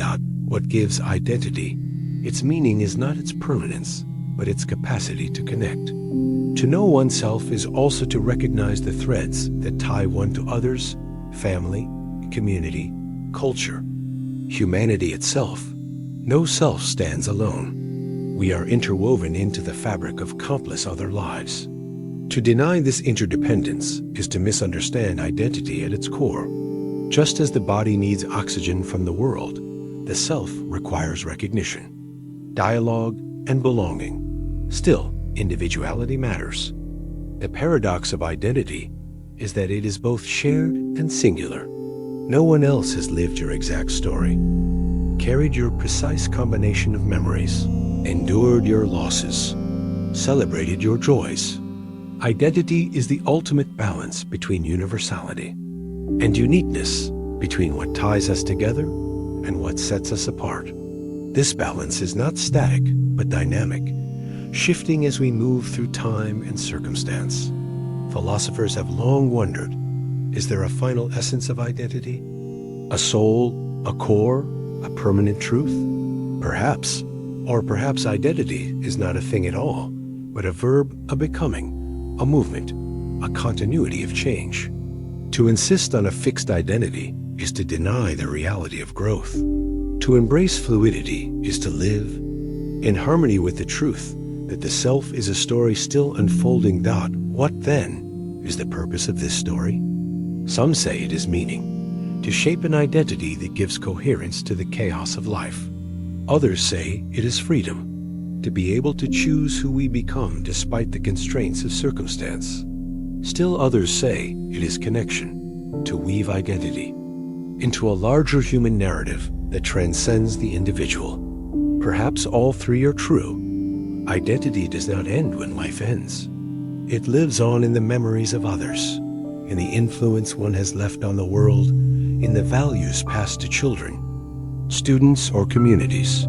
What gives identity its meaning is not its permanence, but its capacity to connect. To know oneself is also to recognize the threads that tie one to others, family, community, culture, humanity itself. No self stands alone. We are interwoven into the fabric of countless other lives. To deny this interdependence is to misunderstand identity at its core. Just as the body needs oxygen from the world, the self requires recognition, dialogue, and belonging. Still, individuality matters. The paradox of identity is that it is both shared and singular. No one else has lived your exact story, carried your precise combination of memories, endured your losses, celebrated your joys. Identity is the ultimate balance between universality and uniqueness, between what ties us together and what sets us apart. This balance is not static, but dynamic, shifting as we move through time and circumstance. Philosophers have long wondered, is there a final essence of identity? A soul, a core, a permanent truth? Perhaps. Or perhaps identity is not a thing at all, but a verb, a becoming, a movement, a continuity of change. To insist on a fixed identity is to deny the reality of growth. To embrace fluidity is to live in harmony with the truth that the self is a story still unfolding. What then is the purpose of this story? Some say it is meaning, to shape an identity that gives coherence to the chaos of life. Others say it is freedom, to be able to choose who we become despite the constraints of circumstance. Still others say it is connection, to weave identity into a larger human narrative that transcends the individual. Perhaps all three are true. Identity does not end when life ends. It lives on in the memories of others, in the influence one has left on the world, in the values passed to children, students, or communities.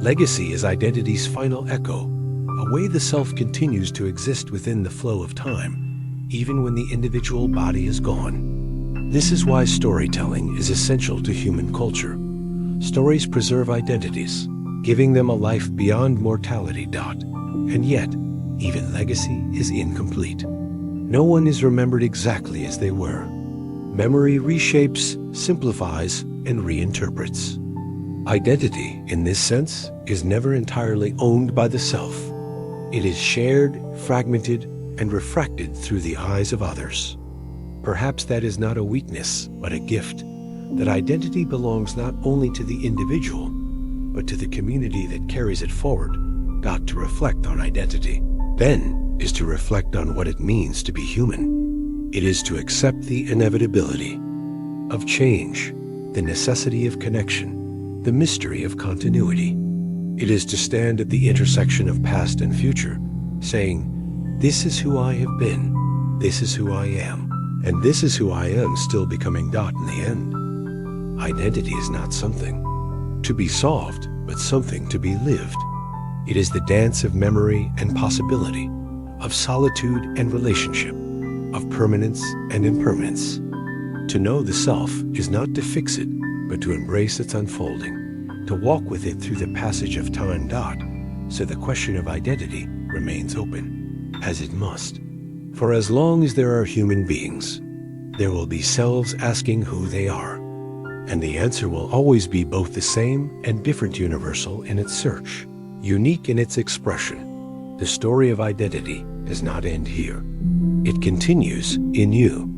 Legacy is identity's final echo, a way the self continues to exist within the flow of time, even when the individual body is gone. This is why storytelling is essential to human culture. Stories preserve identities, giving them a life beyond mortality. And yet, even legacy is incomplete. No one is remembered exactly as they were. Memory reshapes, simplifies, and reinterprets. Identity, in this sense, is never entirely owned by the self. It is shared, fragmented, and refracted through the eyes of others. Perhaps that is not a weakness, but a gift, that identity belongs not only to the individual, but to the community that carries it forward. To reflect on identity, then, is to reflect on what it means to be human. It is to accept the inevitability of change, the necessity of connection, the mystery of continuity. It is to stand at the intersection of past and future, saying, "This is who I have been, this is who I am, and this is who I am still becoming." In the end, identity is not something to be solved, but something to be lived. It is the dance of memory and possibility, of solitude and relationship, of permanence and impermanence. To know the self is not to fix it, but to embrace its unfolding, to walk with it through the passage of time. So the question of identity remains open, as it must. For as long as there are human beings, there will be selves asking who they are. And the answer will always be both the same and different, universal in its search, unique in its expression. The story of identity does not end here. It continues in you.